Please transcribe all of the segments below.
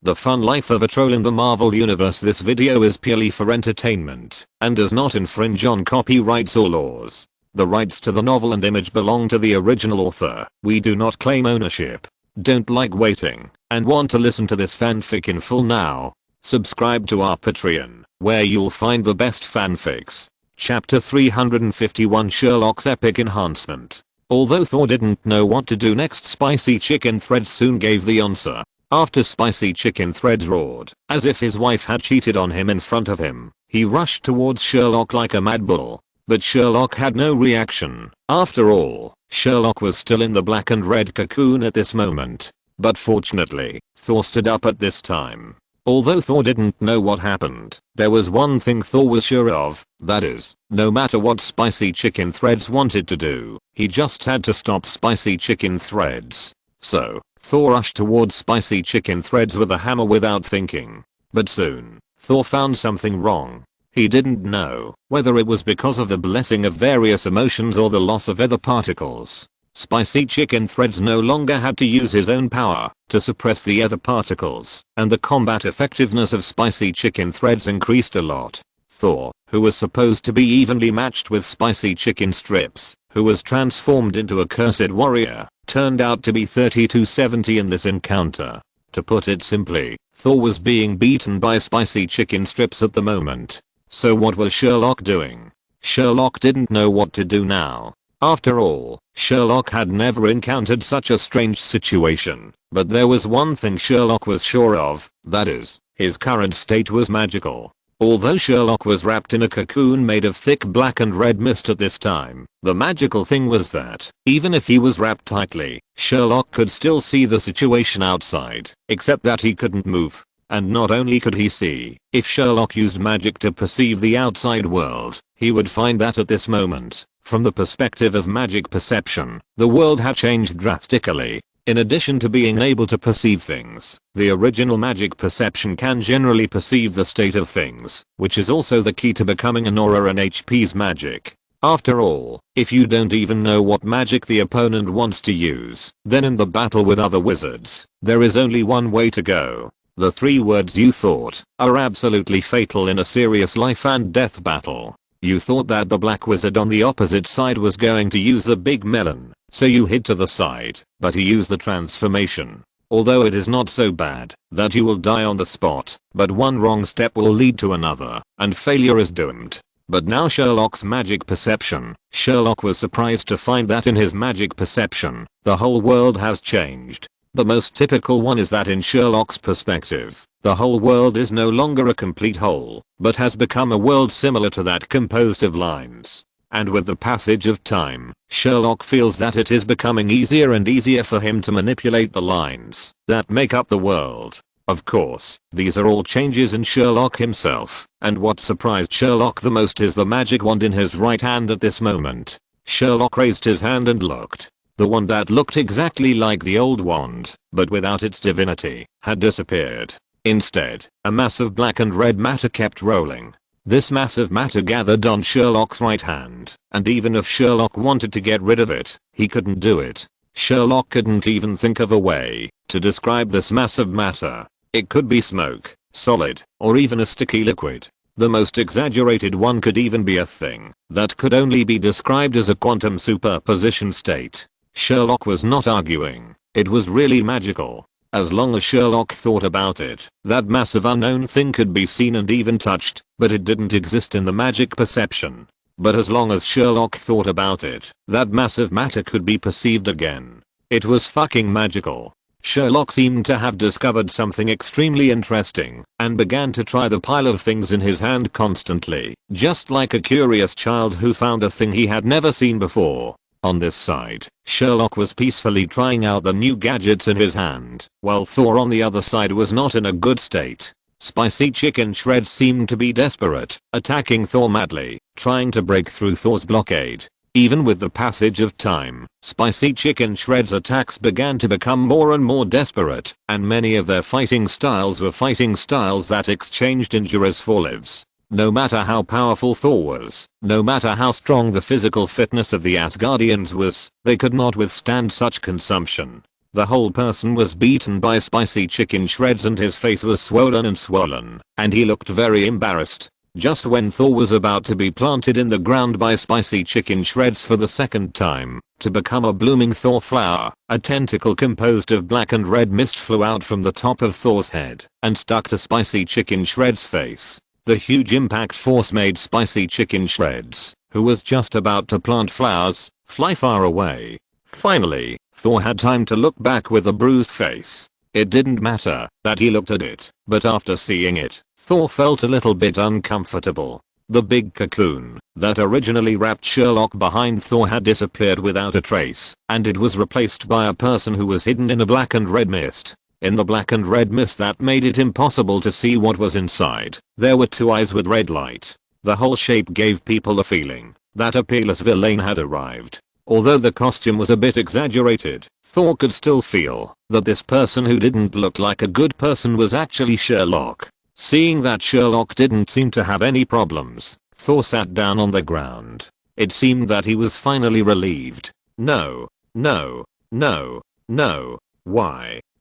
The fun life of a troll in the Marvel Universe. This video is purely for entertainment and does not infringe on copyrights or laws. The rights to the novel and image belong to the original author. We do not claim ownership. Don't like waiting and want to listen to this fanfic in full now? Subscribe to our Patreon, where you'll find the best fanfics. Chapter 351, Sherlock's Epic Enhancement. Although Thor didn't know what to do next, Spicy Chicken Threads soon gave the answer. After Spicy Chicken Threads roared, as if his wife had cheated on him in front of him, he rushed towards Sherlock like a mad bull. But Sherlock had no reaction. After all, Sherlock was still in the black and red cocoon at this moment. But fortunately, Thor stood up at this time. Although Thor didn't know what happened, there was one thing Thor was sure of, that is, no matter what Spicy Chicken Threads wanted to do, he just had to stop Spicy Chicken Threads. So, Thor rushed towards Spicy Chicken Threads with a hammer without thinking. But soon, Thor found something wrong. He didn't know whether it was because of the blessing of various emotions or the loss of other particles. Spicy Chicken Threads no longer had to use his own power to suppress the other particles, and the combat effectiveness of Spicy Chicken Threads increased a lot. Thor, who was supposed to be evenly matched with Spicy Chicken Strips, who was transformed into a cursed warrior, turned out to be 30-70 in this encounter. To put it simply, Thor was being beaten by Spicy Chicken Strips at the moment. So what was Sherlock doing? Sherlock didn't know what to do now. After all, Sherlock had never encountered such a strange situation. But there was one thing Sherlock was sure of, that is, his current state was magical. Although Sherlock was wrapped in a cocoon made of thick black and red mist at this time, the magical thing was that, even if he was wrapped tightly, Sherlock could still see the situation outside, except that he couldn't move. And not only could he see, if Sherlock used magic to perceive the outside world, he would find that at this moment, from the perspective of magic perception, the world had changed drastically. In addition to being able to perceive things, the original magic perception can generally perceive the state of things, which is also the key to becoming an aura and HP's magic. After all, if you don't even know what magic the opponent wants to use, then in the battle with other wizards, there is only one way to go. The 3 words you thought are absolutely fatal in a serious life and death battle. You thought that the black wizard on the opposite side was going to use the big melon, so you hid to the side, but he used the transformation. Although it is not so bad that you will die on the spot, but one wrong step will lead to another, and failure is doomed. But now Sherlock's magic perception. Sherlock was surprised to find that in his magic perception, the whole world has changed. The most typical one is that in Sherlock's perspective, the whole world is no longer a complete whole, but has become a world similar to that composed of lines. And with the passage of time, Sherlock feels that it is becoming easier and easier for him to manipulate the lines that make up the world. Of course, these are all changes in Sherlock himself, and what surprised Sherlock the most is the magic wand in his right hand at this moment. Sherlock raised his hand and looked. The one that looked exactly like the old wand, but without its divinity, had disappeared. Instead, a mass of black and red matter kept rolling. This massive matter gathered on Sherlock's right hand, and even if Sherlock wanted to get rid of it, he couldn't do it. Sherlock couldn't even think of a way to describe this massive matter. It could be smoke, solid, or even a sticky liquid. The most exaggerated one could even be a thing that could only be described as a quantum superposition state. Sherlock was not arguing. It was really magical. As long as Sherlock thought about it, that massive unknown thing could be seen and even touched, but it didn't exist in the magic perception. But as long as Sherlock thought about it, that massive matter could be perceived again. It was fucking magical. Sherlock seemed to have discovered something extremely interesting, and began to try the pile of things in his hand constantly, just like a curious child who found a thing he had never seen before. On this side, Sherlock was peacefully trying out the new gadgets in his hand, while Thor on the other side was not in a good state. Spicy Chicken Shreds seemed to be desperate, attacking Thor madly, trying to break through Thor's blockade. Even with the passage of time, Spicy Chicken Shreds' attacks began to become more and more desperate, and many of their fighting styles were fighting styles that exchanged injuries for lives. No matter how powerful Thor was, no matter how strong the physical fitness of the Asgardians was, they could not withstand such consumption. The whole person was beaten by spicy chicken shreds and his face was swollen, and he looked very embarrassed. Just when Thor was about to be planted in the ground by spicy chicken shreds for the second time, to become a blooming Thor flower, a tentacle composed of black and red mist flew out from the top of Thor's head and stuck to spicy chicken shreds' face. The huge impact force made spicy chicken shreds, who was just about to plant flowers, fly far away. Finally, Thor had time to look back with a bruised face. It didn't matter that he looked at it, but after seeing it, Thor felt a little bit uncomfortable. The big cocoon that originally wrapped Sherlock behind Thor had disappeared without a trace, and it was replaced by a person who was hidden in a black and red mist. In the black and red mist that made it impossible to see what was inside, there were two eyes with red light. The whole shape gave people a feeling that a peerless villain had arrived. Although the costume was a bit exaggerated, Thor could still feel that this person who didn't look like a good person was actually Sherlock. Seeing that Sherlock didn't seem to have any problems, Thor sat down on the ground. It seemed that he was finally relieved. No.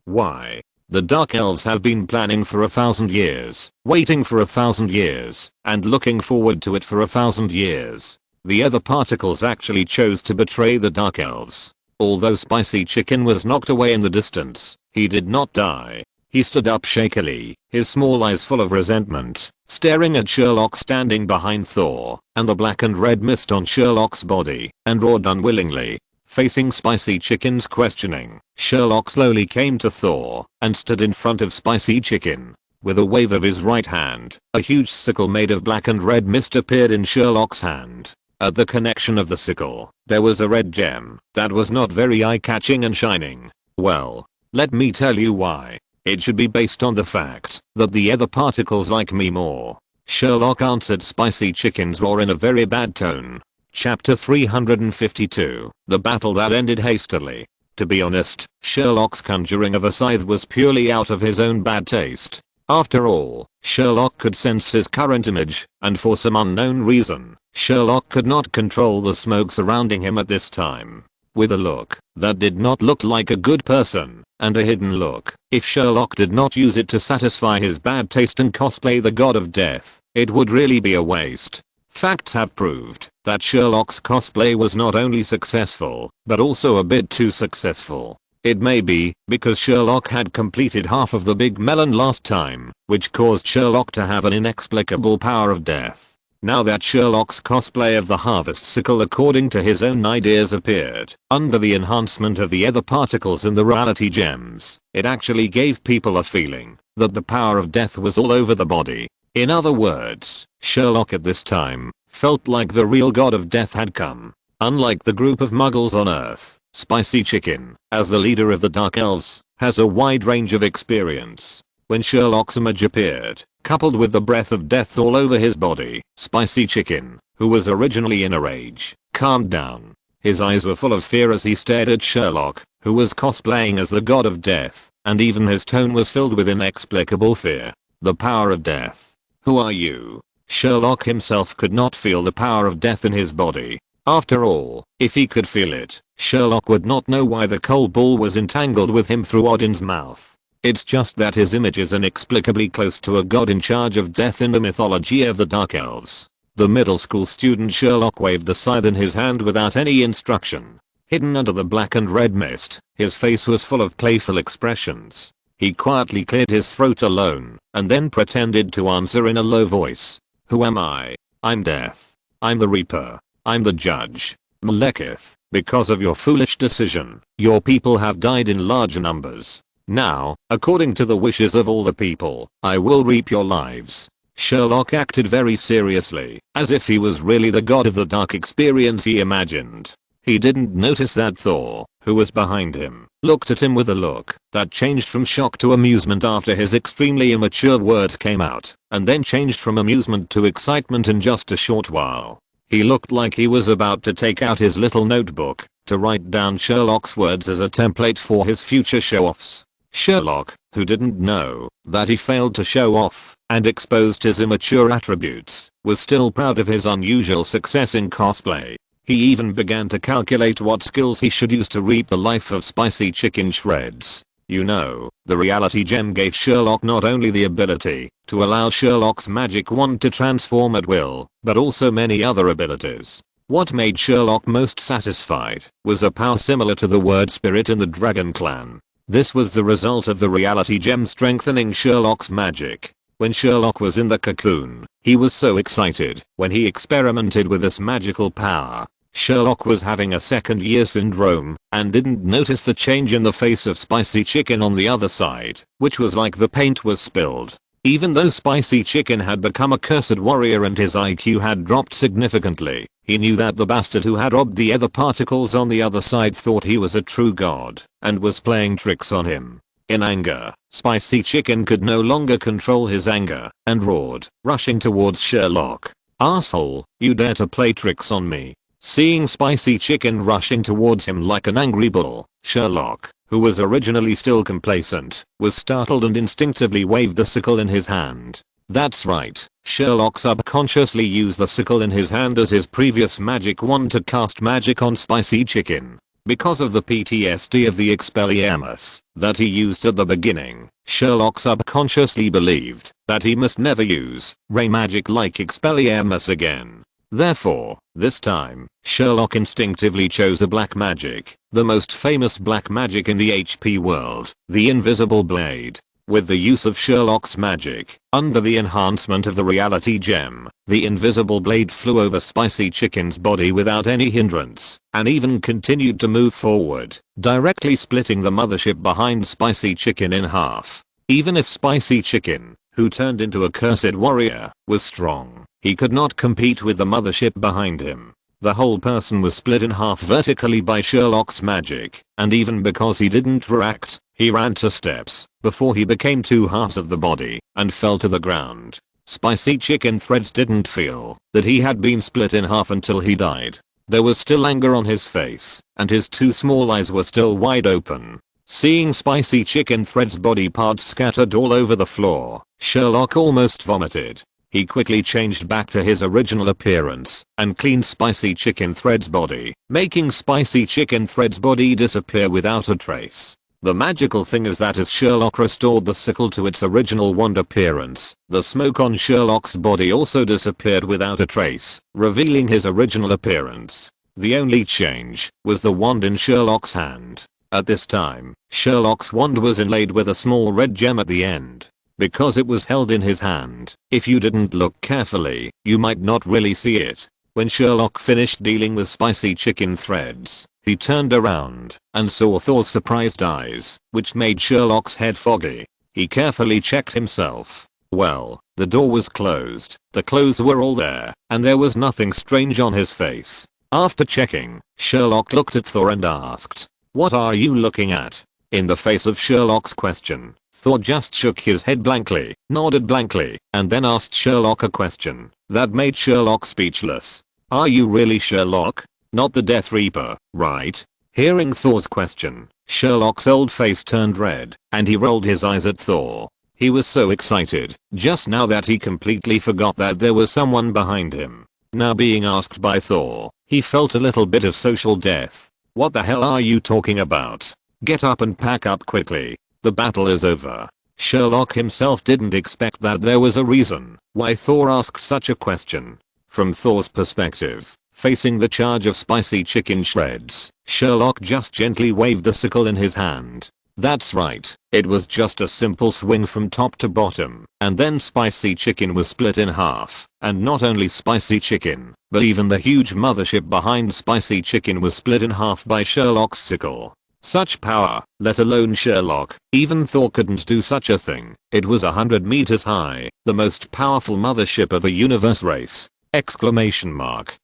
Why? The Dark Elves have been planning for 1,000 years, waiting for 1,000 years, and looking forward to it for 1,000 years. The other particles actually chose to betray the Dark Elves. Although Spicy Chicken was knocked away in the distance, he did not die. He stood up shakily, his small eyes full of resentment, staring at Sherlock standing behind Thor, and the black and red mist on Sherlock's body, and roared unwillingly. Facing Spicy Chicken's questioning, Sherlock slowly came to Thor, and stood in front of Spicy Chicken. With a wave of his right hand, a huge sickle made of black and red mist appeared in Sherlock's hand. At the connection of the sickle, there was a red gem that was not very eye-catching and shining. Well, let me tell you why. It should be based on the fact that the other particles like me more. Sherlock answered Spicy Chicken's roar in a very bad tone. Chapter 352, The Battle That Ended Hastily. To be honest, Sherlock's conjuring of a scythe was purely out of his own bad taste. After all, Sherlock could sense his current image, and for some unknown reason, Sherlock could not control the smoke surrounding him at this time. With a look that did not look like a good person, and a hidden look, if Sherlock did not use it to satisfy his bad taste and cosplay the god of death, it would really be a waste. Facts have proved that Sherlock's cosplay was not only successful, but also a bit too successful. It may be because Sherlock had completed half of the big melon last time, which caused Sherlock to have an inexplicable power of death. Now that Sherlock's cosplay of the harvest sickle according to his own ideas appeared under the enhancement of the other particles in the reality gems, it actually gave people a feeling that the power of death was all over the body. In other words, Sherlock at this time felt like the real god of death had come. Unlike the group of muggles on Earth, Spicy Chicken, as the leader of the Dark Elves, has a wide range of experience. When Sherlock's image appeared, coupled with the breath of death all over his body, Spicy Chicken, who was originally in a rage, calmed down. His eyes were full of fear as he stared at Sherlock, who was cosplaying as the god of death, and even his tone was filled with inexplicable fear. The power of death. Who are you? Sherlock himself could not feel the power of death in his body. After all, if he could feel it, Sherlock would not know why the coal ball was entangled with him through Odin's mouth. It's just that his image is inexplicably close to a god in charge of death in the mythology of the Dark Elves. The middle school student Sherlock waved the scythe in his hand without any instruction. Hidden under the black and red mist, his face was full of playful expressions. He quietly cleared his throat alone, and then pretended to answer in a low voice. Who am I? I'm Death. I'm the Reaper. I'm the Judge. Malekith, because of your foolish decision, your people have died in large numbers. Now, according to the wishes of all the people, I will reap your lives. Sherlock acted very seriously, as if he was really the god of the dark experience he imagined. He didn't notice that Thor, who was behind him, looked at him with a look that changed from shock to amusement after his extremely immature words came out, and then changed from amusement to excitement in just a short while. He looked like he was about to take out his little notebook to write down Sherlock's words as a template for his future show-offs. Sherlock, who didn't know that he failed to show off and exposed his immature attributes, was still proud of his unusual success in cosplay. He even began to calculate what skills he should use to reap the life of spicy chicken shreds. You know, the reality gem gave Sherlock not only the ability to allow Sherlock's magic wand to transform at will, but also many other abilities. What made Sherlock most satisfied was a power similar to the word spirit in the Dragon Clan. This was the result of the reality gem strengthening Sherlock's magic. When Sherlock was in the cocoon, he was so excited when he experimented with this magical power. Sherlock was having a second-year syndrome and didn't notice the change in the face of Spicy Chicken on the other side, which was like the paint was spilled. Even though Spicy Chicken had become a cursed warrior and his IQ had dropped significantly, he knew that the bastard who had robbed the other particles on the other side thought he was a true god and was playing tricks on him. In anger, Spicy Chicken could no longer control his anger and roared, rushing towards Sherlock. "Asshole, you dare to play tricks on me." Seeing Spicy Chicken rushing towards him like an angry bull, Sherlock, who was originally still complacent, was startled and instinctively waved the sickle in his hand. That's right, Sherlock subconsciously used the sickle in his hand as his previous magic wand to cast magic on Spicy Chicken. Because of the PTSD of the Expelliarmus that he used at the beginning, Sherlock subconsciously believed that he must never use ray magic like Expelliarmus again. Therefore, this time, Sherlock instinctively chose a black magic, the most famous black magic in the HP world, the invisible blade. With the use of Sherlock's magic, under the enhancement of the reality gem, the invisible blade flew over Spicy Chicken's body without any hindrance, and even continued to move forward, directly splitting the mothership behind Spicy Chicken in half. Even if Spicy Chicken, who turned into a cursed warrior, was strong, he could not compete with the mothership behind him. The whole person was split in half vertically by Sherlock's magic, and even because he didn't react, he ran 2 steps before he became 2 halves of the body and fell to the ground. Spicy Chicken Threads didn't feel that he had been split in half until he died. There was still anger on his face, and his 2 small eyes were still wide open. Seeing Spicy Chicken Thread's body parts scattered all over the floor, Sherlock almost vomited. He quickly changed back to his original appearance and cleaned Spicy Chicken Thread's body, making Spicy Chicken Thread's body disappear without a trace. The magical thing is that as Sherlock restored the sickle to its original wand appearance, the smoke on Sherlock's body also disappeared without a trace, revealing his original appearance. The only change was the wand in Sherlock's hand. At this time, Sherlock's wand was inlaid with a small red gem at the end. Because it was held in his hand, if you didn't look carefully, you might not really see it. When Sherlock finished dealing with Spicy Chicken Threads, he turned around and saw Thor's surprised eyes, which made Sherlock's head foggy. He carefully checked himself. Well, the door was closed, the clothes were all there, and there was nothing strange on his face. After checking, Sherlock looked at Thor and asked, "What are you looking at?" In the face of Sherlock's question, Thor just shook his head blankly, nodded blankly, and then asked Sherlock a question that made Sherlock speechless. "Are you really Sherlock? Not the Death Reaper, right?" Hearing Thor's question, Sherlock's old face turned red, and he rolled his eyes at Thor. He was so excited just now that he completely forgot that there was someone behind him. Now being asked by Thor, he felt a little bit of social death. "What the hell are you talking about? Get up and pack up quickly. The battle is over." Sherlock himself didn't expect that there was a reason why Thor asked such a question. From Thor's perspective, facing the charge of Spicy Chicken Shreds, Sherlock just gently waved the sickle in his hand. That's right, it was just a simple swing from top to bottom, and then Spicy Chicken was split in half, and not only Spicy Chicken, but even the huge mothership behind Spicy Chicken was split in half by Sherlock's sickle. Such power, let alone Sherlock, even Thor couldn't do such a thing. It was 100 meters high, the most powerful mothership of a universe race! Exclamation mark.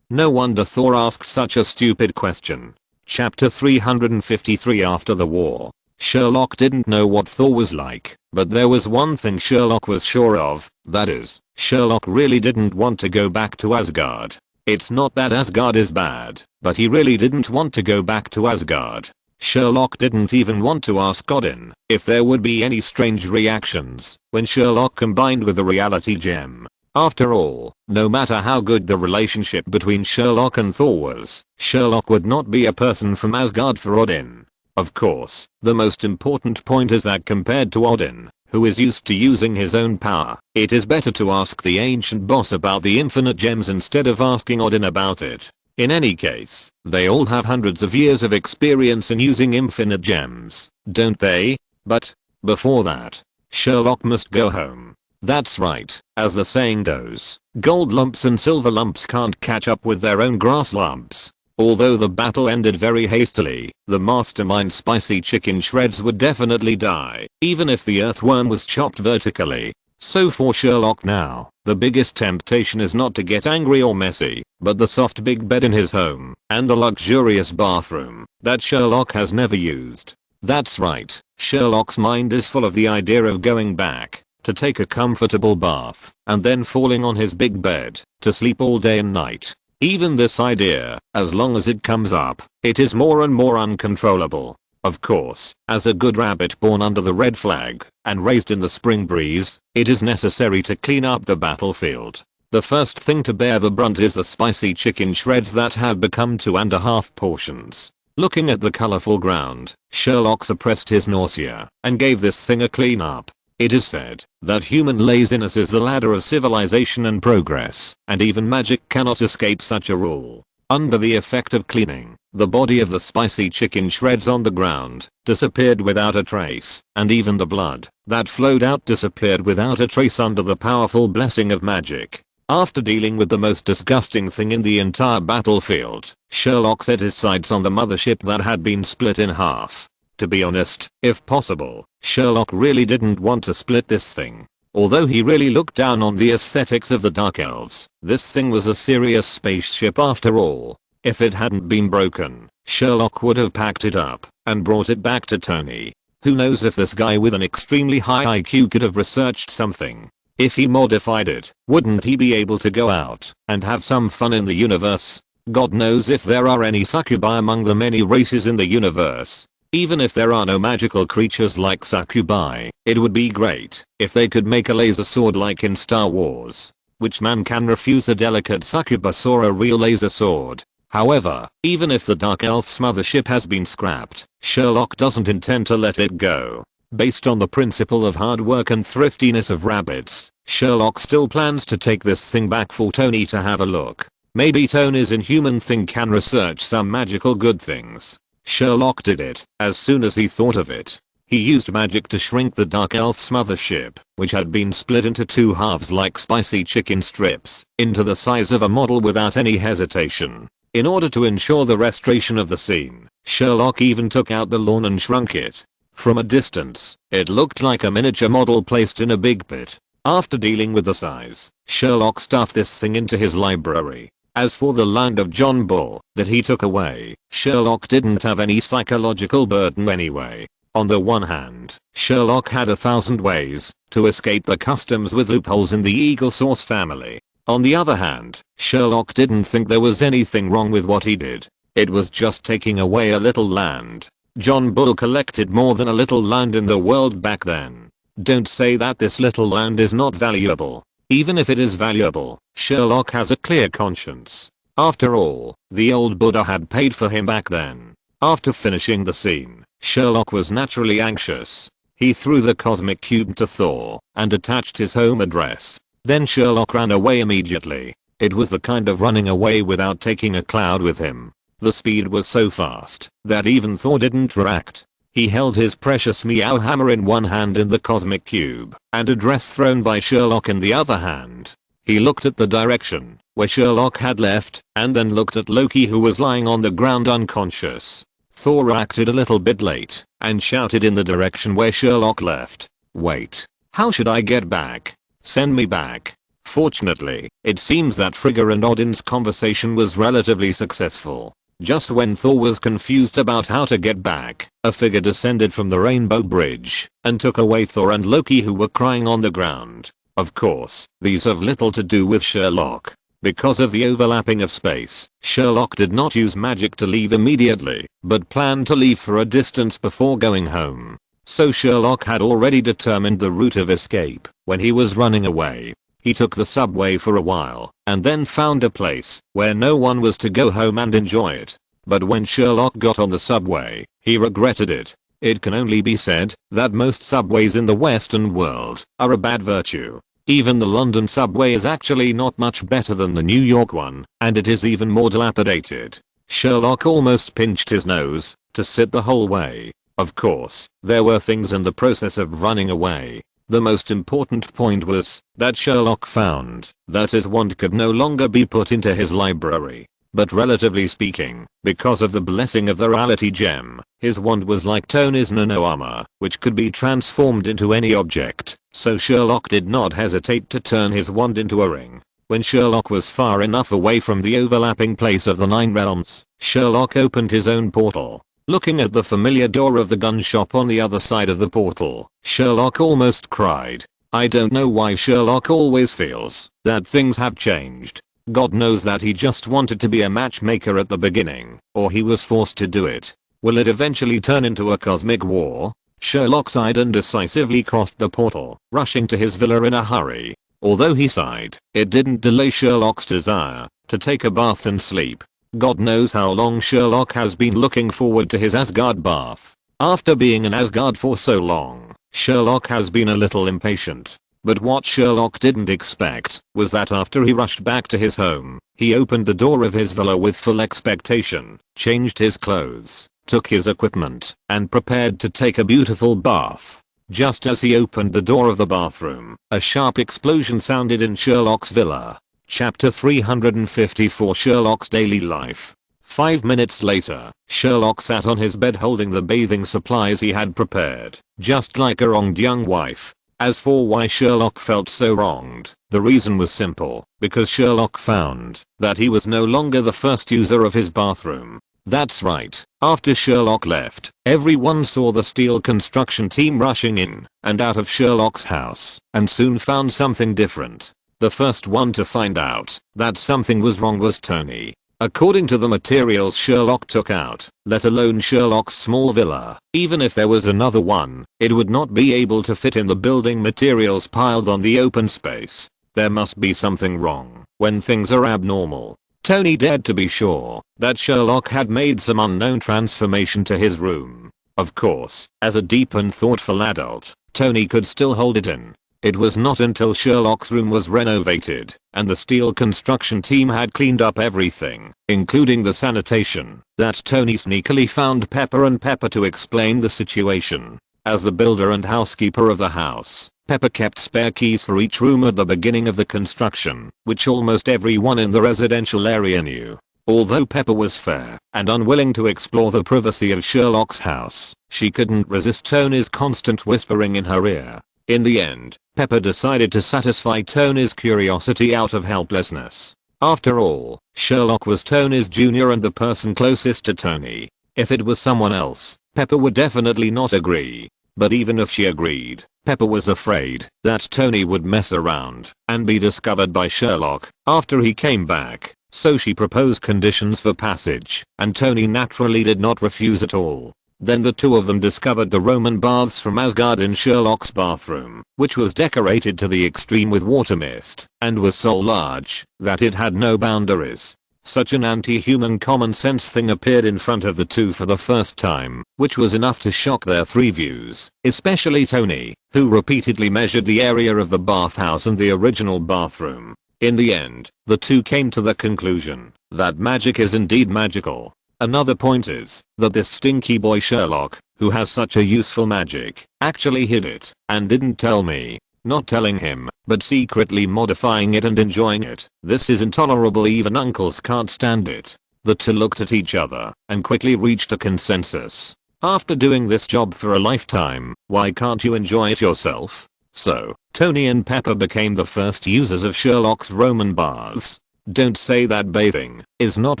No wonder Thor asked such a stupid question. Chapter 353 After the War. Sherlock didn't know what Thor was like, but there was one thing Sherlock was sure of, that is, Sherlock really didn't want to go back to Asgard. It's not that Asgard is bad, but he really didn't want to go back to Asgard. Sherlock didn't even want to ask Odin if there would be any strange reactions when Sherlock combined with the reality gem. After all, no matter how good the relationship between Sherlock and Thor was, Sherlock would not be a person from Asgard for Odin. Of course, the most important point is that compared to Odin, who is used to using his own power, it is better to ask the ancient boss about the infinite gems instead of asking Odin about it. In any case, they all have hundreds of years of experience in using infinite gems, don't they? But, before that, Sherlock must go home. That's right, as the saying goes, gold lumps and silver lumps can't catch up with their own grass lumps. Although the battle ended very hastily, the mastermind Spicy Chicken Shreds would definitely die, even if the earthworm was chopped vertically. So for Sherlock now, the biggest temptation is not to get angry or messy, but the soft big bed in his home, and the luxurious bathroom, that Sherlock has never used. That's right, Sherlock's mind is full of the idea of going back, to take a comfortable bath, and then falling on his big bed, to sleep all day and night. Even this idea, as long as it comes up, it is more and more uncontrollable. Of course, as a good rabbit born under the red flag, and raised in the spring breeze, it is necessary to clean up the battlefield. The first thing to bear the brunt is the spicy chicken shreds that have become 2.5 portions. Looking at the colorful ground, Sherlock suppressed his nausea, and gave this thing a clean up. It is said that human laziness is the ladder of civilization and progress, and even magic cannot escape such a rule. Under the effect of cleaning, the body of the spicy chicken shreds on the ground disappeared without a trace, and even the blood that flowed out disappeared without a trace under the powerful blessing of magic. After dealing with the most disgusting thing in the entire battlefield, Sherlock set his sights on the mothership that had been split in half. To be honest, if possible, Sherlock really didn't want to split this thing. Although he really looked down on the aesthetics of the Dark Elves, this thing was a serious spaceship after all. If it hadn't been broken, Sherlock would have packed it up and brought it back to Tony. Who knows if this guy with an extremely high IQ could have researched something. If he modified it, wouldn't he be able to go out and have some fun in the universe? God knows if there are any succubi among the many races in the universe. Even if there are no magical creatures like succubi, it would be great if they could make a laser sword like in Star Wars. Which man can refuse a delicate succubus or a real laser sword? However, even if the Dark Elf's mothership has been scrapped, Sherlock doesn't intend to let it go. Based on the principle of hard work and thriftiness of rabbits, Sherlock still plans to take this thing back for Tony to have a look. Maybe Tony's inhuman thing can research some magical good things. Sherlock did it as soon as he thought of it. He used magic to shrink the Dark Elf's mothership, which had been split into 2 halves like spicy chicken strips, into the size of a model without any hesitation. In order to ensure the restoration of the scene, Sherlock even took out the lawn and shrunk it. From a distance, it looked like a miniature model placed in a big pit. After dealing with the size, Sherlock stuffed this thing into his library. As for the land of John Bull that he took away, Sherlock didn't have any psychological burden anyway. On the one hand, Sherlock had 1,000 ways to escape the customs with loopholes in the Eagle Source family. On the other hand, Sherlock didn't think there was anything wrong with what he did. It was just taking away a little land. John Bull collected more than a little land in the world back then. Don't say that this little land is not valuable. Even if it is valuable, Sherlock has a clear conscience. After all, the old Buddha had paid for him back then. After finishing the scene, Sherlock was naturally anxious. He threw the cosmic cube to Thor and attached his home address. Then Sherlock ran away immediately. It was the kind of running away without taking a cloud with him. The speed was so fast that even Thor didn't react. He held his precious meow hammer in one hand and the cosmic cube and address thrown by Sherlock in the other hand. He looked at the direction where Sherlock had left and then looked at Loki, who was lying on the ground unconscious. Thor acted a little bit late and shouted in the direction where Sherlock left. Wait, how should I get back? Send me back. Fortunately, it seems that Frigga and Odin's conversation was relatively successful. Just when Thor was confused about how to get back, a figure descended from the Rainbow Bridge and took away Thor and Loki, who were crying on the ground. Of course, these have little to do with Sherlock. Because of the overlapping of space, Sherlock did not use magic to leave immediately, but planned to leave for a distance before going home. So Sherlock had already determined the route of escape when he was running away. He took the subway for a while and then found a place where no one was to go home and enjoy it. But when Sherlock got on the subway, he regretted it. It can only be said that most subways in the Western world are a bad virtue. Even the London subway is actually not much better than the New York one, and it is even more dilapidated. Sherlock almost pinched his nose to sit the whole way. Of course, there were things in the process of running away. The most important point was that Sherlock found that his wand could no longer be put into his library. But relatively speaking, because of the blessing of the reality gem, his wand was like Tony's nano armor, which could be transformed into any object, so Sherlock did not hesitate to turn his wand into a ring. When Sherlock was far enough away from the overlapping place of the 9 realms, Sherlock opened his own portal. Looking at the familiar door of the gun shop on the other side of the portal, Sherlock almost cried. I don't know why Sherlock always feels that things have changed. God knows that he just wanted to be a matchmaker at the beginning, or he was forced to do it. Will it eventually turn into a cosmic war? Sherlock sighed and decisively crossed the portal, rushing to his villa in a hurry. Although he sighed, it didn't delay Sherlock's desire to take a bath and sleep. God knows how long Sherlock has been looking forward to his Asgard bath. After being in Asgard for so long, Sherlock has been a little impatient. But what Sherlock didn't expect was that after he rushed back to his home, he opened the door of his villa with full expectation, changed his clothes, took his equipment, and prepared to take a beautiful bath. Just as he opened the door of the bathroom, a sharp explosion sounded in Sherlock's villa. Chapter 354 Sherlock's Daily Life. 5 minutes later, Sherlock sat on his bed holding the bathing supplies he had prepared, just like a wronged young wife. As for why Sherlock felt so wronged, the reason was simple, because Sherlock found that he was no longer the first user of his bathroom. That's right, after Sherlock left, everyone saw the steel construction team rushing in and out of Sherlock's house, and soon found something different. The first one to find out that something was wrong was Tony. According to the materials Sherlock took out, let alone Sherlock's small villa, even if there was another one, it would not be able to fit in the building materials piled on the open space. There must be something wrong when things are abnormal. Tony dared to be sure that Sherlock had made some unknown transformation to his room. Of course, as a deep and thoughtful adult, Tony could still hold it in. It was not until Sherlock's room was renovated and the steel construction team had cleaned up everything, including the sanitation, that Tony sneakily found Pepper and Pepper to explain the situation. As the builder and housekeeper of the house, Pepper kept spare keys for each room at the beginning of the construction, which almost everyone in the residential area knew. Although Pepper was fair and unwilling to explore the privacy of Sherlock's house, she couldn't resist Tony's constant whispering in her ear. In the end, Pepper decided to satisfy Tony's curiosity out of helplessness. After all, Sherlock was Tony's junior and the person closest to Tony. If it was someone else, Pepper would definitely not agree. But even if she agreed, Pepper was afraid that Tony would mess around and be discovered by Sherlock after he came back. So she proposed conditions for passage, and Tony naturally did not refuse at all. Then the two of them discovered the Roman baths from Asgard in Sherlock's bathroom, which was decorated to the extreme with water mist, and was so large that it had no boundaries. Such an anti-human common sense thing appeared in front of the two for the first time, which was enough to shock their three views, especially Tony, who repeatedly measured the area of the bathhouse and the original bathroom. In the end, the two came to the conclusion that magic is indeed magical. Another point is that this stinky boy Sherlock, who has such a useful magic, actually hid it and didn't tell me. Not telling him, but secretly modifying it and enjoying it. This is intolerable, even uncles can't stand it. The two looked at each other and quickly reached a consensus. After doing this job for a lifetime, why can't you enjoy it yourself? So, Tony and Pepper became the first users of Sherlock's Roman baths. Don't say that bathing is not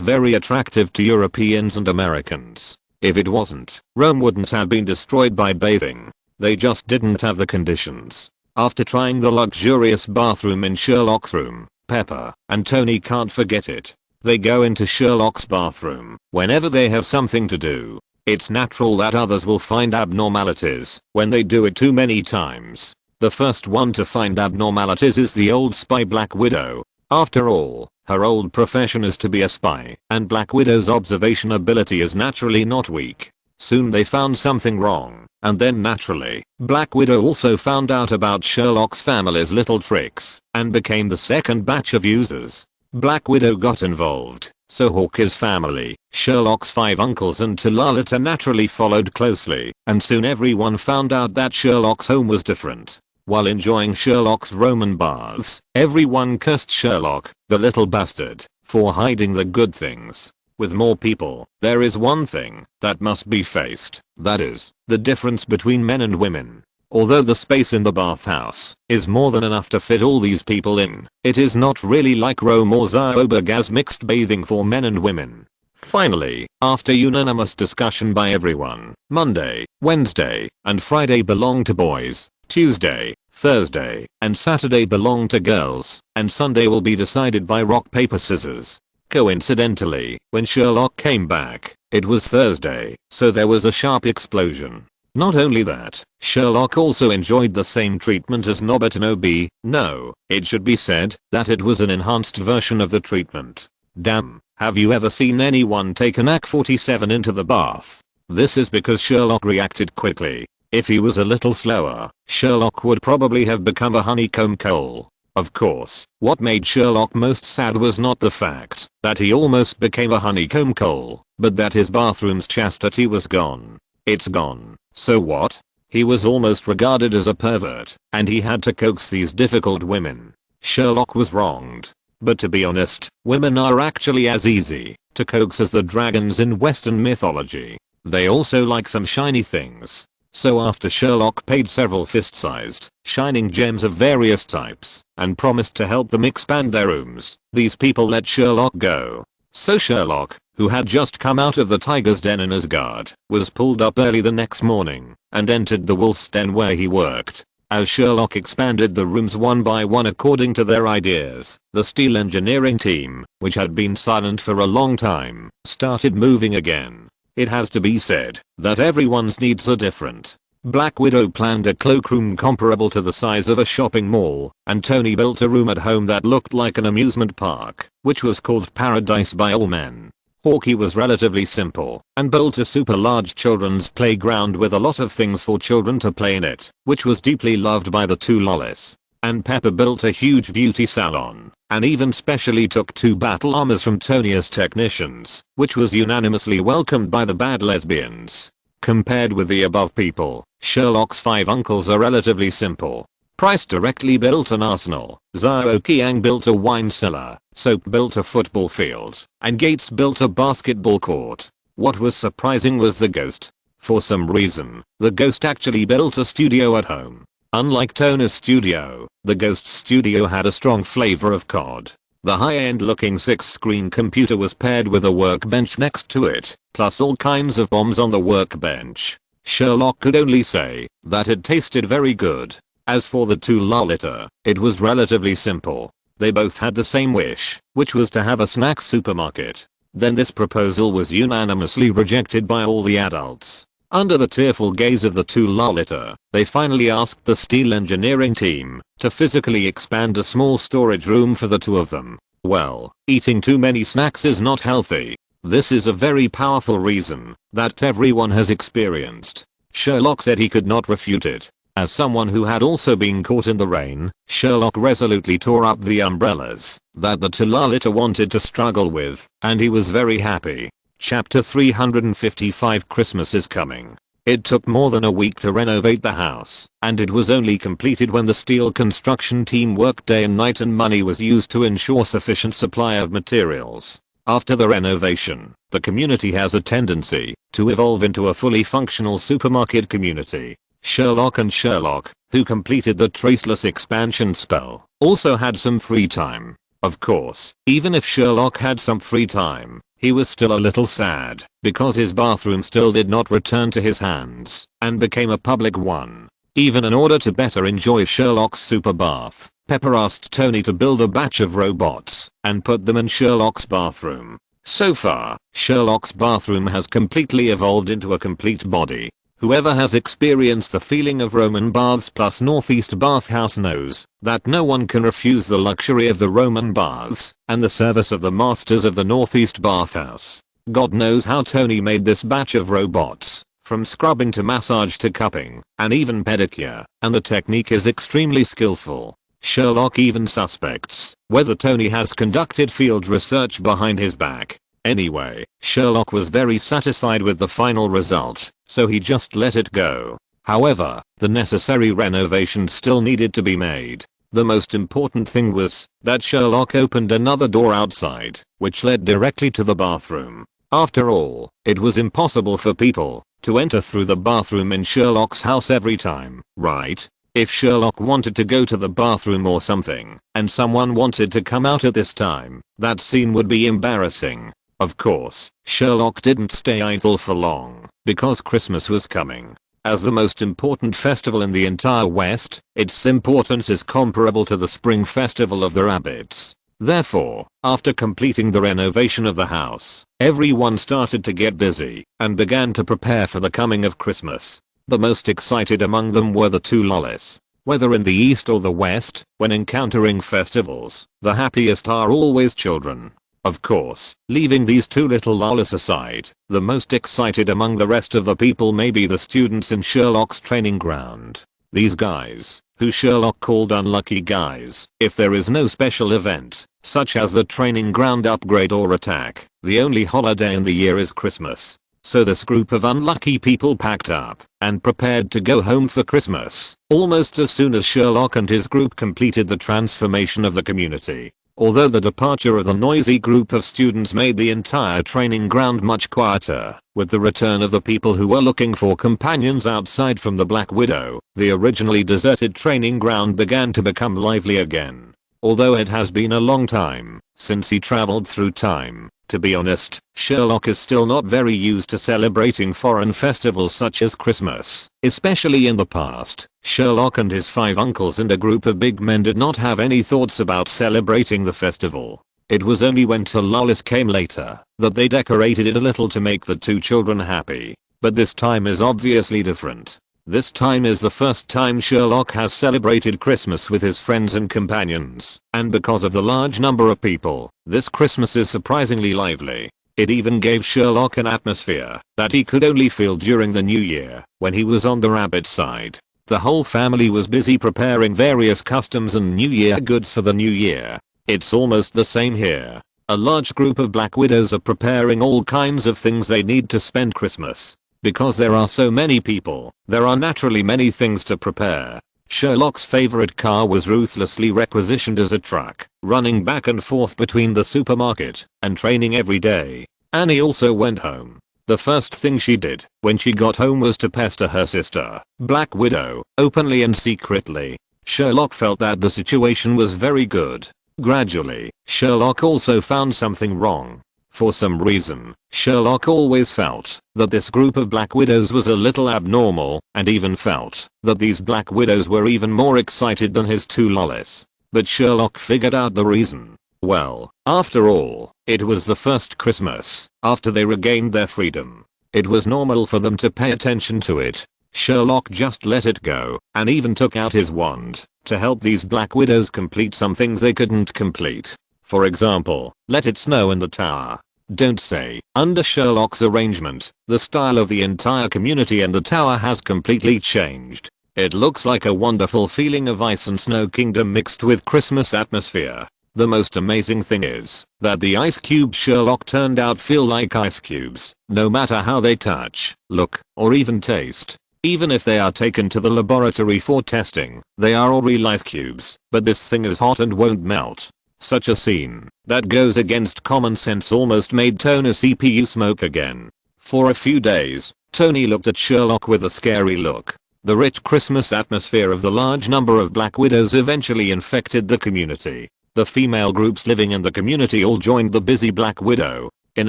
very attractive to Europeans and Americans. If it wasn't, Rome wouldn't have been destroyed by bathing. They just didn't have the conditions. After trying the luxurious bathroom in Sherlock's room, Pepper and Tony can't forget it. They go into Sherlock's bathroom whenever they have something to do. It's natural that others will find abnormalities when they do it too many times. The first one to find abnormalities is the old spy Black Widow. After all, her old profession is to be a spy, and Black Widow's observation ability is naturally not weak. Soon they found something wrong, and then naturally, Black Widow also found out about Sherlock's family's little tricks, and became the second batch of users. Black Widow got involved, so Hawkeye's family, Sherlock's 5 uncles and Lolita naturally followed closely, and soon everyone found out that Sherlock's home was different. While enjoying Sherlock's Roman baths, everyone cursed Sherlock, the little bastard, for hiding the good things. With more people, there is one thing that must be faced, that is, the difference between men and women. Although the space in the bathhouse is more than enough to fit all these people in, it is not really like Rome or Ziobergaz mixed bathing for men and women. Finally, after unanimous discussion by everyone, Monday, Wednesday, and Friday belong to boys, Tuesday, Thursday, and Saturday belong to girls, and Sunday will be decided by rock paper scissors. Coincidentally, when Sherlock came back, it was Thursday, so there was a sharp explosion. Not only that, Sherlock also enjoyed the same treatment as Nobbit and Obi. No, it should be said that it was an enhanced version of the treatment. Damn, have you ever seen anyone take an AK-47 into the bath? This is because Sherlock reacted quickly. If he was a little slower, Sherlock would probably have become a honeycomb coal. Of course, what made Sherlock most sad was not the fact that he almost became a honeycomb coal, but that his bathroom's chastity was gone. It's gone, so what? He was almost regarded as a pervert, and he had to coax these difficult women. Sherlock was wronged. But to be honest, women are actually as easy to coax as the dragons in Western mythology. They also like some shiny things. So after Sherlock paid several fist-sized, shining gems of various types, and promised to help them expand their rooms, these people let Sherlock go. So Sherlock, who had just come out of the tiger's den in Asgard, was pulled up early the next morning, and entered the wolf's den where he worked. As Sherlock expanded the rooms one by one according to their ideas, the steel engineering team, which had been silent for a long time, started moving again. It has to be said that everyone's needs are different. Black Widow planned a cloakroom comparable to the size of a shopping mall, and Tony built a room at home that looked like an amusement park, which was called Paradise by all men. Hawkeye was relatively simple, and built a super large children's playground with a lot of things for children to play in it, which was deeply loved by the 2 lolis. And Pepper built a huge beauty salon, and even specially took 2 battle armors from Tony as technicians, which was unanimously welcomed by the bad lesbians. Compared with the above people, Sherlock's 5 uncles are relatively simple. Price directly built an arsenal, Zhao Qiang built a wine cellar, Soap built a football field, and Gates built a basketball court. What was surprising was the Ghost. For some reason, the Ghost actually built a studio at home. Unlike Tony's studio, the Ghost's studio had a strong flavor of COD. The high-end looking 6-screen computer was paired with a workbench next to it, plus all kinds of bombs on the workbench. Sherlock could only say that it tasted very good. As for the 2 Lolita, it was relatively simple. They both had the same wish, which was to have a snack supermarket. Then this proposal was unanimously rejected by all the adults. Under the tearful gaze of the 2 Lolita, they finally asked the steel engineering team to physically expand a small storage room for the 2 of them. Well, eating too many snacks is not healthy. This is a very powerful reason that everyone has experienced. Sherlock said he could not refute it. As someone who had also been caught in the rain, Sherlock resolutely tore up the umbrellas that the 2 Lolita wanted to struggle with, and he was very happy. Chapter 355 Christmas is coming. It took more than a week to renovate the house, and it was only completed when the steel construction team worked day and night and money was used to ensure sufficient supply of materials. After the renovation, the community has a tendency to evolve into a fully functional supermarket community. Sherlock and Sherlock, who completed the traceless expansion spell, also had some free time. Of course, even if Sherlock had some free time, he was still a little sad because his bathroom still did not return to his hands and became a public one. Even in order to better enjoy Sherlock's super bath, Pepper asked Tony to build a batch of robots and put them in Sherlock's bathroom. So far, Sherlock's bathroom has completely evolved into a complete body. Whoever has experienced the feeling of Roman baths plus Northeast bathhouse knows that no one can refuse the luxury of the Roman baths and the service of the masters of the Northeast bathhouse. God knows how Tony made this batch of robots, from scrubbing to massage to cupping, and even pedicure, and the technique is extremely skillful. Sherlock even suspects whether Tony has conducted field research behind his back. Anyway, Sherlock was very satisfied with the final result, so he just let it go. However, the necessary renovations still needed to be made. The most important thing was that Sherlock opened another door outside, which led directly to the bathroom. After all, it was impossible for people to enter through the bathroom in Sherlock's house every time, right? If Sherlock wanted to go to the bathroom or something, and someone wanted to come out at this time, that scene would be embarrassing. Of course, Sherlock didn't stay idle for long, because Christmas was coming. As the most important festival in the entire West, its importance is comparable to the spring festival of the rabbits. Therefore, after completing the renovation of the house, everyone started to get busy and began to prepare for the coming of Christmas. The most excited among them were the two lollies. Whether in the East or the West, when encountering festivals, the happiest are always children. Of course, leaving these two little lollies aside, the most excited among the rest of the people may be the students in Sherlock's training ground. These guys, who Sherlock called unlucky guys, if there is no special event, such as the training ground upgrade or attack, the only holiday in the year is Christmas. So this group of unlucky people packed up and prepared to go home for Christmas, almost as soon as Sherlock and his group completed the transformation of the community. Although the departure of the noisy group of students made the entire training ground much quieter, with the return of the people who were looking for companions outside from the Black Widow, the originally deserted training ground began to become lively again. Although it has been a long time since he traveled through time, to be honest, Sherlock is still not very used to celebrating foreign festivals such as Christmas. Especially in the past, Sherlock and his 5 uncles and a group of big men did not have any thoughts about celebrating the festival. It was only when two lollies came later that they decorated it a little to make the two children happy. But this time is obviously different. This time is the first time Sherlock has celebrated Christmas with his friends and companions, and because of the large number of people, this Christmas is surprisingly lively. It even gave Sherlock an atmosphere that he could only feel during the new year, when he was on the rabbit side. The whole family was busy preparing various customs and New Year goods for the new year. It's almost the same here. A large group of Black Widows are preparing all kinds of things they need to spend Christmas. Because there are so many people, there are naturally many things to prepare. Sherlock's favorite car was ruthlessly requisitioned as a truck, running back and forth between the supermarket and training every day. Annie also went home. The first thing she did when she got home was to pester her sister, Black Widow, openly and secretly. Sherlock felt that the situation was very good. Gradually, Sherlock also found something wrong. For some reason, Sherlock always felt that this group of Black Widows was a little abnormal, and even felt that these Black Widows were even more excited than his two lollies. But Sherlock figured out the reason. Well, after all, it was the first Christmas after they regained their freedom. It was normal for them to pay attention to it. Sherlock just let it go, and even took out his wand to help these Black Widows complete some things they couldn't complete. For example, let it snow in the tower. Don't say. Under Sherlock's arrangement, the style of the entire community and the tower has completely changed. It looks like a wonderful feeling of ice and snow kingdom mixed with Christmas atmosphere. The most amazing thing is that the ice cubes Sherlock turned out feel like ice cubes, no matter how they touch, look, or even taste. Even if they are taken to the laboratory for testing, they are all real ice cubes, but this thing is hot and won't melt. Such a scene that goes against common sense almost made Tony's CPU smoke again. For a few days, Tony looked at Sherlock with a scary look. The rich Christmas atmosphere of the large number of Black Widows eventually infected the community. The female groups living in the community all joined the busy Black Widow. In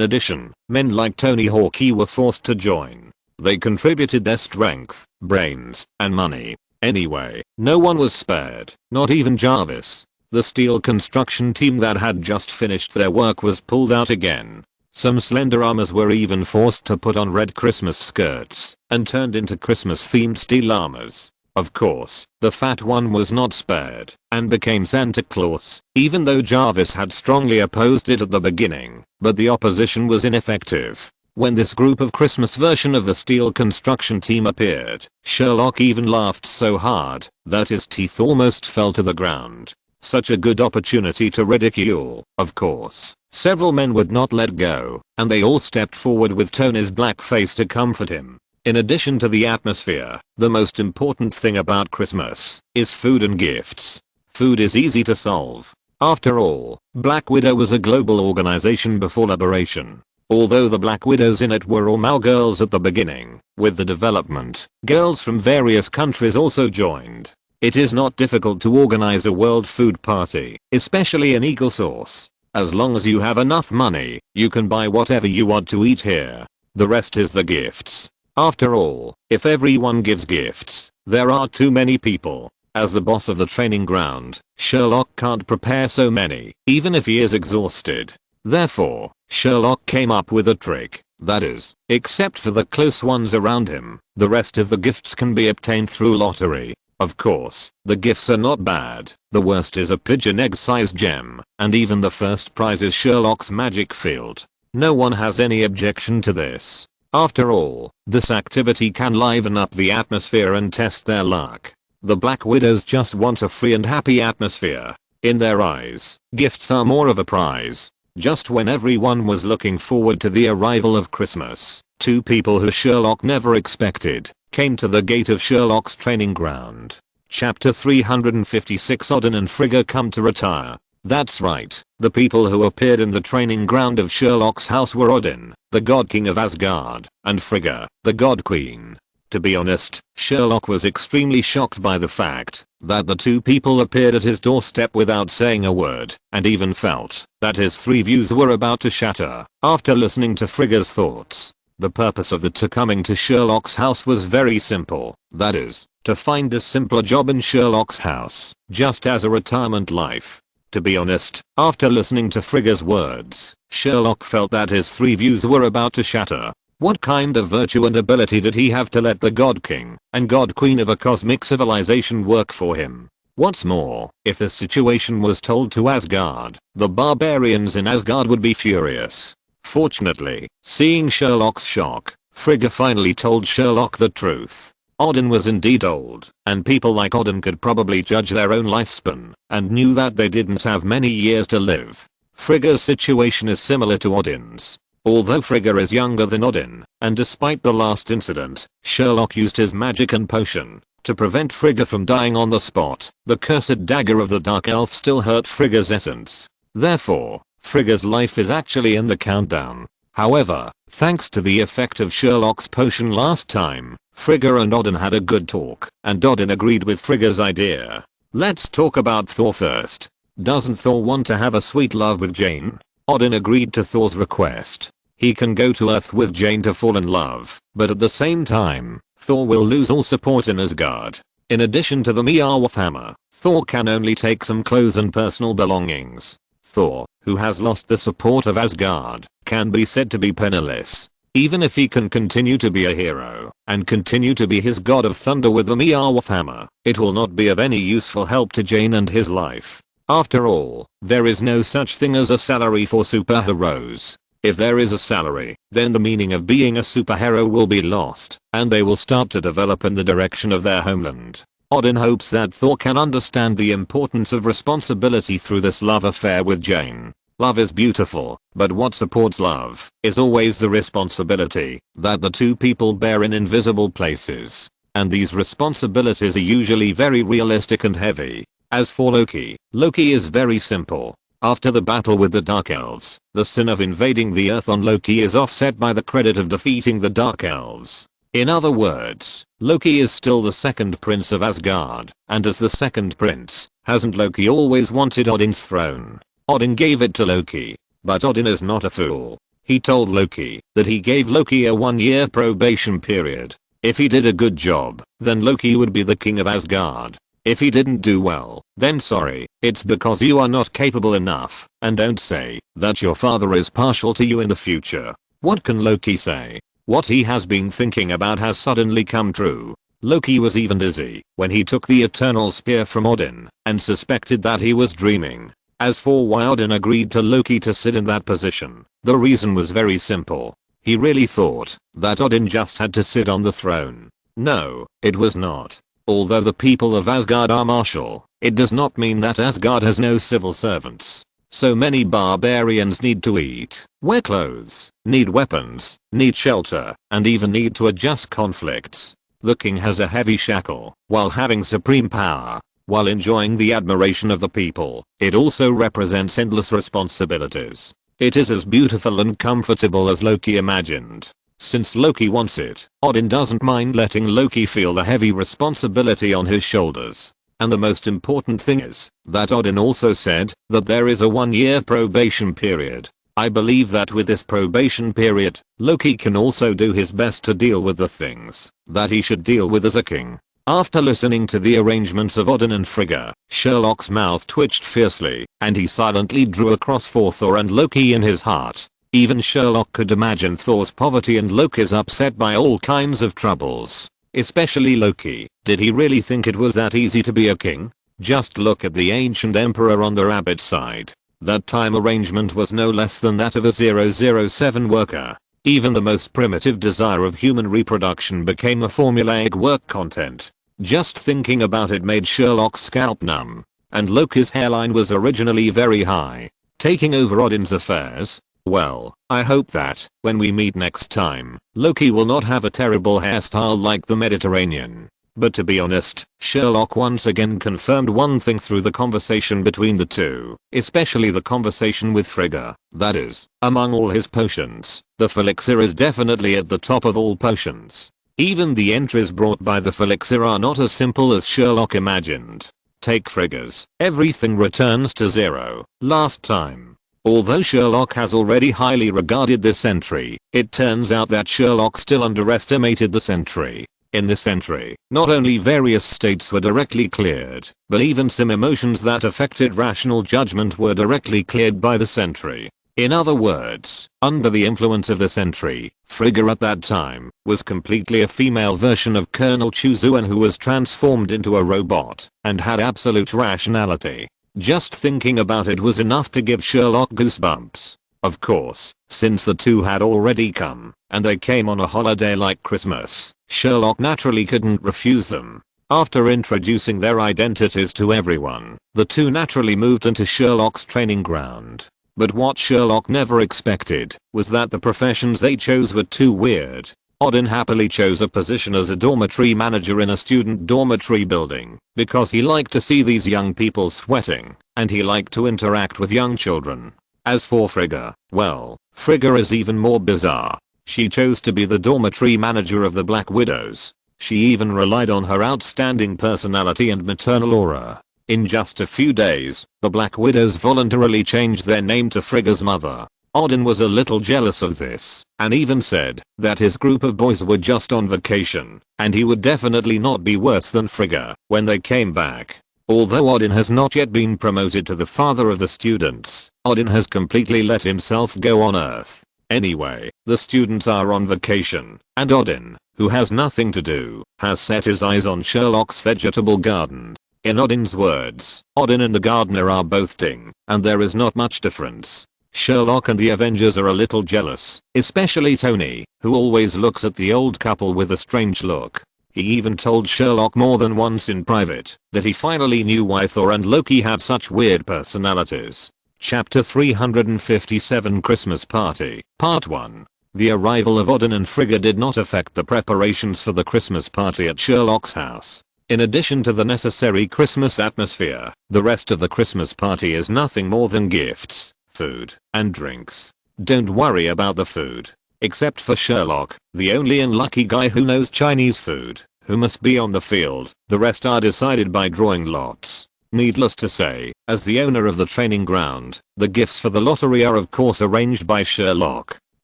addition, men like Tony Hawkeye were forced to join. They contributed their strength, brains, and money. Anyway, no one was spared, not even Jarvis. The steel construction team that had just finished their work was pulled out again. Some slender armors were even forced to put on red Christmas skirts and turned into Christmas themed steel armors. Of course, the fat one was not spared and became Santa Claus, even though Jarvis had strongly opposed it at the beginning, but the opposition was ineffective. When this group of Christmas version of the steel construction team appeared, Sherlock even laughed so hard that his teeth almost fell to the ground. Such a good opportunity to ridicule, of course. Several men would not let go, and they all stepped forward with Tony's black face to comfort him. In addition to the atmosphere, the most important thing about Christmas is food and gifts. Food is easy to solve. After all, Black Widow was a global organization before liberation. Although the Black Widows in it were all Mao girls at the beginning, with the development, girls from various countries also joined. It is not difficult to organize a world food party, especially in Eagle Source. As long as you have enough money, you can buy whatever you want to eat here. The rest is the gifts. After all, if everyone gives gifts, there are too many people. As the boss of the training ground, Sherlock can't prepare so many, even if he is exhausted. Therefore, Sherlock came up with a trick. That is, except for the close ones around him, the rest of the gifts can be obtained through lottery. Of course, the gifts are not bad. The worst is a pigeon egg-sized gem, and even the first prize is Sherlock's magic field. No one has any objection to this. After all, this activity can liven up the atmosphere and test their luck. The Black Widows just want a free and happy atmosphere. In their eyes, gifts are more of a prize. Just when everyone was looking forward to the arrival of Christmas, two people who Sherlock never expected came to the gate of Sherlock's training ground. Chapter 356 Odin and Frigga come to retire. That's right, the people who appeared in the training ground of Sherlock's house were Odin, the God King of Asgard, and Frigga, the God Queen. To be honest, Sherlock was extremely shocked by the fact that the two people appeared at his doorstep without saying a word, and even felt that his three views were about to shatter. After listening to Frigga's thoughts, the purpose of the two coming to Sherlock's house was very simple, that is, to find a simpler job in Sherlock's house, just as a retirement life. To be honest, after listening to Frigga's words, Sherlock felt that his three views were about to shatter. What kind of virtue and ability did he have to let the God King and God Queen of a cosmic civilization work for him? What's more, if the situation was told to Asgard, the barbarians in Asgard would be furious. Fortunately, seeing Sherlock's shock, Frigga finally told Sherlock the truth. Odin was indeed old, and people like Odin could probably judge their own lifespan, and knew that they didn't have many years to live. Frigga's situation is similar to Odin's. Although Frigga is younger than Odin, and despite the last incident, Sherlock used his magic and potion to prevent Frigga from dying on the spot. The cursed dagger of the Dark Elf still hurt Frigga's essence. Therefore, Frigga's life is actually in the countdown. However, thanks to the effect of Sherlock's potion last time, Frigga and Odin had a good talk, and Odin agreed with Frigga's idea. Let's talk about Thor first. Doesn't Thor want to have a sweet love with Jane? Odin agreed to Thor's request. He can go to Earth with Jane to fall in love, but at the same time, Thor will lose all support in Asgard. In addition to the Mjolnir hammer, Thor can only take some clothes and personal belongings. Thor, who has lost the support of Asgard, can be said to be penniless. Even if he can continue to be a hero, and continue to be his god of thunder with the Mjolnir hammer, it will not be of any useful help to Jane and his life. After all, there is no such thing as a salary for superheroes. If there is a salary, then the meaning of being a superhero will be lost, and they will start to develop in the direction of their homeland. Odin hopes that Thor can understand the importance of responsibility through this love affair with Jane. Love is beautiful, but what supports love is always the responsibility that the two people bear in invisible places. And these responsibilities are usually very realistic and heavy. As for Loki, Loki is very simple. After the battle with the Dark Elves, the sin of invading the Earth on Loki is offset by the credit of defeating the Dark Elves. In other words, Loki is still the second prince of Asgard, and as the second prince, hasn't Loki always wanted Odin's throne? Odin gave it to Loki, but Odin is not a fool. He told Loki that he gave Loki a 1-year probation period. If he did a good job, then Loki would be the king of Asgard. If he didn't do well, then sorry, it's because you are not capable enough, and don't say that your father is partial to you in the future. What can Loki say? What he has been thinking about has suddenly come true. Loki was even dizzy when he took the eternal spear from Odin and suspected that he was dreaming. As for why Odin agreed to Loki to sit in that position, the reason was very simple. He really thought that Odin just had to sit on the throne. No, it was not. Although the people of Asgard are martial, it does not mean that Asgard has no civil servants. So many barbarians need to eat, wear clothes, need weapons, need shelter, and even need to adjust conflicts. The king has a heavy shackle while having supreme power. While enjoying the admiration of the people, it also represents endless responsibilities. It is as beautiful and comfortable as Loki imagined. Since Loki wants it, Odin doesn't mind letting Loki feel the heavy responsibility on his shoulders. And the most important thing is that Odin also said that there is a 1-year probation period. I believe that with this probation period, Loki can also do his best to deal with the things that he should deal with as a king. After listening to the arrangements of Odin and Frigga, Sherlock's mouth twitched fiercely, and he silently drew a cross for Thor and Loki in his heart. Even Sherlock could imagine Thor's poverty and Loki's upset by all kinds of troubles. Especially Loki. Did he really think it was that easy to be a king? Just look at the ancient emperor on the rabbit side. That time arrangement was no less than that of a 007 worker. Even the most primitive desire of human reproduction became a formulaic work content. Just thinking about it made Sherlock's scalp numb. And Loki's hairline was originally very high. Taking over Odin's affairs? Well, I hope that, when we meet next time, Loki will not have a terrible hairstyle like the Mediterranean. But to be honest, Sherlock once again confirmed one thing through the conversation between the two, especially the conversation with Frigga, that is, among all his potions, the Felixir is definitely at the top of all potions. Even the entries brought by the Felixir are not as simple as Sherlock imagined. Take Frigga's, everything returns to zero, last time. Although Sherlock has already highly regarded this entry, it turns out that Sherlock still underestimated this entry. In this entry, not only various states were directly cleared, but even some emotions that affected rational judgment were directly cleared by this entry. In other words, under the influence of this entry, Frigga at that time was completely a female version of Colonel Chuzuan who was transformed into a robot and had absolute rationality. Just thinking about it was enough to give Sherlock goosebumps. Of course, since the two had already come, and they came on a holiday like Christmas, Sherlock naturally couldn't refuse them. After introducing their identities to everyone, the two naturally moved into Sherlock's training ground. But what Sherlock never expected was that the professions they chose were too weird. Odin happily chose a position as a dormitory manager in a student dormitory building because he liked to see these young people sweating, and he liked to interact with young children. As for Frigga, well, Frigga is even more bizarre. She chose to be the dormitory manager of the Black Widows. She even relied on her outstanding personality and maternal aura. In just a few days, the Black Widows voluntarily changed their name to Frigga's mother. Odin was a little jealous of this, and even said that his group of boys were just on vacation, and he would definitely not be worse than Frigga when they came back. Although Odin has not yet been promoted to the father of the students, Odin has completely let himself go on Earth. Anyway, the students are on vacation, and Odin, who has nothing to do, has set his eyes on Sherlock's vegetable garden. In Odin's words, Odin and the gardener are both ding, and there is not much difference. Sherlock and the Avengers are a little jealous, especially Tony, who always looks at the old couple with a strange look. He even told Sherlock more than once in private that he finally knew why Thor and Loki have such weird personalities. Chapter 357 Christmas Party, Part 1. The arrival of Odin and Frigga did not affect the preparations for the Christmas party at Sherlock's house. In addition to the necessary Christmas atmosphere, the rest of the Christmas party is nothing more than gifts, food, and drinks. Don't worry about the food. Except for Sherlock, the only unlucky guy who knows Chinese food, who must be on the field. The rest are decided by drawing lots. Needless to say, as the owner of the training ground, the gifts for the lottery are of course arranged by Sherlock.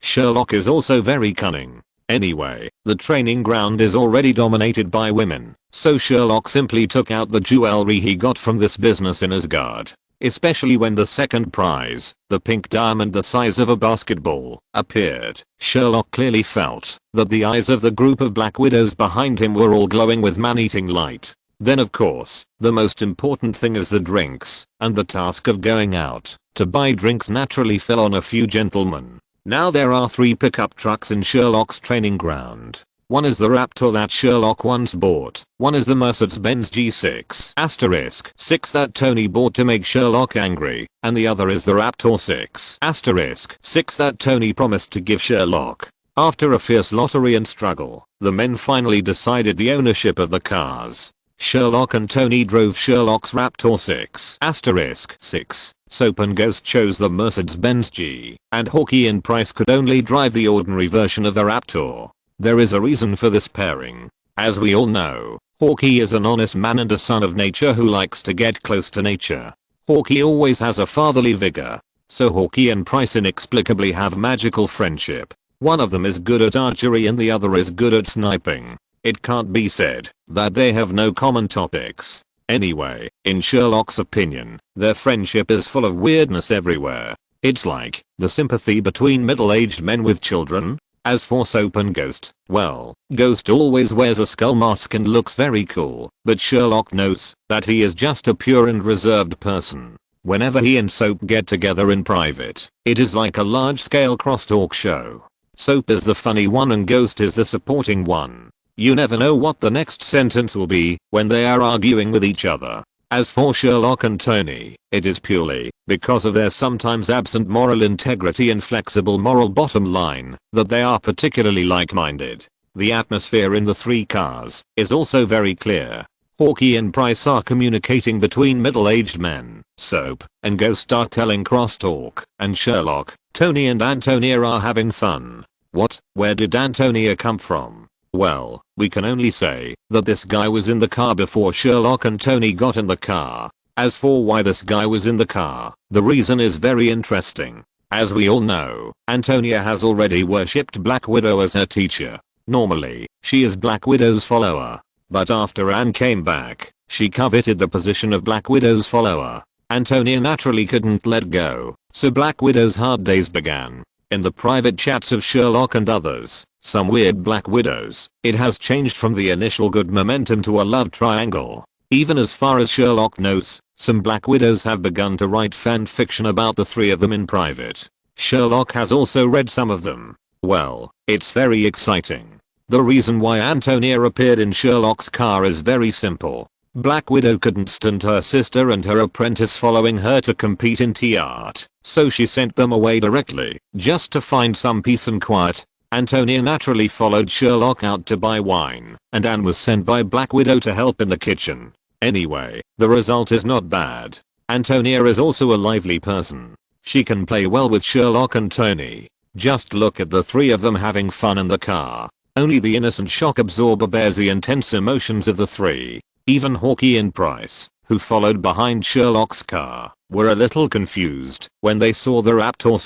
Sherlock is also very cunning. Anyway, the training ground is already dominated by women, so Sherlock simply took out the jewelry he got from this business in Asgard. Especially when the second prize, the pink diamond the size of a basketball, appeared. Sherlock clearly felt that the eyes of the group of Black Widows behind him were all glowing with man-eating light. Then of course, the most important thing is the drinks, and the task of going out to buy drinks naturally fell on a few gentlemen. Now there are 3 pickup trucks in Sherlock's training ground. One is the Raptor that Sherlock once bought. One is the Mercedes-Benz G6 6 that Tony bought to make Sherlock angry. And the other is the Raptor 6 that Tony promised to give Sherlock. After a fierce lottery and struggle, the men finally decided the ownership of the cars. Sherlock and Tony drove Sherlock's Raptor 6 Soap and Ghost chose the Mercedes-Benz G, and Hawkeye and Price could only drive the ordinary version of the Raptor. There is a reason for this pairing. As we all know, Hawkeye is an honest man and a son of nature who likes to get close to nature. Hawkeye always has a fatherly vigor, so Hawkeye and Price inexplicably have magical friendship. One of them is good at archery and the other is good at sniping. It can't be said that they have no common topics. Anyway, in Sherlock's opinion, their friendship is full of weirdness everywhere. It's like the sympathy between middle-aged men with children. As for Soap and Ghost, well, Ghost always wears a skull mask and looks very cool, but Sherlock knows that he is just a pure and reserved person. Whenever he and Soap get together in private, it is like a large-scale crosstalk show. Soap is the funny one and Ghost is the supporting one. You never know what the next sentence will be when they are arguing with each other. As for Sherlock and Tony, it is purely because of their sometimes absent moral integrity and flexible moral bottom line that they are particularly like-minded. The atmosphere in the 3 cars is also very clear. Hawkeye and Price are communicating between middle-aged men. Soap and Ghost are telling crosstalk, and Sherlock, Tony and Antonia are having fun. What? Where did Antonia come from? Well, we can only say that this guy was in the car before Sherlock and Tony got in the car. As for why this guy was in the car, the reason is very interesting. As we all know, Antonia has already worshipped Black Widow as her teacher. Normally, she is Black Widow's follower. But after Anne came back, she coveted the position of Black Widow's follower. Antonia naturally couldn't let go, so Black Widow's hard days began. In the private chats of Sherlock and others, some weird Black Widows, it has changed from the initial good momentum to a love triangle. Even as far as Sherlock knows, some Black Widows have begun to write fan fiction about the 3 of them in private. Sherlock has also read some of them. Well, it's very exciting. The reason why Antonia appeared in Sherlock's car is very simple. Black Widow couldn't stand her sister and her apprentice following her to compete in tea art, so she sent them away directly, just to find some peace and quiet. Antonia naturally followed Sherlock out to buy wine, and Anne was sent by Black Widow to help in the kitchen. Anyway, the result is not bad. Antonia is also a lively person. She can play well with Sherlock and Tony. Just look at the 3 of them having fun in the car. Only the innocent shock absorber bears the intense emotions of the 3. Even Hawkeye and Price, who followed behind Sherlock's car, were a little confused when they saw the Raptor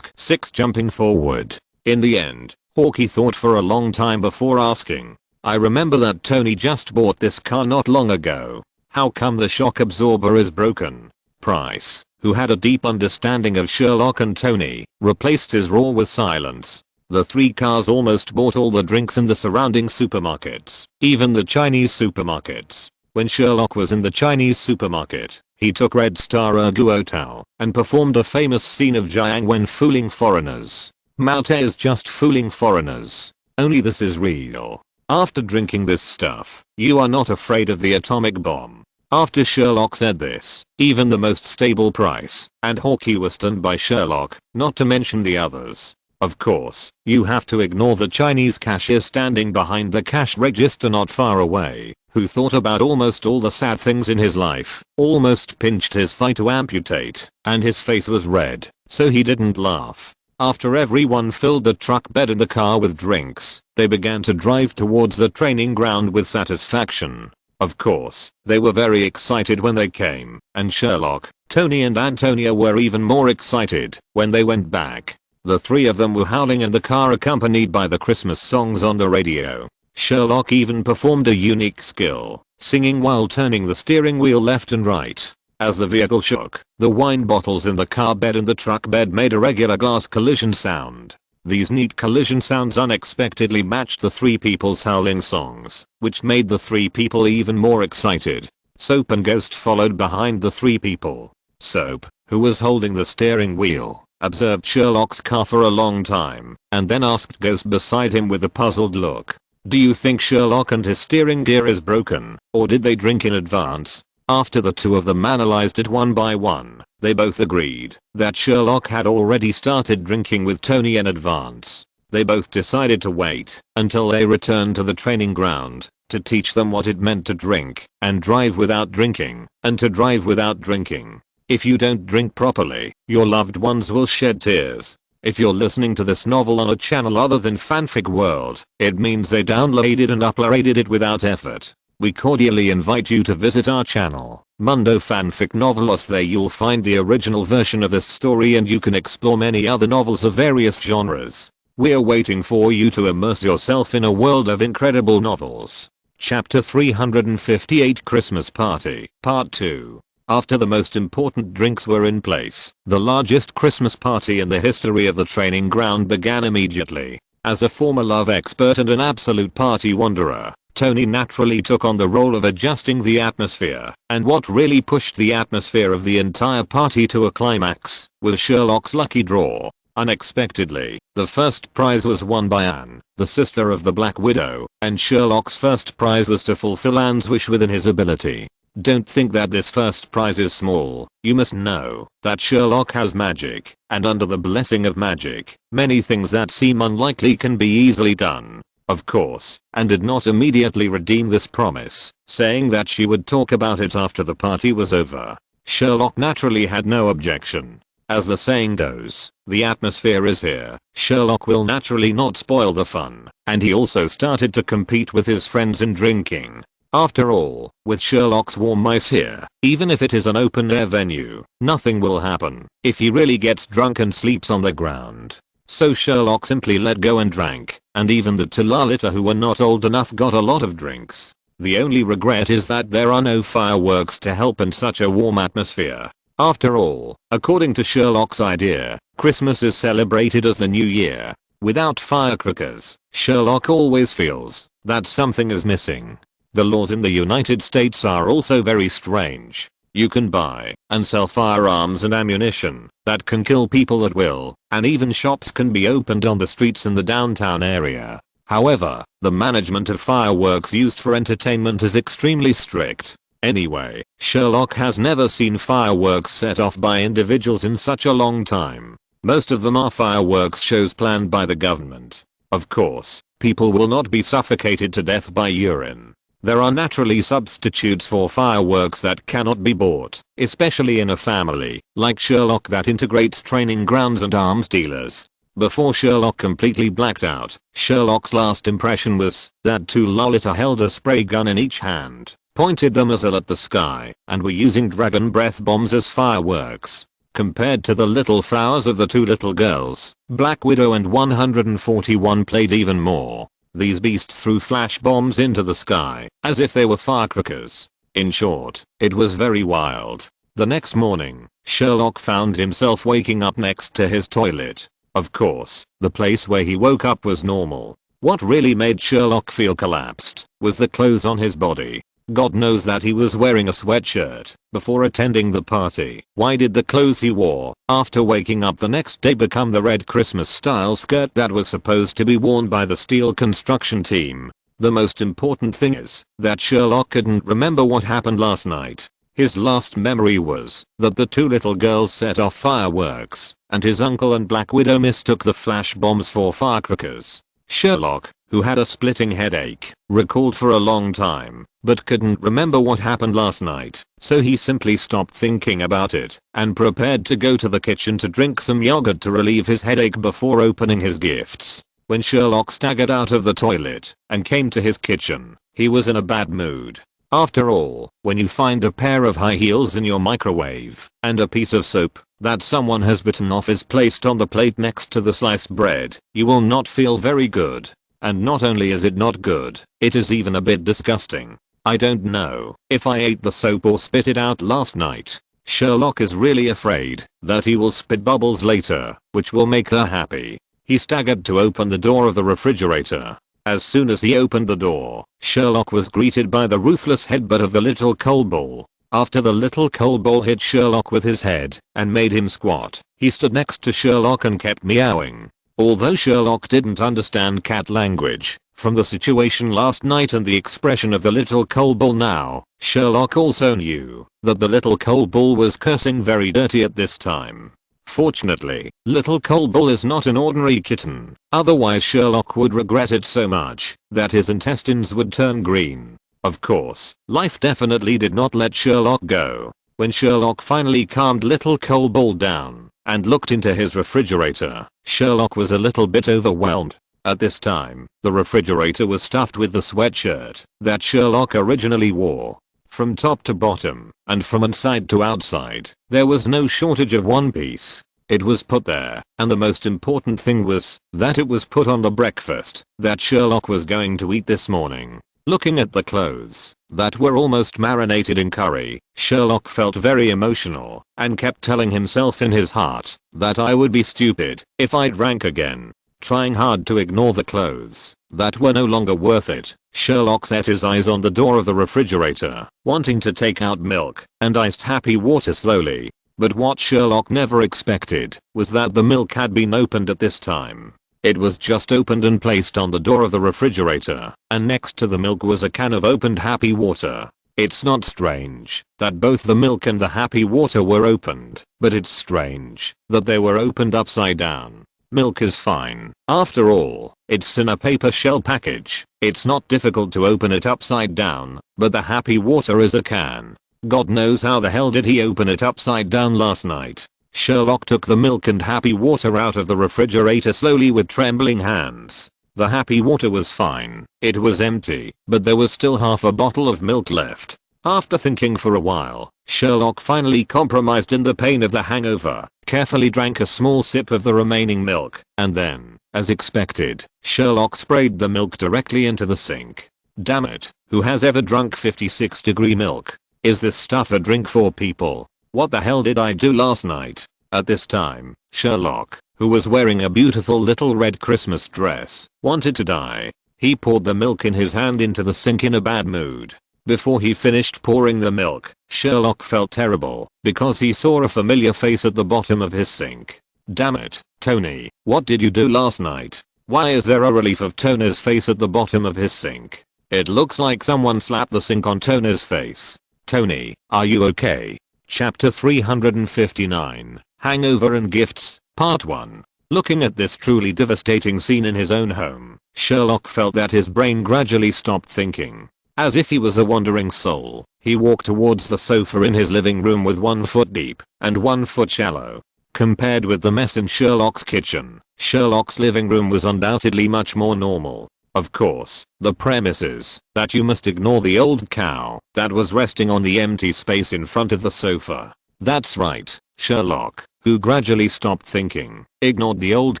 6 jumping forward. In the end, Hawkeye thought for a long time before asking, "I remember that Tony just bought this car not long ago. How come the shock absorber is broken?" Price, who had a deep understanding of Sherlock and Tony, replaced his roar with silence. The 3 cars almost bought all the drinks in the surrounding supermarkets, even the Chinese supermarkets. When Sherlock was in the Chinese supermarket, he took Red Star Erguotao and performed a famous scene of Jiang Wen fooling foreigners. Mao Te is just fooling foreigners. Only this is real. After drinking this stuff, you are not afraid of the atomic bomb. After Sherlock said this, even the most stable Price and Hawkeye were stunned by Sherlock, not to mention the others. Of course, you have to ignore the Chinese cashier standing behind the cash register not far away, who thought about almost all the sad things in his life, almost pinched his thigh to amputate, and his face was red, so he didn't laugh. After everyone filled the truck bed in the car with drinks, they began to drive towards the training ground with satisfaction. Of course, they were very excited when they came, and Sherlock, Tony and Antonia were even more excited when they went back. The three of them were howling in the car accompanied by the Christmas songs on the radio. Sherlock even performed a unique skill, singing while turning the steering wheel left and right. As the vehicle shook, the wine bottles in the car bed and the truck bed made a regular glass collision sound. These neat collision sounds unexpectedly matched the three people's howling songs, which made the three people even more excited. Soap and Ghost followed behind the three people. Soap, who was holding the steering wheel, observed Sherlock's car for a long time, and then asked Ghost beside him with a puzzled look, "Do you think Sherlock and his steering gear is broken, or did they drink in advance?" After the two of them analyzed it one by one, they both agreed that Sherlock had already started drinking with Tony in advance. They both decided to wait until they returned to the training ground to teach them what it meant to drink and drive without drinking, and to drive without drinking. If you don't drink properly, your loved ones will shed tears. If you're listening to this novel on a channel other than Fanfic World, it means they downloaded and uploaded it without effort. We cordially invite you to visit our channel, Mundo Fanfic Novelos. There you'll find the original version of this story and you can explore many other novels of various genres. We're waiting for you to immerse yourself in a world of incredible novels. Chapter 358 Christmas Party, Part 2. After the most important drinks were in place, the largest Christmas party in the history of the training ground began immediately. As a former love expert and an absolute party wanderer, Tony naturally took on the role of adjusting the atmosphere, and what really pushed the atmosphere of the entire party to a climax was Sherlock's lucky draw. Unexpectedly, the first prize was won by Anne, the sister of the Black Widow, and Sherlock's first prize was to fulfill Anne's wish within his ability. Don't think that this first prize is small. You must know that Sherlock has magic, and under the blessing of magic, many things that seem unlikely can be easily done. Of course, Anne did not immediately redeem this promise, saying that she would talk about it after the party was over. Sherlock naturally had no objection. As the saying goes, the atmosphere is here. Sherlock will naturally not spoil the fun, and he also started to compete with his friends in drinking. After all, with Sherlock's warm ice here, even if it is an open-air venue, nothing will happen if he really gets drunk and sleeps on the ground. So Sherlock simply let go and drank, and even the two Lalita who were not old enough got a lot of drinks. The only regret is that there are no fireworks to help in such a warm atmosphere. After all, according to Sherlock's idea, Christmas is celebrated as the New Year. Without firecrackers, Sherlock always feels that something is missing. The laws in the United States are also very strange. You can buy and sell firearms and ammunition that can kill people at will, and even shops can be opened on the streets in the downtown area. However, the management of fireworks used for entertainment is extremely strict. Anyway, Sherlock has never seen fireworks set off by individuals in such a long time. Most of them are fireworks shows planned by the government. Of course, people will not be suffocated to death by urine. There are naturally substitutes for fireworks that cannot be bought, especially in a family like Sherlock that integrates training grounds and arms dealers. Before Sherlock completely blacked out, Sherlock's last impression was that two Lolita held a spray gun in each hand, pointed the muzzle at the sky, and were using dragon breath bombs as fireworks. Compared to the little flowers of the two little girls, Black Widow and 141 played even more. These beasts threw flash bombs into the sky, as if they were firecrackers. In short, it was very wild. The next morning, Sherlock found himself waking up next to his toilet. Of course, the place where he woke up was normal. What really made Sherlock feel collapsed was the clothes on his body. God knows that he was wearing a sweatshirt before attending the party. Why did the clothes he wore after waking up the next day become the red Christmas style skirt that was supposed to be worn by the steel construction team? The most important thing is that Sherlock couldn't remember what happened last night. His last memory was that the two little girls set off fireworks, and his uncle and Black Widow mistook the flash bombs for firecrackers. Sherlock, who had a splitting headache, recalled for a long time, but couldn't remember what happened last night, so he simply stopped thinking about it and prepared to go to the kitchen to drink some yogurt to relieve his headache before opening his gifts. When Sherlock staggered out of the toilet and came to his kitchen, he was in a bad mood. After all, when you find a pair of high heels in your microwave and a piece of soap, that someone has bitten off is placed on the plate next to the sliced bread, you will not feel very good. And not only is it not good, it is even a bit disgusting. I don't know if I ate the soap or spit it out last night. Sherlock is really afraid that he will spit bubbles later, which will make her happy. He staggered to open the door of the refrigerator. As soon as he opened the door, Sherlock was greeted by the ruthless headbutt of the little coal ball. After the little coal ball hit Sherlock with his head and made him squat, he stood next to Sherlock and kept meowing. Although Sherlock didn't understand cat language, from the situation last night and the expression of the little coal ball now, Sherlock also knew that the little coal ball was cursing very dirty at this time. Fortunately, little coal ball is not an ordinary kitten, otherwise Sherlock would regret it so much that his intestines would turn green. Of course, life definitely did not let Sherlock go. When Sherlock finally calmed little coal ball down and looked into his refrigerator, Sherlock was a little bit overwhelmed. At this time, the refrigerator was stuffed with the sweatshirt that Sherlock originally wore. From top to bottom, and from inside to outside, there was no shortage of one piece. It was put there, and the most important thing was that it was put on the breakfast that Sherlock was going to eat this morning. Looking at the clothes that were almost marinated in curry, Sherlock felt very emotional and kept telling himself in his heart that I would be stupid if I drank again. Trying hard to ignore the clothes that were no longer worth it, Sherlock set his eyes on the door of the refrigerator, wanting to take out milk and iced happy water slowly. But what Sherlock never expected was that the milk had been opened at this time. It was just opened and placed on the door of the refrigerator, and next to the milk was a can of opened happy water. It's not strange that both the milk and the happy water were opened, but it's strange that they were opened upside down. Milk is fine. After all, it's in a paper shell package. It's not difficult to open it upside down, but the happy water is a can. God knows how the hell did he open it upside down last night. Sherlock took the milk and happy water out of the refrigerator slowly with trembling hands. The happy water was fine. It was empty, but there was still half a bottle of milk left. After thinking for a while, Sherlock finally compromised in the pain of the hangover, carefully drank a small sip of the remaining milk, and then, as expected, Sherlock sprayed the milk directly into the sink. Damn it, who has ever drunk 56-degree milk? Is this stuff a drink for people? What the hell did I do last night? At this time, Sherlock, who was wearing a beautiful little red Christmas dress, wanted to die. He poured the milk in his hand into the sink in a bad mood. Before he finished pouring the milk, Sherlock felt terrible because he saw a familiar face at the bottom of his sink. Damn it, Tony, what did you do last night? Why is there a relief of Tony's face at the bottom of his sink? It looks like someone slapped the sink on Tony's face. Tony, are you okay? Chapter 359, Hangover and Gifts, Part 1. Looking at this truly devastating scene in his own home, Sherlock felt that his brain gradually stopped thinking. As if he was a wandering soul, he walked towards the sofa in his living room with 1 foot deep and 1 foot shallow. Compared with the mess in Sherlock's kitchen, Sherlock's living room was undoubtedly much more normal. Of course, the premise is that you must ignore the old cow that was resting on the empty space in front of the sofa. That's right, Sherlock, who gradually stopped thinking, ignored the old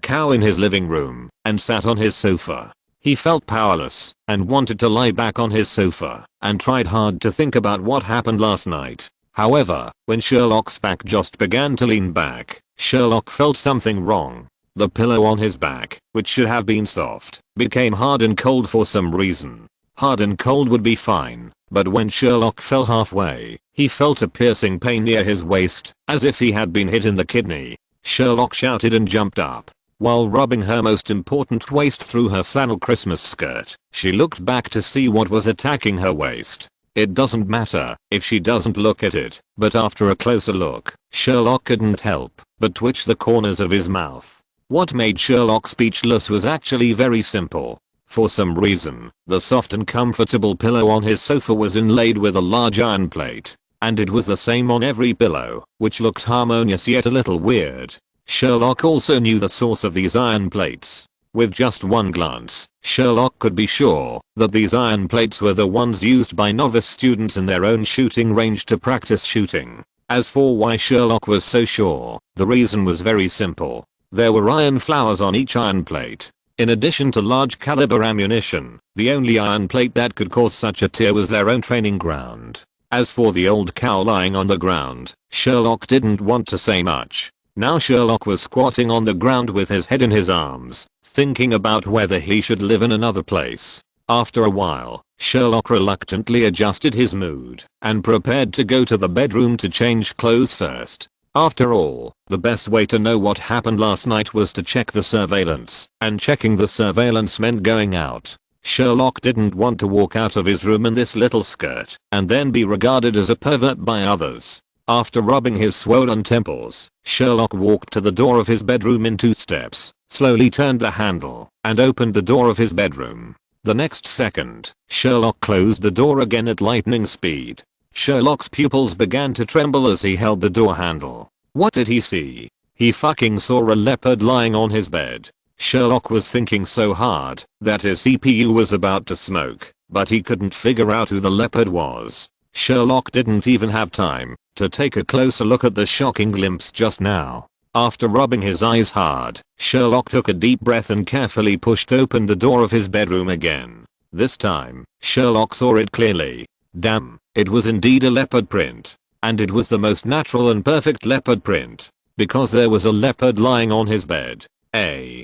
cow in his living room and sat on his sofa. He felt powerless and wanted to lie back on his sofa and tried hard to think about what happened last night. However, when Sherlock's back just began to lean back, Sherlock felt something wrong. The pillow on his back, which should have been soft, became hard and cold for some reason. Hard and cold would be fine, but when Sherlock fell halfway, he felt a piercing pain near his waist, as if he had been hit in the kidney. Sherlock shouted and jumped up. While rubbing her most important waist through her flannel Christmas skirt, she looked back to see what was attacking her waist. It doesn't matter if she doesn't look at it, but after a closer look, Sherlock couldn't help but twitch the corners of his mouth. What made Sherlock speechless was actually very simple. For some reason, the soft and comfortable pillow on his sofa was inlaid with a large iron plate, and it was the same on every pillow, which looked harmonious yet a little weird. Sherlock also knew the source of these iron plates. With just one glance, Sherlock could be sure that these iron plates were the ones used by novice students in their own shooting range to practice shooting. As for why Sherlock was so sure, the reason was very simple. There were iron flowers on each iron plate. In addition to large caliber ammunition, the only iron plate that could cause such a tear was their own training ground. As for the old cow lying on the ground, Sherlock didn't want to say much. Now Sherlock was squatting on the ground with his head in his arms, thinking about whether he should live in another place. After a while, Sherlock reluctantly adjusted his mood and prepared to go to the bedroom to change clothes first. After all, the best way to know what happened last night was to check the surveillance, and checking the surveillance meant going out. Sherlock didn't want to walk out of his room in this little skirt and then be regarded as a pervert by others. After rubbing his swollen temples, Sherlock walked to the door of his bedroom in 2 steps, slowly turned the handle, and opened the door of his bedroom. The next second, Sherlock closed the door again at lightning speed. Sherlock's pupils began to tremble as he held the door handle. What did he see? He fucking saw a leopard lying on his bed. Sherlock was thinking so hard that his CPU was about to smoke, but he couldn't figure out who the leopard was. Sherlock didn't even have time to take a closer look at the shocking glimpse just now. After rubbing his eyes hard, Sherlock took a deep breath and carefully pushed open the door of his bedroom again. This time, Sherlock saw it clearly. Damn, it was indeed a leopard print. And it was the most natural and perfect leopard print. Because there was a leopard lying on his bed. A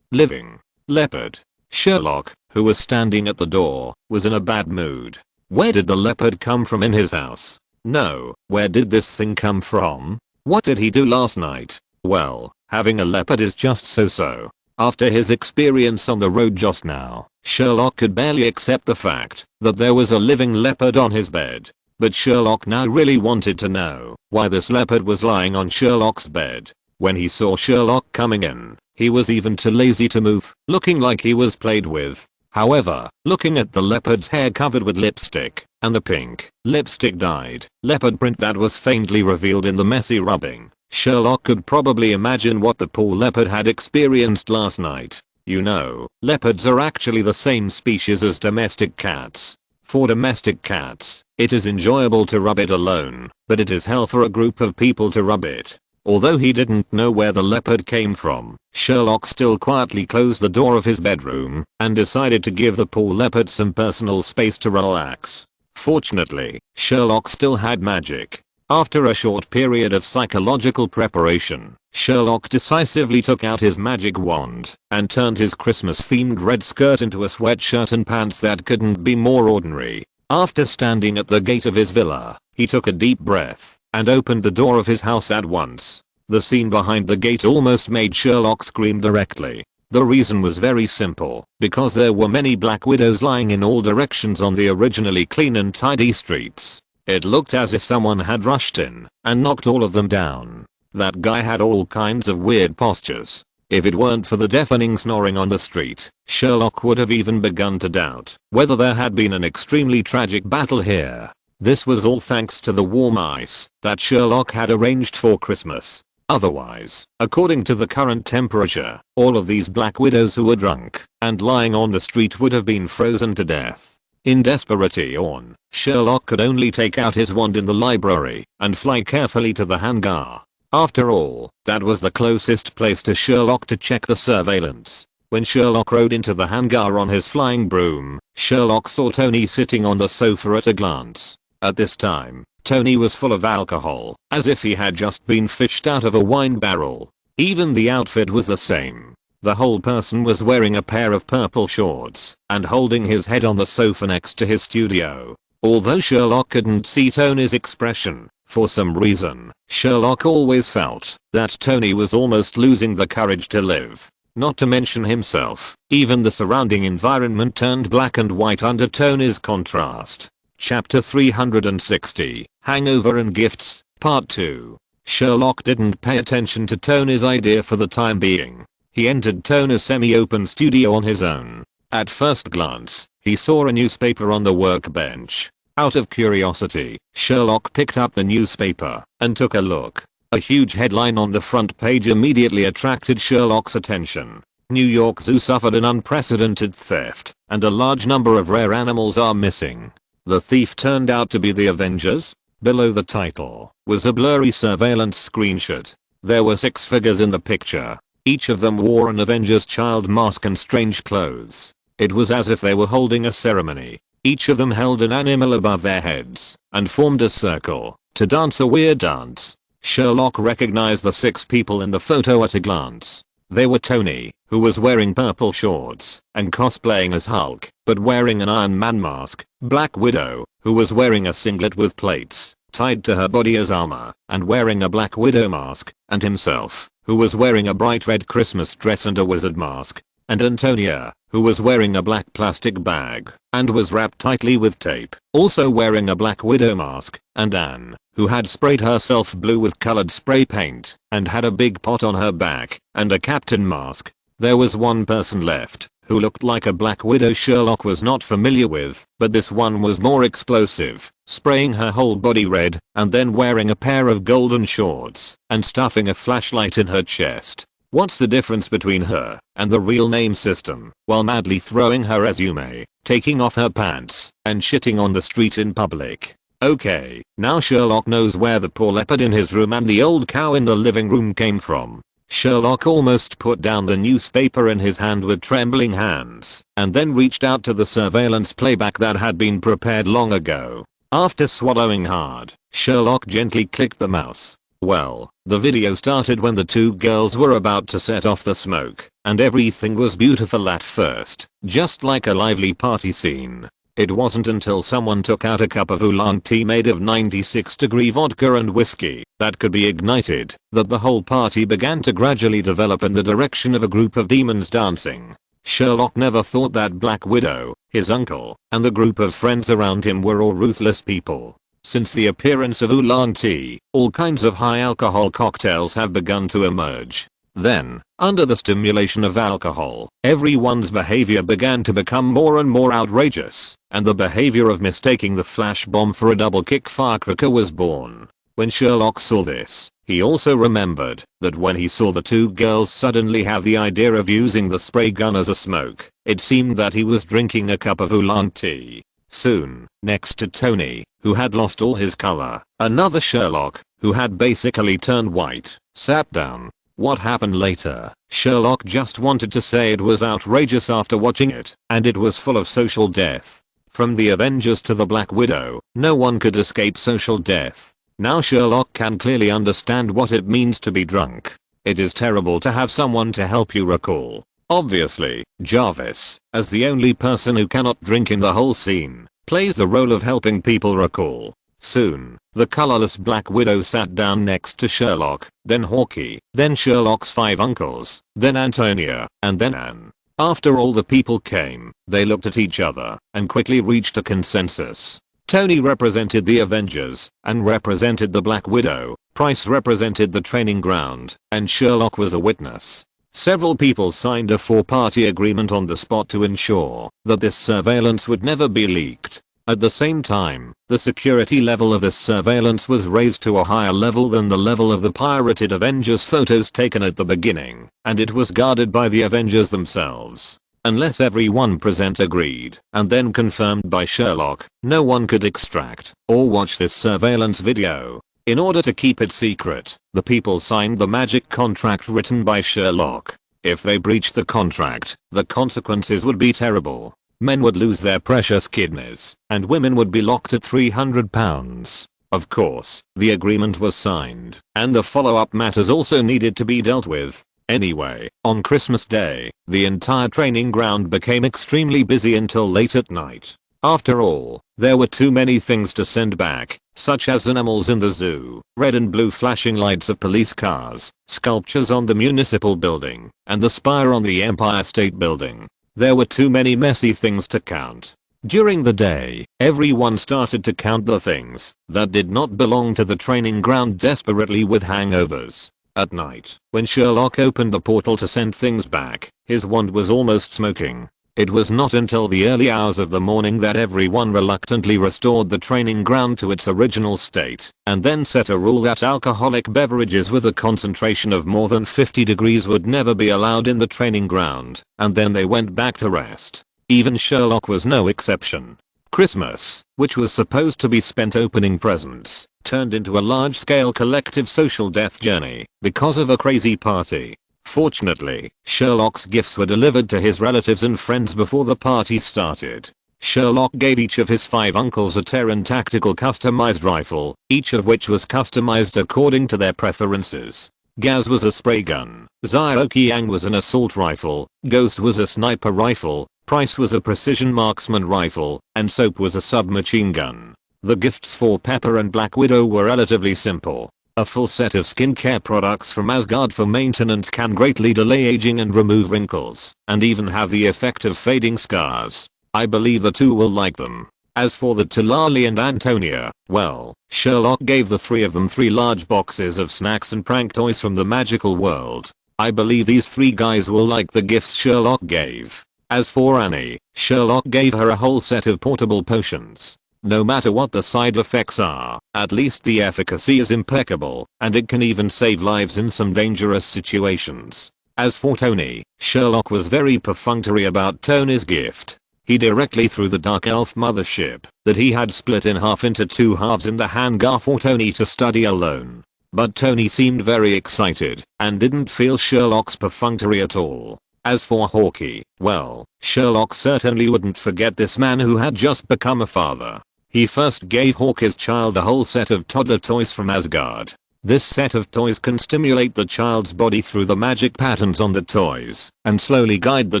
living leopard. Sherlock, who was standing at the door, was in a bad mood. Where did the leopard come from in his house? No, where did this thing come from? What did he do last night? Well, having a leopard is just so-so. After his experience on the road just now, Sherlock could barely accept the fact that there was a living leopard on his bed. But Sherlock now really wanted to know why this leopard was lying on Sherlock's bed. When he saw Sherlock coming in, he was even too lazy to move, looking like he was played with. However, looking at the leopard's hair covered with lipstick, and the pink, lipstick-dyed, leopard print that was faintly revealed in the messy rubbing, Sherlock could probably imagine what the poor leopard had experienced last night. You know, leopards are actually the same species as domestic cats. For domestic cats, it is enjoyable to rub it alone, but it is hell for a group of people to rub it. Although he didn't know where the leopard came from, Sherlock still quietly closed the door of his bedroom and decided to give the poor leopard some personal space to relax. Fortunately, Sherlock still had magic. After a short period of psychological preparation, Sherlock decisively took out his magic wand and turned his Christmas-themed red skirt into a sweatshirt and pants that couldn't be more ordinary. After standing at the gate of his villa, he took a deep breath and opened the door of his house at once. The scene behind the gate almost made Sherlock scream directly. The reason was very simple, because there were many black widows lying in all directions on the originally clean and tidy streets. It looked as if someone had rushed in and knocked all of them down. That guy had all kinds of weird postures. If it weren't for the deafening snoring on the street, Sherlock would have even begun to doubt whether there had been an extremely tragic battle here. This was all thanks to the warm ice that Sherlock had arranged for Christmas. Otherwise, according to the current temperature, all of these black widows who were drunk and lying on the street would have been frozen to death. In desperation, Sherlock could only take out his wand in the library and fly carefully to the hangar. After all, that was the closest place to Sherlock to check the surveillance. When Sherlock rode into the hangar on his flying broom, Sherlock saw Tony sitting on the sofa at a glance. At this time, Tony was full of alcohol, as if he had just been fished out of a wine barrel. Even the outfit was the same. The whole person was wearing a pair of purple shorts and holding his head on the sofa next to his studio. Although Sherlock couldn't see Tony's expression, for some reason, Sherlock always felt that Tony was almost losing the courage to live. Not to mention himself, even the surrounding environment turned black and white under Tony's contrast. Chapter 360, Hangover and Gifts, Part 2. Sherlock didn't pay attention to Tony's idea for the time being. He entered Tony's semi-open studio on his own. At first glance, he saw a newspaper on the workbench. Out of curiosity, Sherlock picked up the newspaper and took a look. A huge headline on the front page immediately attracted Sherlock's attention. New York Zoo suffered an unprecedented theft, and a large number of rare animals are missing. The thief turned out to be the Avengers? Below the title was a blurry surveillance screenshot. There were 6 figures in the picture. Each of them wore an Avengers child mask and strange clothes. It was as if they were holding a ceremony. Each of them held an animal above their heads and formed a circle to dance a weird dance. Sherlock recognized the 6 people in the photo at a glance. They were Tony, who was wearing purple shorts and cosplaying as Hulk, but wearing an Iron Man mask, Black Widow, who was wearing a singlet with plates tied to her body as armor and wearing a Black Widow mask, and himself, who was wearing a bright red Christmas dress and a wizard mask, and Antonia, who was wearing a black plastic bag and was wrapped tightly with tape, also wearing a Black Widow mask, and Anne, who had sprayed herself blue with colored spray paint and had a big pot on her back and a captain mask. There was one person left who looked like a Black Widow Sherlock was not familiar with, but this one was more explosive, spraying her whole body red and then wearing a pair of golden shorts and stuffing a flashlight in her chest. What's the difference between her and the real name system, while madly throwing her resume, taking off her pants, and shitting on the street in public? Okay, now Sherlock knows where the poor leopard in his room and the old cow in the living room came from. Sherlock almost put down the newspaper in his hand with trembling hands, and then reached out to the surveillance playback that had been prepared long ago. After swallowing hard, Sherlock gently clicked the mouse. Well, the video started when the 2 girls were about to set off the smoke, and everything was beautiful at first, just like a lively party scene. It wasn't until someone took out a cup of oolong tea made of 96-degree vodka and whiskey that could be ignited that the whole party began to gradually develop in the direction of a group of demons dancing. Sherlock never thought that Black Widow, his uncle, and the group of friends around him were all ruthless people. Since the appearance of oolong tea, all kinds of high alcohol cocktails have begun to emerge. Then, under the stimulation of alcohol, everyone's behavior began to become more and more outrageous, and the behavior of mistaking the flash bomb for a double-kick firecracker was born. When Sherlock saw this, he also remembered that when he saw the 2 girls suddenly have the idea of using the spray gun as a smoke, it seemed that he was drinking a cup of oolong tea. Soon, next to Tony, who had lost all his color, another Sherlock, who had basically turned white, sat down. What happened later, Sherlock just wanted to say it was outrageous after watching it, and it was full of social death. From the Avengers to the Black Widow, no one could escape social death. Now Sherlock can clearly understand what it means to be drunk. It is terrible to have someone to help you recall. Obviously, Jarvis, as the only person who cannot drink in the whole scene, plays the role of helping people recall. Soon, the colorless Black Widow sat down next to Sherlock, then Hawkeye, then Sherlock's 5 uncles, then Antonia, and then Anne. After all the people came, they looked at each other and quickly reached a consensus. Tony represented the Avengers and represented the Black Widow, Price represented the training ground, and Sherlock was a witness. Several people signed a 4-party agreement on the spot to ensure that this surveillance would never be leaked. At the same time, the security level of this surveillance was raised to a higher level than the level of the pirated Avengers photos taken at the beginning, and it was guarded by the Avengers themselves. Unless everyone present agreed and then confirmed by Sherlock, no one could extract or watch this surveillance video. In order to keep it secret, the people signed the magic contract written by Sherlock. If they breached the contract, the consequences would be terrible. Men would lose their precious kidneys, and women would be locked at £300. Of course, the agreement was signed, and the follow-up matters also needed to be dealt with. Anyway, on Christmas Day, the entire training ground became extremely busy until late at night. After all, there were too many things to send back, such as animals in the zoo, red and blue flashing lights of police cars, sculptures on the municipal building, and the spire on the Empire State Building. There were too many messy things to count. During the day, everyone started to count the things that did not belong to the training ground desperately with hangovers. At night, when Sherlock opened the portal to send things back, his wand was almost smoking. It was not until the early hours of the morning that everyone reluctantly restored the training ground to its original state, and then set a rule that alcoholic beverages with a concentration of more than 50 degrees would never be allowed in the training ground, and then they went back to rest. Even Sherlock was no exception. Christmas, which was supposed to be spent opening presents, turned into a large-scale collective social death journey because of a crazy party. Fortunately, Sherlock's gifts were delivered to his relatives and friends before the party started. Sherlock gave each of his 5 uncles a Terran tactical customized rifle, each of which was customized according to their preferences. Gaz was a spray gun, Xiaoqiang was an assault rifle, Ghost was a sniper rifle, Price was a precision marksman rifle, and Soap was a submachine gun. The gifts for Pepper and Black Widow were relatively simple. A full set of skincare products from Asgard for maintenance can greatly delay aging and remove wrinkles, and even have the effect of fading scars. I believe the two will like them. As for the Tulali and Antonia, well, Sherlock gave the 3 of them 3 large boxes of snacks and prank toys from the magical world. I believe these 3 guys will like the gifts Sherlock gave. As for Annie, Sherlock gave her a whole set of portable potions. No matter what the side effects are, at least the efficacy is impeccable, and it can even save lives in some dangerous situations. As for Tony, Sherlock was very perfunctory about Tony's gift. He directly threw the Dark Elf mothership that he had split in half into 2 halves in the hangar for Tony to study alone. But Tony seemed very excited and didn't feel Sherlock's perfunctory at all. As for Hawkeye, well, Sherlock certainly wouldn't forget this man who had just become a father. He first gave Hawkeye's child a whole set of toddler toys from Asgard. This set of toys can stimulate the child's body through the magic patterns on the toys and slowly guide the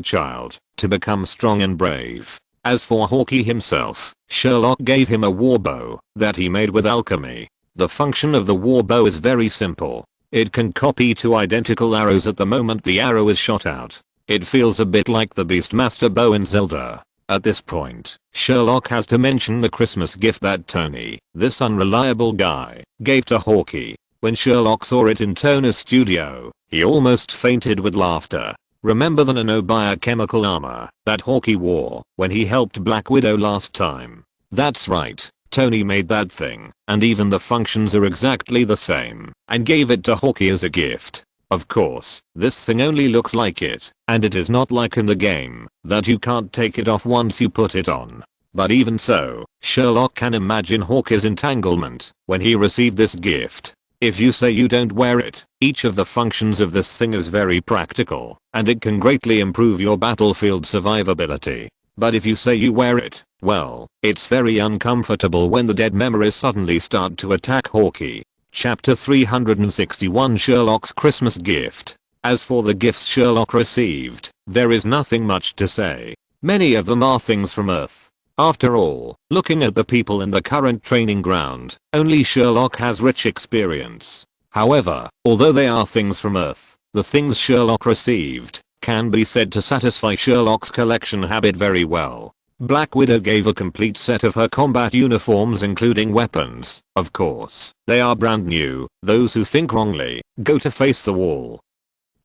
child to become strong and brave. As for Hawkeye himself, Sherlock gave him a warbow that he made with alchemy. The function of the warbow is very simple. It can copy 2 identical arrows at the moment the arrow is shot out. It feels a bit like the Beastmaster bow in Zelda. At this point, Sherlock has to mention the Christmas gift that Tony, this unreliable guy, gave to Hawkeye. When Sherlock saw it in Tony's studio, he almost fainted with laughter. Remember the nanobiochemical armor that Hawkeye wore when he helped Black Widow last time? That's right, Tony made that thing, and even the functions are exactly the same, and gave it to Hawkeye as a gift. Of course, this thing only looks like it, and it is not like in the game, that you can't take it off once you put it on. But even so, Sherlock can imagine Hawkeye's entanglement when he received this gift. If you say you don't wear it, each of the functions of this thing is very practical, and it can greatly improve your battlefield survivability. But if you say you wear it, well, it's very uncomfortable when the dead memories suddenly start to attack Hawkeye. Chapter 361 Sherlock's Christmas Gift. As for the gifts Sherlock received, there is nothing much to say. Many of them are things from Earth. After all, looking at the people in the current training ground, only Sherlock has rich experience. However, although they are things from Earth, the things Sherlock received can be said to satisfy Sherlock's collection habit very well. Black Widow gave a complete set of her combat uniforms including weapons. Of course, they are brand new. Those who think wrongly, go to face the wall.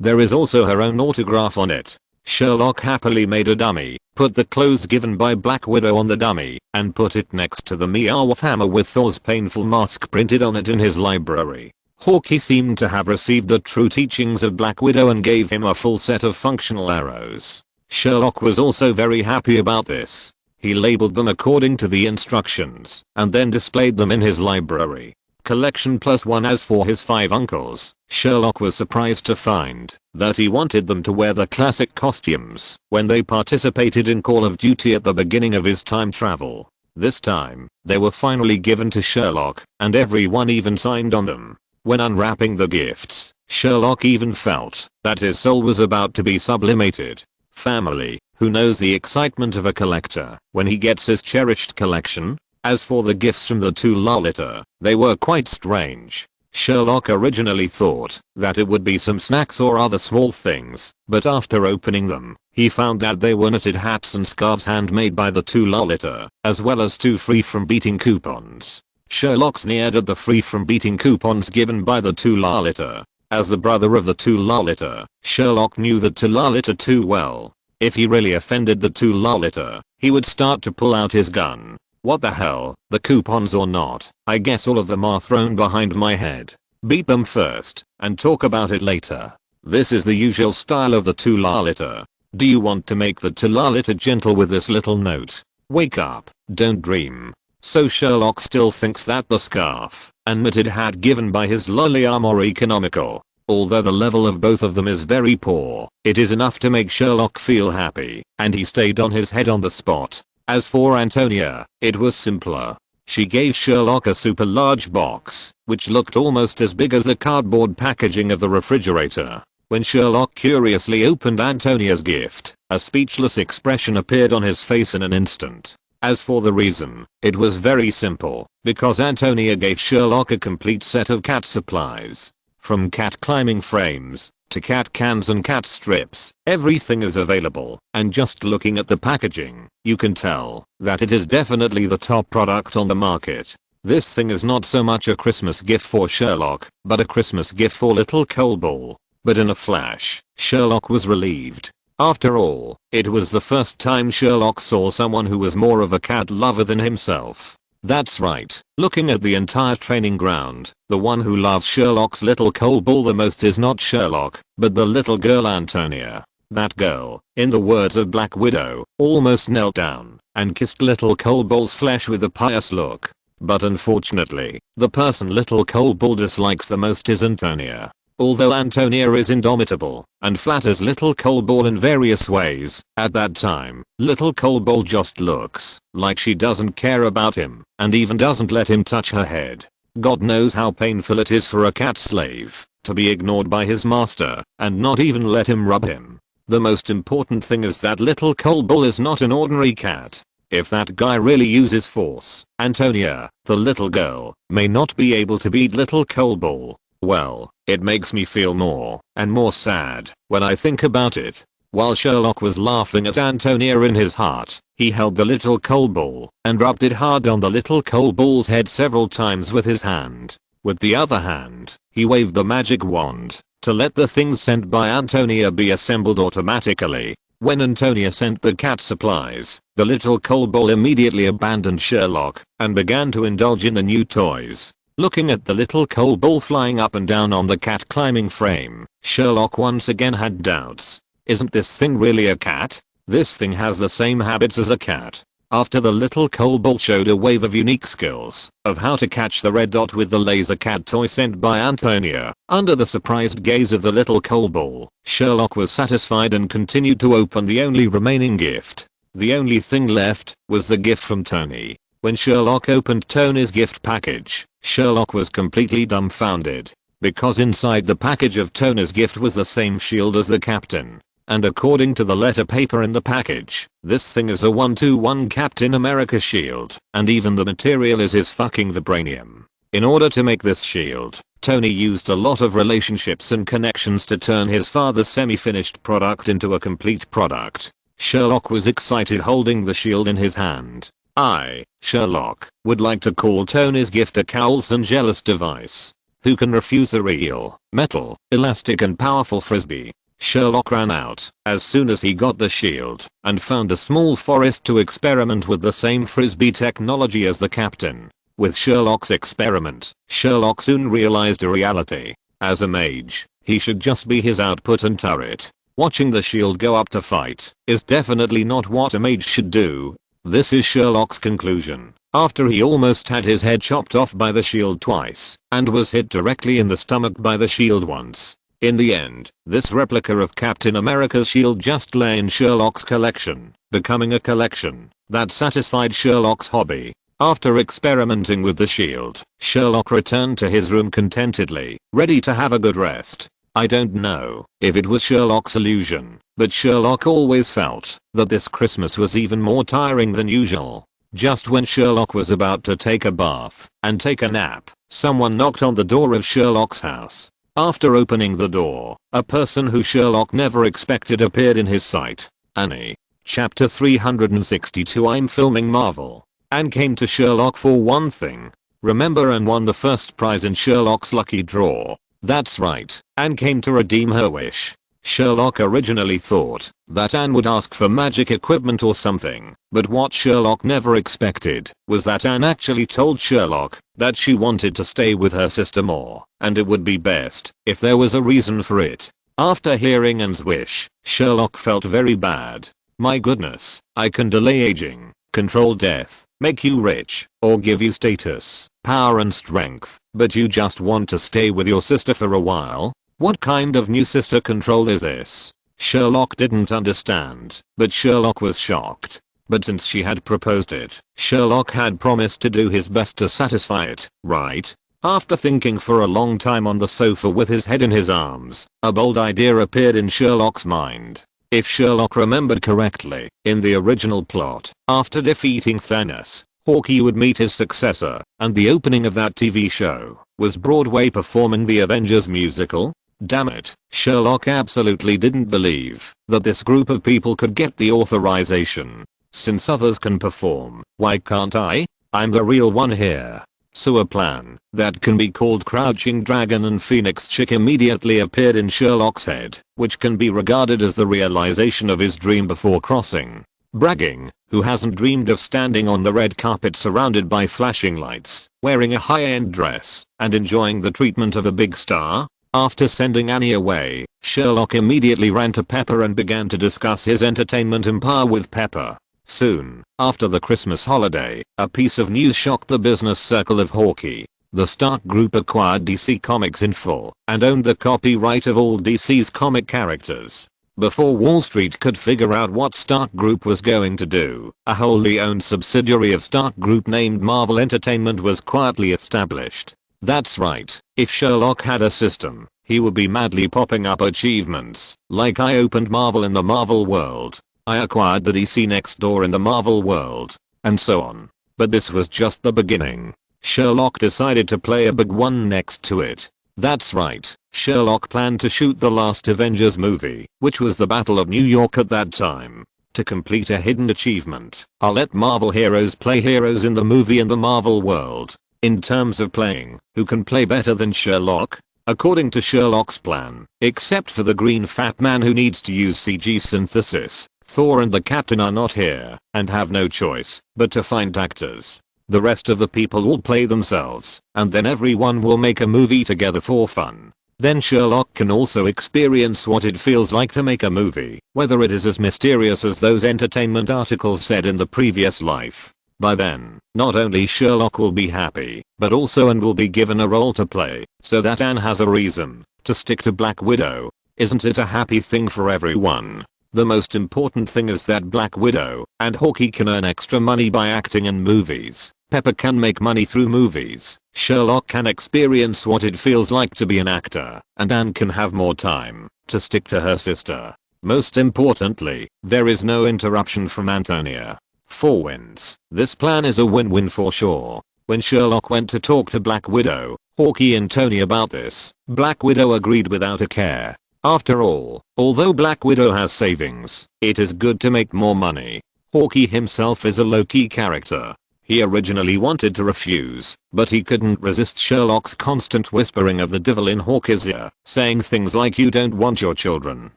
There is also her own autograph on it. Sherlock happily made a dummy, put the clothes given by Black Widow on the dummy, and put it next to the Mjolnir hammer with Thor's painful mask printed on it in his library. Hawkeye seemed to have received the true teachings of Black Widow and gave him a full set of functional arrows. Sherlock was also very happy about this. He labeled them according to the instructions and then displayed them in his library. Collection +1. As for his 5 uncles, Sherlock was surprised to find that he wanted them to wear the classic costumes when they participated in Call of Duty at the beginning of his time travel. This time, they were finally given to Sherlock, and everyone even signed on them. When unwrapping the gifts, Sherlock even felt that his soul was about to be sublimated. Family, who knows the excitement of a collector when he gets his cherished collection? As for the gifts from the 2 Lolita, they were quite strange. Sherlock originally thought that it would be some snacks or other small things, but after opening them, he found that they were knitted hats and scarves handmade by the 2 Lolita, as well as 2 free from beating coupons. Sherlock sneered at the free from beating coupons given by the 2 Lolita. As the brother of the 2 Lolita, Sherlock knew the 2 Lolita too well. If he really offended the 2 Lolita, he would start to pull out his gun. What the hell, the coupons or not, I guess all of them are thrown behind my head. Beat them first, and talk about it later. This is the usual style of the 2 Lolita. Do you want to make the 2 Lolita gentle with this little note? Wake up, don't dream. So Sherlock still thinks that the scarf and knitted hat given by his lolly are more economical. Although the level of both of them is very poor, it is enough to make Sherlock feel happy, and he stayed on his head on the spot. As for Antonia, it was simpler. She gave Sherlock a super large box, which looked almost as big as the cardboard packaging of the refrigerator. When Sherlock curiously opened Antonia's gift, a speechless expression appeared on his face in an instant. As for the reason, it was very simple, because Antonia gave Sherlock a complete set of cat supplies. From cat climbing frames, to cat cans and cat strips, everything is available, and just looking at the packaging, you can tell that it is definitely the top product on the market. This thing is not so much a Christmas gift for Sherlock, but a Christmas gift for little Colbull. But in a flash, Sherlock was relieved. After all, it was the first time Sherlock saw someone who was more of a cat lover than himself. That's right, looking at the entire training ground, the one who loves Sherlock's little Colbull the most is not Sherlock, but the little girl Antonia. That girl, in the words of Black Widow, almost knelt down and kissed little Colbull's flesh with a pious look. But unfortunately, the person little Colbull dislikes the most is Antonia. Although Antonia is indomitable and flatters little Colbull in various ways, at that time, little Colbull just looks like she doesn't care about him and even doesn't let him touch her head. God knows how painful it is for a cat slave to be ignored by his master and not even let him rub him. The most important thing is that little Colbull is not an ordinary cat. If that guy really uses force, Antonia, the little girl, may not be able to beat little Colbull. Well, it makes me feel more and more sad when I think about it. While Sherlock was laughing at Antonia in his heart, he held the little Colbull and rubbed it hard on the little Colbull's head several times with his hand. With the other hand, he waved the magic wand to let the things sent by Antonia be assembled automatically. When Antonia sent the cat supplies, the little Colbull immediately abandoned Sherlock and began to indulge in the new toys. Looking at the little Colbull flying up and down on the cat climbing frame, Sherlock once again had doubts. Isn't this thing really a cat? This thing has the same habits as a cat. After the little Colbull showed a wave of unique skills of how to catch the red dot with the laser cat toy sent by Antonia, under the surprised gaze of the little Colbull, Sherlock was satisfied and continued to open the only remaining gift. The only thing left was the gift from Tony. When Sherlock opened Tony's gift package, Sherlock was completely dumbfounded, because inside the package of Tony's gift was the same shield as the captain. And according to the letter paper in the package, this thing is a 1-to-1 Captain America shield, and even the material is his fucking vibranium. In order to make this shield, Tony used a lot of relationships and connections to turn his father's semi-finished product into a complete product. Sherlock was excited holding the shield in his hand. I, Sherlock, would like to call Tony's gift a Coulson jealous device. Who can refuse a real, metal, elastic and powerful frisbee? Sherlock ran out as soon as he got the shield and found a small forest to experiment with the same frisbee technology as the captain. With Sherlock's experiment, Sherlock soon realized a reality. As a mage, he should just be his output and turret. Watching the shield go up to fight is definitely not what a mage should do. This is Sherlock's conclusion, after he almost had his head chopped off by the shield twice, and was hit directly in the stomach by the shield once. In the end, this replica of Captain America's shield just lay in Sherlock's collection, becoming a collection that satisfied Sherlock's hobby. After experimenting with the shield, Sherlock returned to his room contentedly, ready to have a good rest. I don't know if it was Sherlock's illusion, but Sherlock always felt that this Christmas was even more tiring than usual. Just when Sherlock was about to take a bath and take a nap, someone knocked on the door of Sherlock's house. After opening the door, a person who Sherlock never expected appeared in his sight. Annie. Chapter 362. I'm filming Marvel. Anne came to Sherlock for one thing. Remember, Anne won the first prize in Sherlock's lucky draw. That's right, Anne came to redeem her wish. Sherlock originally thought that Anne would ask for magic equipment or something, but what Sherlock never expected was that Anne actually told Sherlock that she wanted to stay with her sister more, and it would be best if there was a reason for it. After hearing Anne's wish, Sherlock felt very bad. My goodness, I can delay aging. control death, make you rich, or give you status, power and strength, but you just want to stay with your sister for a while? What kind of new sister control is this? Sherlock didn't understand, but Sherlock was shocked. But since she had proposed it, Sherlock had promised to do his best to satisfy it, right? After thinking for a long time on the sofa with his head in his arms, a bold idea appeared in Sherlock's mind. If Sherlock remembered correctly, in the original plot, after defeating Thanos, Hawkeye would meet his successor, and the opening of that TV show was Broadway performing the Avengers musical? Damn it, Sherlock absolutely didn't believe that this group of people could get the authorization. Since others can perform, why can't I? I'm the real one here. So a plan that can be called Crouching Dragon and Phoenix Chick immediately appeared in Sherlock's head, which can be regarded as the realization of his dream before crossing. Bragging, who hasn't dreamed of standing on the red carpet surrounded by flashing lights, wearing a high-end dress, and enjoying the treatment of a big star? After sending Annie away, Sherlock immediately ran to Pepper and began to discuss his entertainment empire with Pepper. Soon, after the Christmas holiday, a piece of news shocked the business circle of Hawkeye. The Stark Group acquired DC Comics in full and owned the copyright of all DC's comic characters. Before Wall Street could figure out what Stark Group was going to do, a wholly owned subsidiary of Stark Group named Marvel Entertainment was quietly established. That's right, if Sherlock had a system, he would be madly popping up achievements, like I opened Marvel in the Marvel world. I acquired the DC next door in the Marvel world, and so on. But this was just the beginning. Sherlock decided to play a big one next to it. That's right, Sherlock planned to shoot the last Avengers movie, which was the Battle of New York at that time. To complete a hidden achievement, I'll let Marvel heroes play heroes in the movie in the Marvel world. In terms of playing, who can play better than Sherlock? According to Sherlock's plan, except for the green fat man who needs to use CG synthesis, Thor and the Captain are not here, and have no choice but to find actors. The rest of the people will play themselves, and then everyone will make a movie together for fun. Then Sherlock can also experience what it feels like to make a movie, whether it is as mysterious as those entertainment articles said in the previous life. By then, not only Sherlock will be happy, but also Anne will be given a role to play, so that Anne has a reason to stick to Black Widow. Isn't it a happy thing for everyone? The most important thing is that Black Widow and Hawkeye can earn extra money by acting in movies. Pepper can make money through movies. Sherlock can experience what it feels like to be an actor, and Anne can have more time to stick to her sister. Most importantly, there is no interruption from Antonia. 4 wins. This plan is a win-win for sure. When Sherlock went to talk to Black Widow, Hawkeye and Tony about this, Black Widow agreed without a care. After all, although Black Widow has savings, it is good to make more money. Hawkeye himself is a low-key character. He originally wanted to refuse, but he couldn't resist Sherlock's constant whispering of the devil in Hawkeye's ear, saying things like you don't want your children.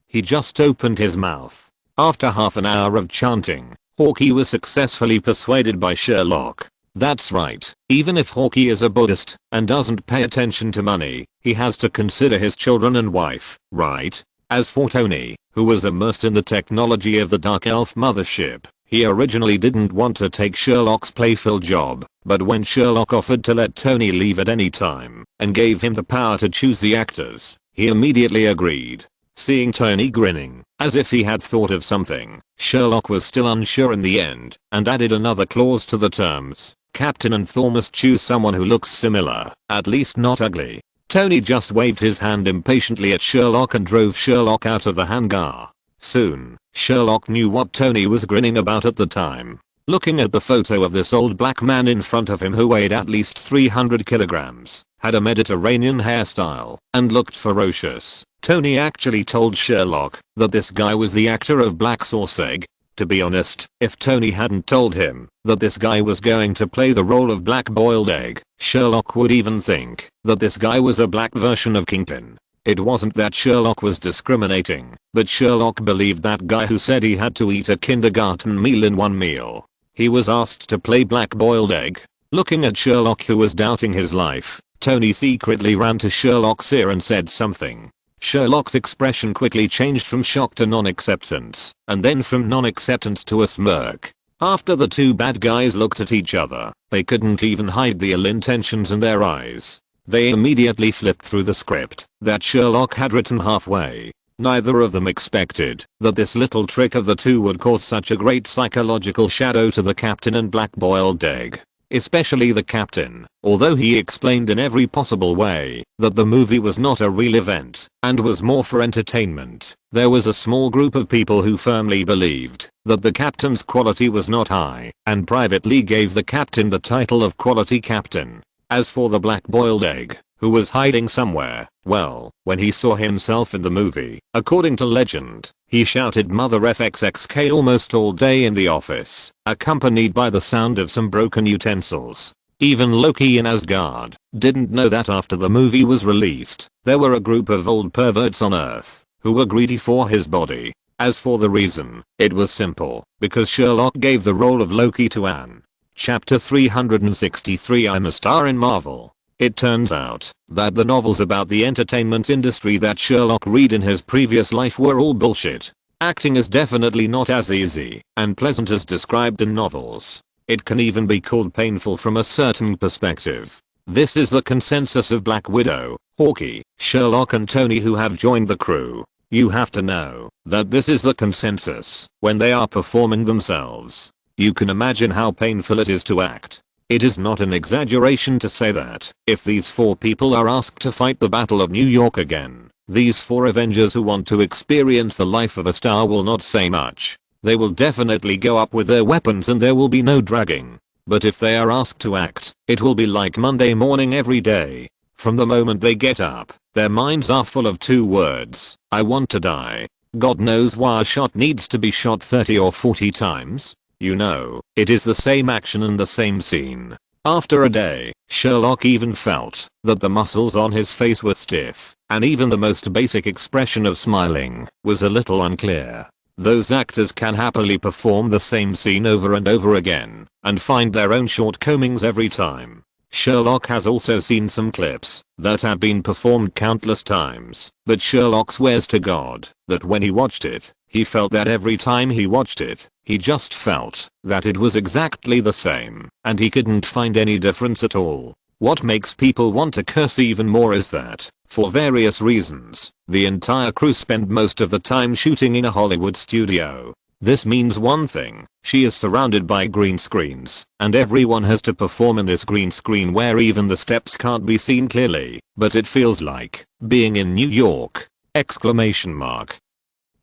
He just opened his mouth. After half an hour of chanting, Hawkeye was successfully persuaded by Sherlock. That's right, even if Hawkeye is a Buddhist and doesn't pay attention to money, he has to consider his children and wife, right? As for Tony, who was immersed in the technology of the Dark Elf mothership, he originally didn't want to take Sherlock's playfill job, but when Sherlock offered to let Tony leave at any time and gave him the power to choose the actors, he immediately agreed. Seeing Tony grinning, as if he had thought of something, Sherlock was still unsure in the end, and added another clause to the terms. Captain and Thor must choose someone who looks similar, at least not ugly. Tony just waved his hand impatiently at Sherlock and drove Sherlock out of the hangar. Soon, Sherlock knew what Tony was grinning about at the time. Looking at the photo of this old black man in front of him who weighed at least 300 kilograms, had a Mediterranean hairstyle, and looked ferocious, Tony actually told Sherlock that this guy was the actor of Black Sauce Egg. To be honest, if Tony hadn't told him that this guy was going to play the role of Black Boiled Egg, Sherlock would even think that this guy was a black version of Kingpin. It wasn't that Sherlock was discriminating, but Sherlock believed that guy who said he had to eat a kindergarten meal in one meal. He was asked to play Black Boiled Egg. Looking at Sherlock, who was doubting his life, Tony secretly ran to Sherlock's ear and said something. Sherlock's expression quickly changed from shock to non-acceptance, and then from non-acceptance to a smirk. After the two bad guys looked at each other, they couldn't even hide the ill intentions in their eyes. They immediately flipped through the script that Sherlock had written halfway. Neither of them expected that this little trick of the two would cause such a great psychological shadow to the captain and black boiled egg. Especially the captain, although he explained in every possible way that the movie was not a real event and was more for entertainment. There was a small group of people who firmly believed that the captain's quality was not high and privately gave the captain the title of quality captain. As for the black boiled egg, who was hiding somewhere, well, when he saw himself in the movie, according to legend, he shouted "Mother FXXK" almost all day in the office, accompanied by the sound of some broken utensils. Even Loki in Asgard didn't know that after the movie was released, there were a group of old perverts on Earth who were greedy for his body. As for the reason, it was simple, because Sherlock gave the role of Loki to Anne. Chapter 363 I'm a star in Marvel. It turns out that the novels about the entertainment industry that Sherlock read in his previous life were all bullshit. Acting is definitely not as easy and pleasant as described in novels. It can even be called painful from a certain perspective. This is the consensus of Black Widow, Hawkeye, Sherlock and Tony who have joined the crew. You have to know that this is the consensus when they are performing themselves. You can imagine how painful it is to act. It is not an exaggeration to say that if these 4 people are asked to fight the Battle of New York again, these 4 Avengers who want to experience the life of a star will not say much. They will definitely go up with their weapons and there will be no dragging. But if they are asked to act, it will be like Monday morning every day. From the moment they get up, their minds are full of 2 words: I want to die. God knows why a shot needs to be shot 30 or 40 times. You know, it is the same action and the same scene. After a day, Sherlock even felt that the muscles on his face were stiff, and even the most basic expression of smiling was a little unclear. Those actors can happily perform the same scene over and over again, and find their own shortcomings every time. Sherlock has also seen some clips that have been performed countless times, but Sherlock swears to God that when he watched it, he felt that every time he watched it, he just felt that it was exactly the same, and he couldn't find any difference at all. What makes people want to curse even more is that, for various reasons, the entire crew spend most of the time shooting in a Hollywood studio. This means one thing: she is surrounded by green screens, and everyone has to perform in this green screen where even the steps can't be seen clearly, but it feels like being in New York! Exclamation mark.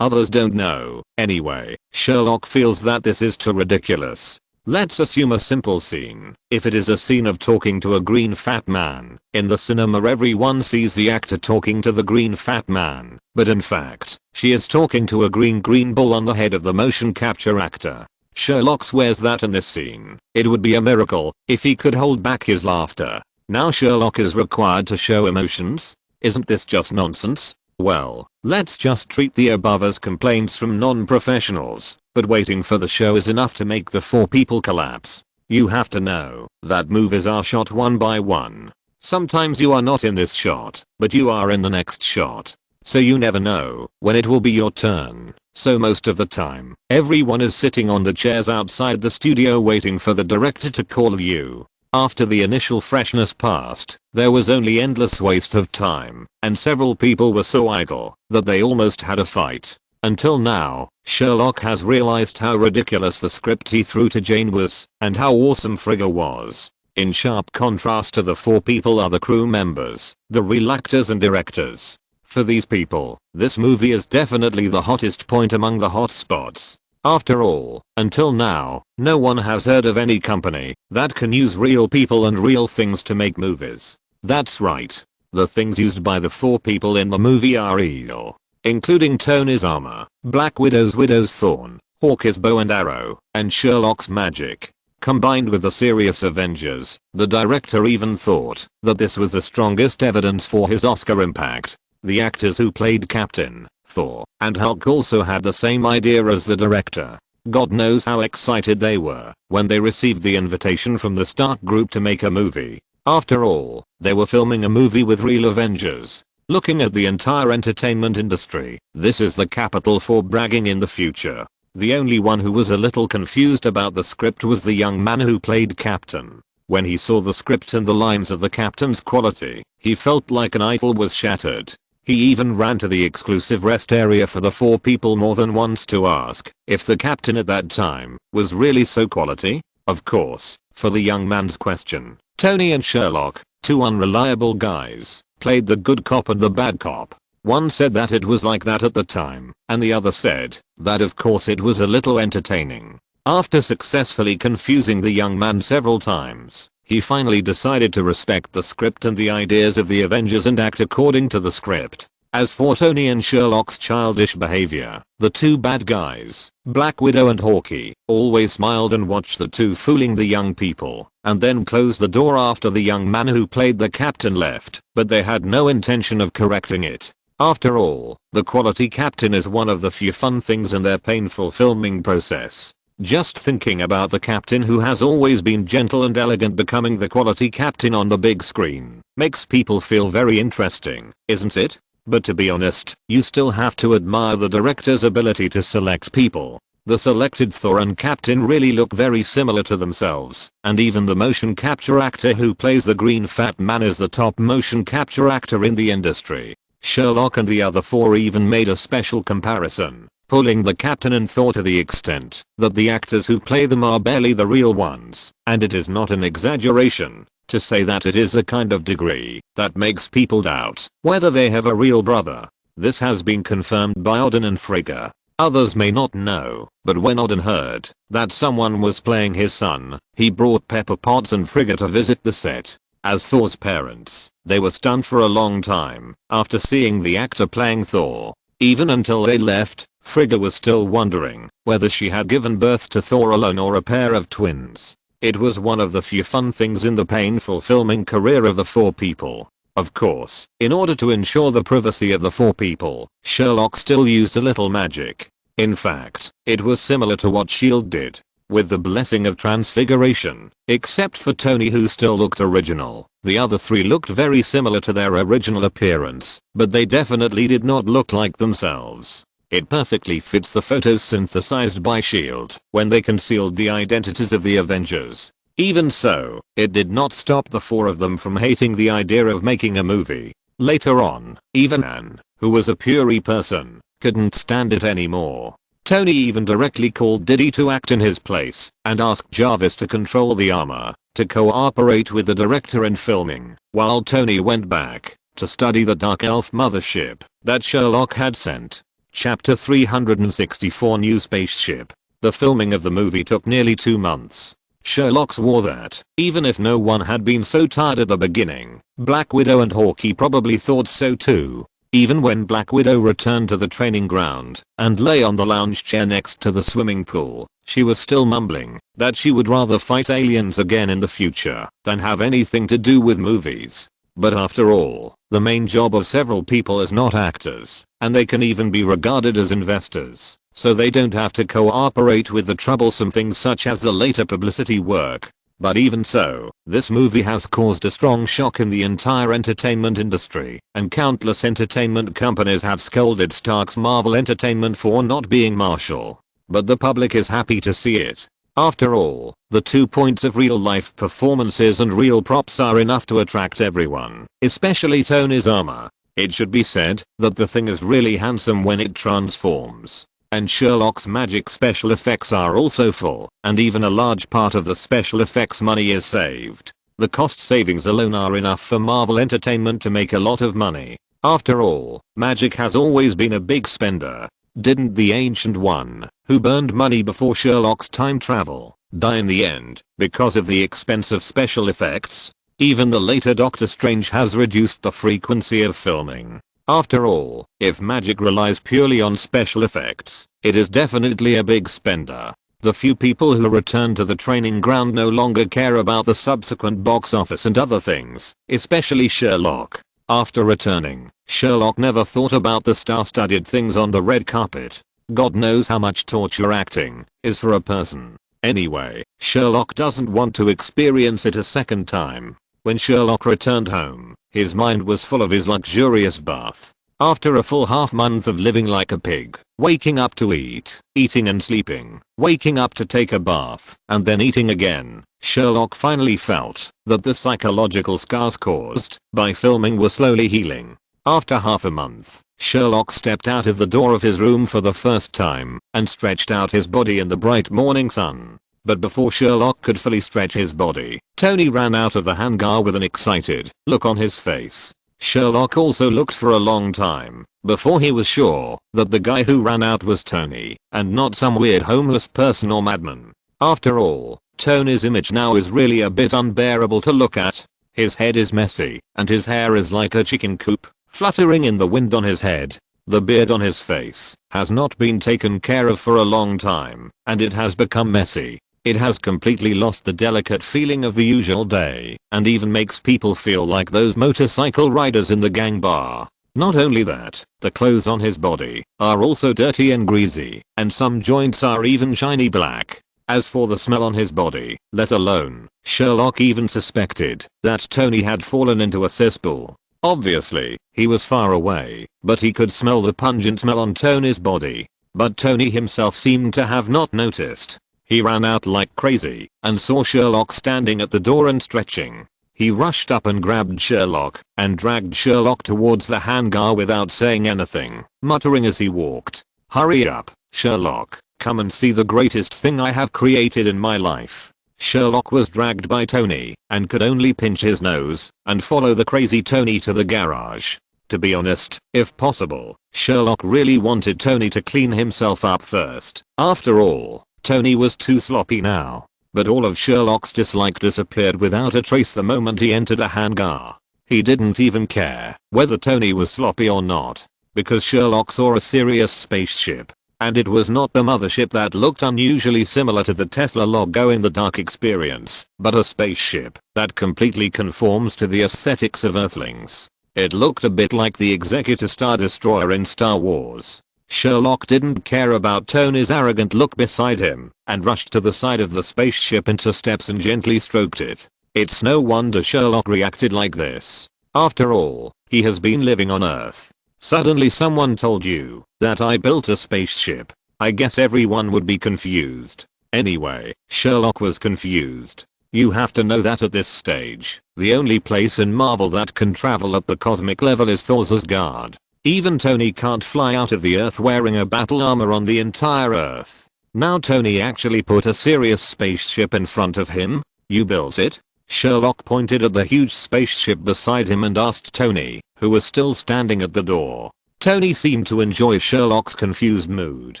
Others don't know. Anyway, Sherlock feels that this is too ridiculous. Let's assume a simple scene. If it is a scene of talking to a green fat man, in the cinema everyone sees the actor talking to the green fat man, but in fact, she is talking to a green bull on the head of the motion capture actor. Sherlock swears that in this scene, it would be a miracle if he could hold back his laughter. Now Sherlock is required to show emotions? Isn't this just nonsense? Well, let's just treat the above as complaints from non-professionals, but waiting for the show is enough to make the 4 people collapse. You have to know that movies are shot one by one. Sometimes you are not in this shot, but you are in the next shot. So you never know when it will be your turn. So most of the time, everyone is sitting on the chairs outside the studio waiting for the director to call you. After the initial freshness passed, there was only endless waste of time, and several people were so idle that they almost had a fight. Until now, Sherlock has realized how ridiculous the script he threw to Jane was, and how awesome Frigga was. In sharp contrast to the 4 people are the crew members, the real actors and directors. For these people, this movie is definitely the hottest point among the hot spots. After all, until now, no one has heard of any company that can use real people and real things to make movies. That's right. The things used by the 4 people in the movie are real, including Tony's armor, Black Widow's thorn, Hawkeye's bow and arrow, and Sherlock's magic. Combined with the serious Avengers, the director even thought that this was the strongest evidence for his Oscar impact. The actors who played Captain, Thor, and Hulk also had the same idea as the director. God knows how excited they were when they received the invitation from the Stark Group to make a movie. After all, they were filming a movie with real Avengers. Looking at the entire entertainment industry, this is the capital for bragging in the future. The only one who was a little confused about the script was the young man who played Captain. When he saw the script and the lines of the captain's quality, he felt like an idol was shattered. He even ran to the exclusive rest area for the 4 people more than once to ask if the captain at that time was really so quality. Of course, for the young man's question, Tony and Sherlock, 2 unreliable guys, played the good cop and the bad cop. One said that it was like that at the time, and the other said that of course it was a little entertaining. After successfully confusing the young man several times, he finally decided to respect the script and the ideas of the Avengers and act according to the script. As for Tony and Sherlock's childish behavior, the 2 bad guys, Black Widow and Hawkeye, always smiled and watched the 2 fooling the young people, and then closed the door after the young man who played the captain left, but they had no intention of correcting it. After all, the quality captain is one of the few fun things in their painful filming process. Just thinking about the captain who has always been gentle and elegant becoming the quality captain on the big screen makes people feel very interesting, isn't it? But to be honest, you still have to admire the director's ability to select people. The selected Thor and Captain really look very similar to themselves, and even the motion capture actor who plays the green fat man is the top motion capture actor in the industry. Sherlock and the other 4 even made a special comparison, pulling the Captain and Thor to the extent that the actors who play them are barely the real ones, and it is not an exaggeration to say that it is a kind of degree that makes people doubt whether they have a real brother. This has been confirmed by Odin and Frigga. Others may not know, but when Odin heard that someone was playing his son, he brought Pepper Potts and Frigga to visit the set. As Thor's parents, they were stunned for a long time after seeing the actor playing Thor. Even until they left, Frigga was still wondering whether she had given birth to Thor alone or a pair of twins. It was one of the few fun things in the painful filming career of the 4 people. Of course, in order to ensure the privacy of the 4 people, Sherlock still used a little magic. In fact, it was similar to what S.H.I.E.L.D. did with the blessing of transfiguration, except for Tony who still looked original. The other 3 looked very similar to their original appearance, but they definitely did not look like themselves. It perfectly fits the photos synthesized by S.H.I.E.L.D. when they concealed the identities of the Avengers. Even so, it did not stop the 4 of them from hating the idea of making a movie. Later on, even Anne, who was a pure person, couldn't stand it anymore. Tony even directly called Diddy to act in his place and asked Jarvis to control the armor to cooperate with the director in filming, while Tony went back to study the Dark Elf mothership that Sherlock had sent. Chapter 364 New Spaceship. The filming of the movie took nearly 2 months. Sherlock swore that, even if no one had been so tired at the beginning, Black Widow and Hawkeye probably thought so too. Even when Black Widow returned to the training ground and lay on the lounge chair next to the swimming pool, she was still mumbling that she would rather fight aliens again in the future than have anything to do with movies. But after all, the main job of several people is not actors, and they can even be regarded as investors, so they don't have to cooperate with the troublesome things such as the later publicity work. But even so, this movie has caused a strong shock in the entire entertainment industry, and countless entertainment companies have scolded Stark's Marvel Entertainment for not being Marshall. But the public is happy to see it. After all, the 2 points of real-life performances and real props are enough to attract everyone, especially Tony's armor. It should be said that the thing is really handsome when it transforms. And Sherlock's magic special effects are also full, and even a large part of the special effects money is saved. The cost savings alone are enough for Marvel Entertainment to make a lot of money. After all, magic has always been a big spender. Didn't the Ancient One, who burned money before Sherlock's time travel, die in the end because of the expense of special effects? Even the later Doctor Strange has reduced the frequency of filming. After all, if magic relies purely on special effects, it is definitely a big spender. The few people who return to the training ground no longer care about the subsequent box office and other things, especially Sherlock. After returning, Sherlock never thought about the star-studded things on the red carpet. God knows how much torture acting is for a person. Anyway, Sherlock doesn't want to experience it a second time. When Sherlock returned home, his mind was full of his luxurious bath. After a full half month of living like a pig, waking up to eat, eating and sleeping, waking up to take a bath, and then eating again, Sherlock finally felt that the psychological scars caused by filming were slowly healing. After half a month, Sherlock stepped out of the door of his room for the first time and stretched out his body in the bright morning sun. But before Sherlock could fully stretch his body, Tony ran out of the hangar with an excited look on his face. Sherlock also looked for a long time before he was sure that the guy who ran out was Tony and not some weird homeless person or madman. After all, Tony's image now is really a bit unbearable to look at. His head is messy and his hair is like a chicken coop, fluttering in the wind on his head. The beard on his face has not been taken care of for a long time and it has become messy. It has completely lost the delicate feeling of the usual day and even makes people feel like those motorcycle riders in the gang bar. Not only that, the clothes on his body are also dirty and greasy and some joints are even shiny black. As for the smell on his body, let alone, Sherlock even suspected that Tony had fallen into a cesspool. Obviously, he was far away, but he could smell the pungent smell on Tony's body. But Tony himself seemed to have not noticed. He ran out like crazy and saw Sherlock standing at the door and stretching. He rushed up and grabbed Sherlock and dragged Sherlock towards the hangar without saying anything, muttering as he walked, "Hurry up, Sherlock, come and see the greatest thing I have created in my life." Sherlock was dragged by Tony and could only pinch his nose and follow the crazy Tony to the garage. To be honest, if possible, Sherlock really wanted Tony to clean himself up first. After all, Tony was too sloppy now. But all of Sherlock's dislike disappeared without a trace the moment he entered a hangar. He didn't even care whether Tony was sloppy or not, because Sherlock saw a serious spaceship. And it was not the mothership that looked unusually similar to the Tesla logo in the Dark Experience, but a spaceship that completely conforms to the aesthetics of Earthlings. It looked a bit like the Executor Star Destroyer in Star Wars. Sherlock didn't care about Tony's arrogant look beside him and rushed to the side of the spaceship into steps and gently stroked it. It's no wonder Sherlock reacted like this. After all, he has been living on Earth. Suddenly someone told you that I built a spaceship. I guess everyone would be confused. Anyway, Sherlock was confused. You have to know that at this stage, the only place in Marvel that can travel at the cosmic level is Thor's Asgard. Even Tony can't fly out of the Earth wearing a battle armor on the entire Earth. Now Tony actually put a serious spaceship in front of him. You built it? Sherlock pointed at the huge spaceship beside him and asked Tony, who was still standing at the door. Tony seemed to enjoy Sherlock's confused mood.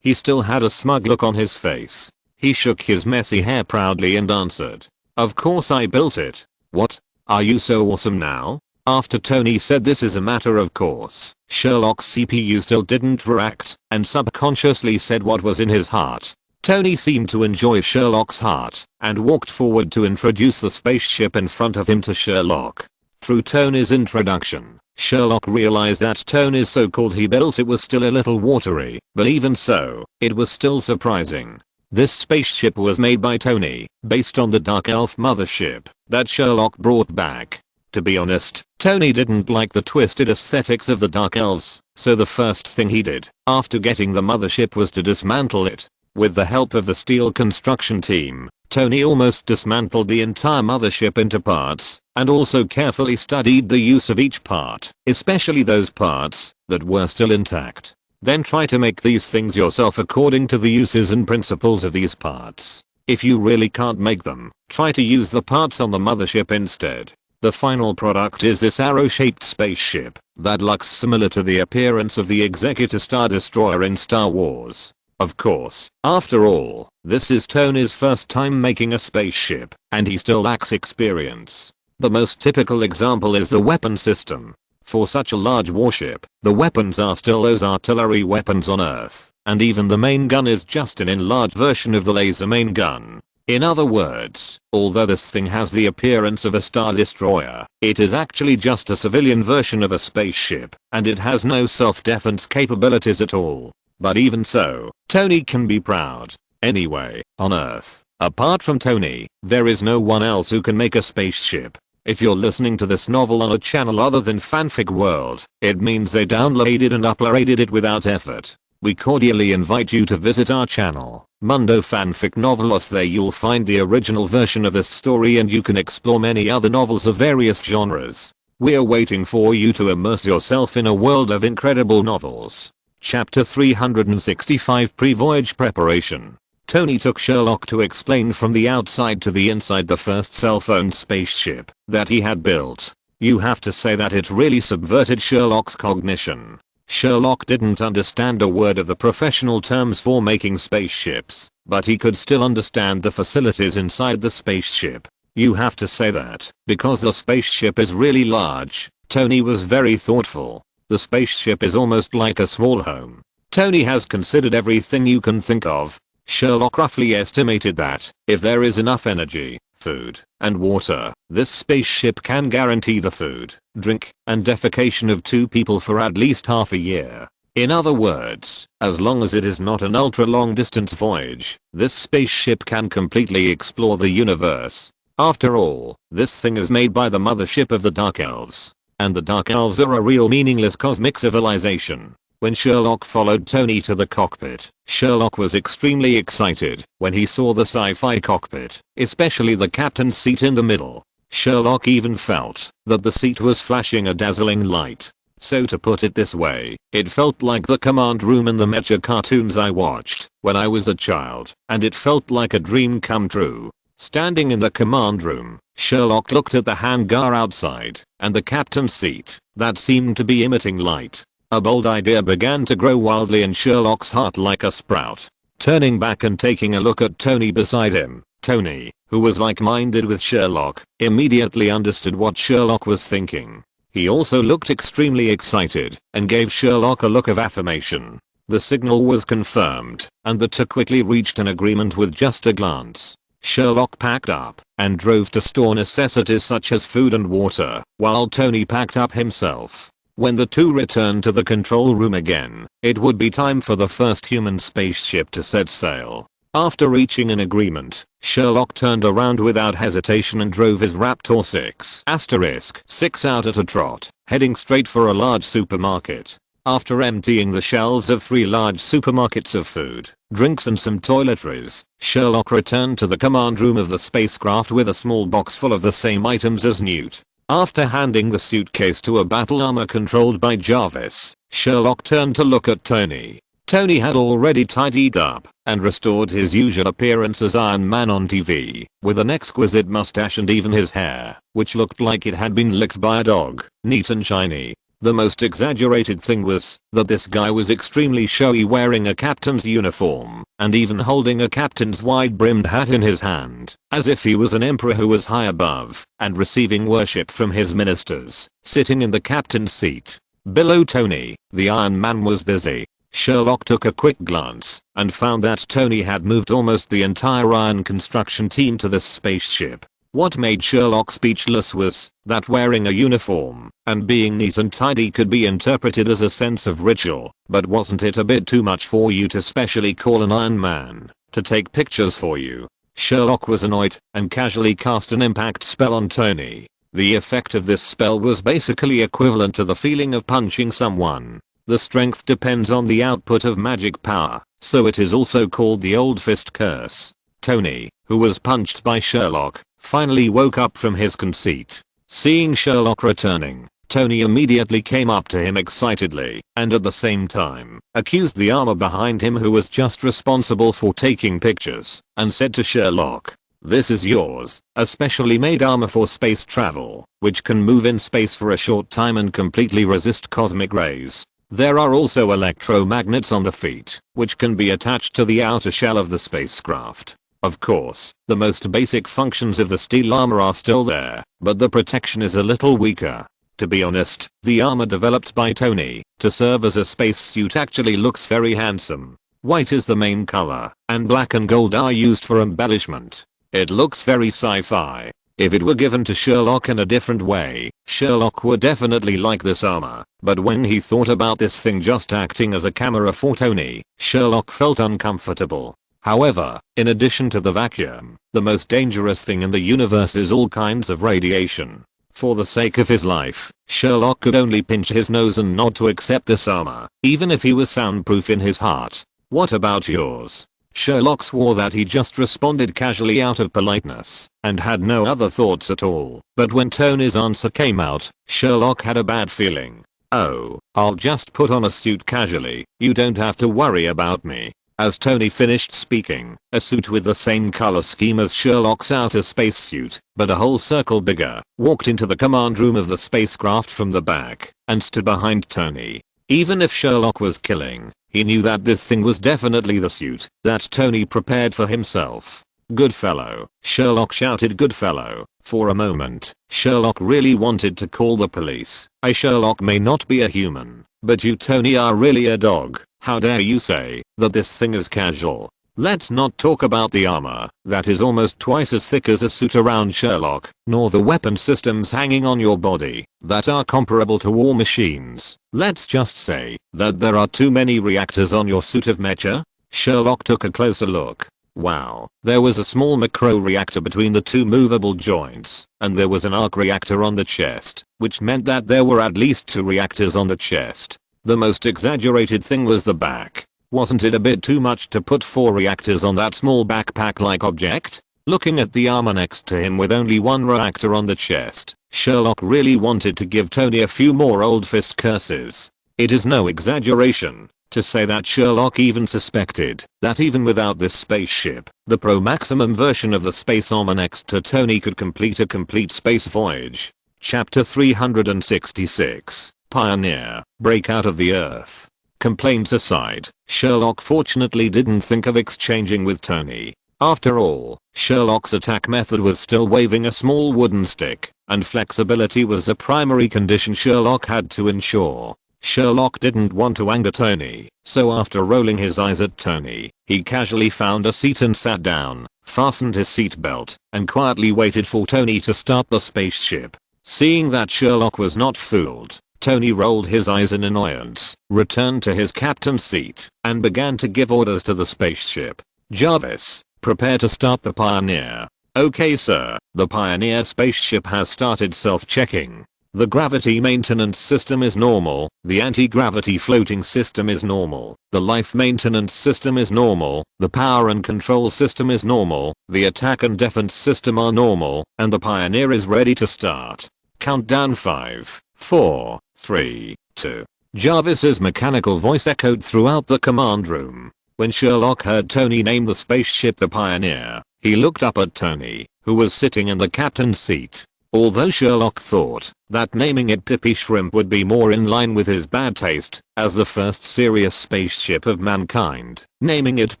He still had a smug look on his face. He shook his messy hair proudly and answered, "Of course I built it. What? Are you so awesome now?" After Tony said this is a matter of course, Sherlock's CPU still didn't react and subconsciously said what was in his heart. Tony seemed to enjoy Sherlock's heart and walked forward to introduce the spaceship in front of him to Sherlock. Through Tony's introduction, Sherlock realized that Tony's so-called he built it was still a little watery, but even so, it was still surprising. This spaceship was made by Tony, based on the Dark Elf mothership that Sherlock brought back. To be honest, Tony didn't like the twisted aesthetics of the Dark Elves, so the first thing he did after getting the mothership was to dismantle it. With the help of the steel construction team, Tony almost dismantled the entire mothership into parts, and also carefully studied the use of each part, especially those parts that were still intact. Then try to make these things yourself according to the uses and principles of these parts. If you really can't make them, try to use the parts on the mothership instead. The final product is this arrow-shaped spaceship that looks similar to the appearance of the Executor Star Destroyer in Star Wars. Of course, after all, this is Tony's first time making a spaceship, and he still lacks experience. The most typical example is the weapon system. For such a large warship, the weapons are still those artillery weapons on Earth, and even the main gun is just an enlarged version of the laser main gun. In other words, although this thing has the appearance of a star destroyer, it is actually just a civilian version of a spaceship, and it has no self-defense capabilities at all. But even so, Tony can be proud. Anyway, on Earth, apart from Tony, there is no one else who can make a spaceship. If you're listening to this novel on a channel other than Fanfic World, it means they downloaded and uploaded it without effort. We cordially invite you to visit our channel, Mundo Fanfic Novelos. There you'll find the original version of this story and you can explore many other novels of various genres. We're waiting for you to immerse yourself in a world of incredible novels. Chapter 365 Pre-Voyage Preparation. Tony took Sherlock to explain from the outside to the inside the first self-owned spaceship that he had built. You have to say that it really subverted Sherlock's cognition. Sherlock didn't understand a word of the professional terms for making spaceships, but he could still understand the facilities inside the spaceship. You have to say that, because the spaceship is really large. Tony was very thoughtful. The spaceship is almost like a small home. Tony has considered everything you can think of. Sherlock roughly estimated that, if there is enough energy, food, and water, this spaceship can guarantee the food, drink, and defecation of 2 people for at least half a year. In other words, as long as it is not an ultra long distance voyage, this spaceship can completely explore the universe. After all, this thing is made by the mothership of the Dark Elves. And the Dark Elves are a real meaningless cosmic civilization. When Sherlock followed Tony to the cockpit, Sherlock was extremely excited when he saw the sci-fi cockpit, especially the captain's seat in the middle. Sherlock even felt that the seat was flashing a dazzling light. So to put it this way, it felt like the command room in the mecha cartoons I watched when I was a child, and it felt like a dream come true. Standing in the command room, Sherlock looked at the hangar outside and the captain's seat that seemed to be emitting light. A bold idea began to grow wildly in Sherlock's heart like a sprout. Turning back and taking a look at Tony beside him, Tony, who was like-minded with Sherlock, immediately understood what Sherlock was thinking. He also looked extremely excited and gave Sherlock a look of affirmation. The signal was confirmed, and the two quickly reached an agreement with just a glance. Sherlock packed up and drove to store necessities such as food and water, while Tony packed up himself. When the two returned to the control room again, it would be time for the first human spaceship to set sail. After reaching an agreement, Sherlock turned around without hesitation and drove his Raptor 6*6 out at a trot, heading straight for a large supermarket. After emptying the shelves of 3 large supermarkets of food, drinks and some toiletries, Sherlock returned to the command room of the spacecraft with a small box full of the same items as Newt. After handing the suitcase to a battle armor controlled by Jarvis, Sherlock turned to look at Tony. Tony had already tidied up and restored his usual appearance as Iron Man on TV, with an exquisite mustache and even his hair, which looked like it had been licked by a dog, neat and shiny. The most exaggerated thing was that this guy was extremely showy, wearing a captain's uniform and even holding a captain's wide-brimmed hat in his hand, as if he was an emperor who was high above and receiving worship from his ministers. Sitting in the captain's seat below Tony, the Iron Man was busy. Sherlock took a quick glance and found that Tony had moved almost the entire iron construction team to this spaceship. What made Sherlock speechless was that wearing a uniform and being neat and tidy could be interpreted as a sense of ritual, but wasn't it a bit too much for you to specially call an Iron Man to take pictures for you? Sherlock was annoyed and casually cast an impact spell on Tony. The effect of this spell was basically equivalent to the feeling of punching someone. The strength depends on the output of magic power, so it is also called the Old Fist Curse. Tony, who was punched by Sherlock, finally woke up from his conceit. Seeing Sherlock returning, Tony immediately came up to him excitedly and at the same time accused the armor behind him, who was just responsible for taking pictures, and said to Sherlock, "This is yours, a specially made armor for space travel, which can move in space for a short time and completely resist cosmic rays. There are also electromagnets on the feet, which can be attached to the outer shell of the spacecraft. Of course, the most basic functions of the steel armor are still there, but the protection is a little weaker. To be honest, the armor developed by Tony to serve as a spacesuit actually looks very handsome. White is the main color, and black and gold are used for embellishment. It looks very sci-fi. If it were given to Sherlock in a different way, Sherlock would definitely like this armor, but when he thought about this thing just acting as a camera for Tony, Sherlock felt uncomfortable. However, in addition to the vacuum, the most dangerous thing in the universe is all kinds of radiation. For the sake of his life, Sherlock could only pinch his nose and nod to accept this armor, even if he was soundproof in his heart. What about yours? Sherlock swore that he just responded casually out of politeness, and had no other thoughts at all. But when Tony's answer came out, Sherlock had a bad feeling. Oh, I'll just put on a suit casually, you don't have to worry about me. As Tony finished speaking, a suit with the same color scheme as Sherlock's outer spacesuit, but a whole circle bigger, walked into the command room of the spacecraft from the back, and stood behind Tony. Even if Sherlock was killing, he knew that this thing was definitely the suit that Tony prepared for himself. Good fellow, Sherlock shouted, good fellow. For a moment, Sherlock really wanted to call the police. Sherlock may not be a human, but you Tony are really a dog. How dare you say that this thing is casual? Let's not talk about the armor that is almost twice as thick as a suit around Sherlock, nor the weapon systems hanging on your body that are comparable to war machines. Let's just say that there are too many reactors on your suit of mecha. Sherlock took a closer look. Wow, there was a small macro reactor between the two movable joints, and there was an arc reactor on the chest, which meant that there were at least 2 reactors on the chest. The most exaggerated thing was the back. Wasn't it a bit too much to put 4 reactors on that small backpack-like object? Looking at the armor next to him with only 1 reactor on the chest, Sherlock really wanted to give Tony a few more old fist curses. It is no exaggeration to say that Sherlock even suspected that even without this spaceship, the pro maximum version of the space armor next to Tony could complete a complete space voyage. Chapter 366, Pioneer, Break Out of the Earth. Complaints aside, Sherlock fortunately didn't think of exchanging with Tony. After all, Sherlock's attack method was still waving a small wooden stick, and flexibility was the primary condition Sherlock had to ensure. Sherlock didn't want to anger Tony, so after rolling his eyes at Tony, he casually found a seat and sat down, fastened his seatbelt, and quietly waited for Tony to start the spaceship. Seeing that Sherlock was not fooled, Tony rolled his eyes in annoyance, returned to his captain's seat, and began to give orders to the spaceship. Jarvis, prepare to start the Pioneer. Okay sir, the Pioneer spaceship has started self-checking. The gravity maintenance system is normal, the anti-gravity floating system is normal, the life maintenance system is normal, the power and control system is normal, the attack and defense system are normal, and the Pioneer is ready to start. Countdown 5, 4, 3, 2. Jarvis's mechanical voice echoed throughout the command room. When Sherlock heard Tony name the spaceship the Pioneer, he looked up at Tony, who was sitting in the captain's seat. Although Sherlock thought that naming it Pippy Shrimp would be more in line with his bad taste as the first serious spaceship of mankind, naming it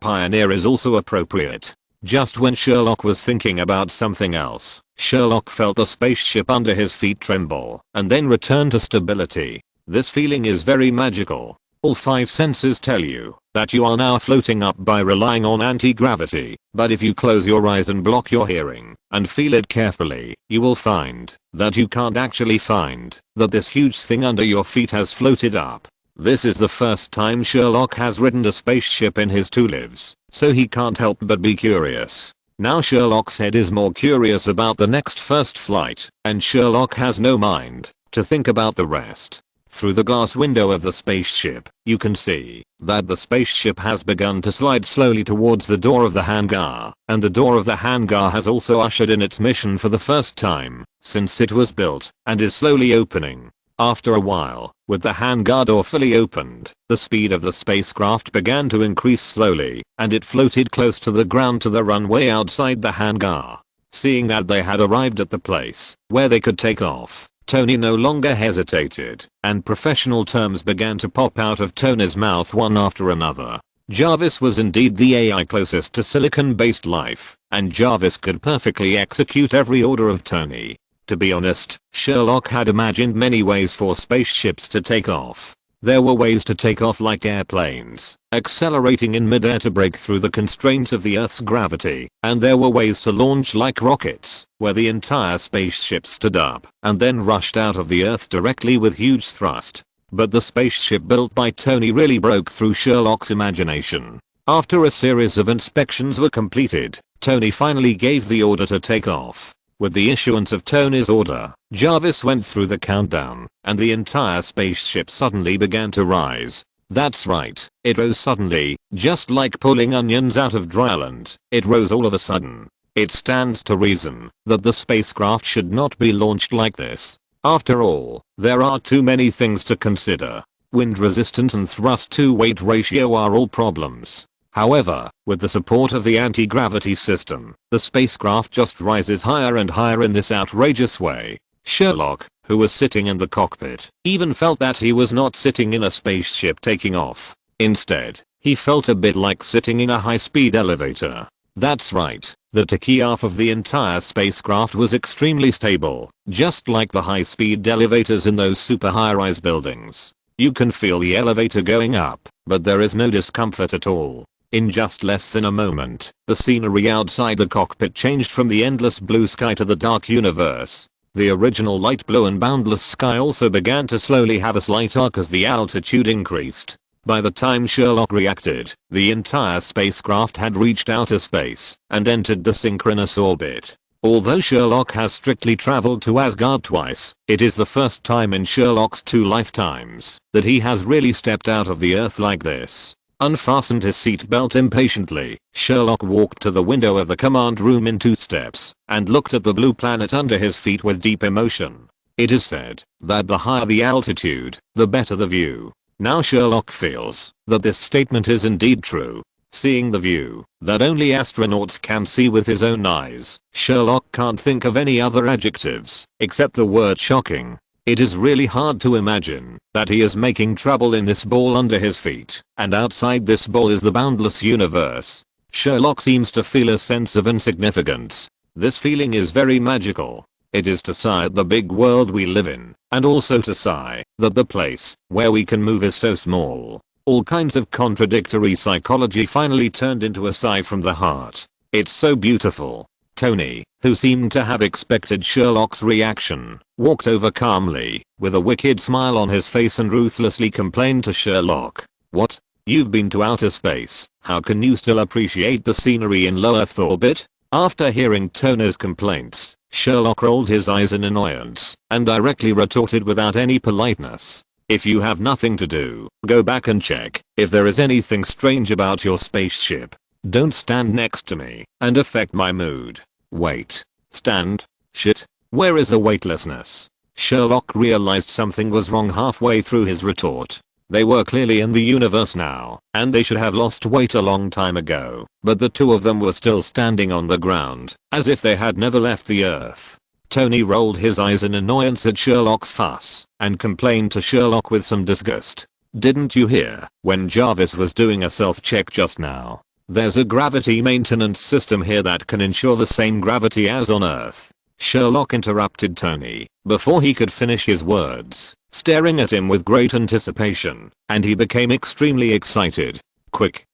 Pioneer is also appropriate. Just when Sherlock was thinking about something else, Sherlock felt the spaceship under his feet tremble and then return to stability. This feeling is very magical. All 5 senses tell you that you are now floating up by relying on anti-gravity, but if you close your eyes and block your hearing and feel it carefully, you will find that you can't actually find that this huge thing under your feet has floated up. This is the first time Sherlock has ridden a spaceship in his 2 lives, so he can't help but be curious. Now Sherlock's head is more curious about the next first flight, and Sherlock has no mind to think about the rest. Through the glass window of the spaceship, you can see that the spaceship has begun to slide slowly towards the door of the hangar, and the door of the hangar has also ushered in its mission for the first time since it was built, and is slowly opening. After a while, with the hangar door fully opened, the speed of the spacecraft began to increase slowly, and it floated close to the ground to the runway outside the hangar. Seeing that they had arrived at the place where they could take off, Tony no longer hesitated, and professional terms began to pop out of Tony's mouth one after another. Jarvis was indeed the AI closest to silicon-based life, and Jarvis could perfectly execute every order of Tony. To be honest, Sherlock had imagined many ways for spaceships to take off. There were ways to take off like airplanes, accelerating in midair to break through the constraints of the Earth's gravity, and there were ways to launch like rockets, where the entire spaceship stood up and then rushed out of the Earth directly with huge thrust. But the spaceship built by Tony really broke through Sherlock's imagination. After a series of inspections were completed, Tony finally gave the order to take off. With the issuance of Tony's order, Jarvis went through the countdown, and the entire spaceship suddenly began to rise. That's right, it rose suddenly, just like pulling onions out of dryland. It rose all of a sudden. It stands to reason that the spacecraft should not be launched like this. After all, there are too many things to consider. Wind resistance and thrust to weight ratio are all problems. However, with the support of the anti-gravity system, the spacecraft just rises higher and higher in this outrageous way. Sherlock, who was sitting in the cockpit, even felt that he was not sitting in a spaceship taking off. Instead, he felt a bit like sitting in a high-speed elevator. That's right, the takeoff of the entire spacecraft was extremely stable, just like the high-speed elevators in those super high-rise buildings. You can feel the elevator going up, but there is no discomfort at all. In just less than a moment, the scenery outside the cockpit changed from the endless blue sky to the dark universe. The original light blue and boundless sky also began to slowly have a slight arc as the altitude increased. By the time Sherlock reacted, the entire spacecraft had reached outer space and entered the synchronous orbit. Although Sherlock has strictly traveled to Asgard twice, it is the first time in Sherlock's 2 lifetimes that he has really stepped out of the Earth like this. Unfastened his seatbelt impatiently, Sherlock walked to the window of the command room in 2 steps and looked at the blue planet under his feet with deep emotion. It is said that the higher the altitude, the better the view. Now Sherlock feels that this statement is indeed true. Seeing the view that only astronauts can see with his own eyes, Sherlock can't think of any other adjectives except the word shocking. It is really hard to imagine that he is making trouble in this ball under his feet, and outside this ball is the boundless universe. Sherlock seems to feel a sense of insignificance. This feeling is very magical. It is to sigh at the big world we live in, and also to sigh that the place where we can move is so small. All kinds of contradictory psychology finally turned into a sigh from the heart. It's so beautiful. Tony, who seemed to have expected Sherlock's reaction, walked over calmly, with a wicked smile on his face and ruthlessly complained to Sherlock. "What? You've been to outer space, how can you still appreciate the scenery in low Earth orbit?" After hearing Tony's complaints, Sherlock rolled his eyes in annoyance and directly retorted without any politeness. "If you have nothing to do, go back and check if there is anything strange about your spaceship. Don't stand next to me and affect my mood." Wait. Stand? Shit. Where is the weightlessness? Sherlock realized something was wrong halfway through his retort. They were clearly in the universe now, and they should have lost weight a long time ago, but the 2 of them were still standing on the ground, as if they had never left the Earth. Tony rolled his eyes in annoyance at Sherlock's fuss, and complained to Sherlock with some disgust. "Didn't you hear when Jarvis was doing a self-check just now? There's a gravity maintenance system here that can ensure the same gravity as on Earth." Sherlock interrupted Tony before he could finish his words, staring at him with great anticipation, and he became extremely excited. Quick,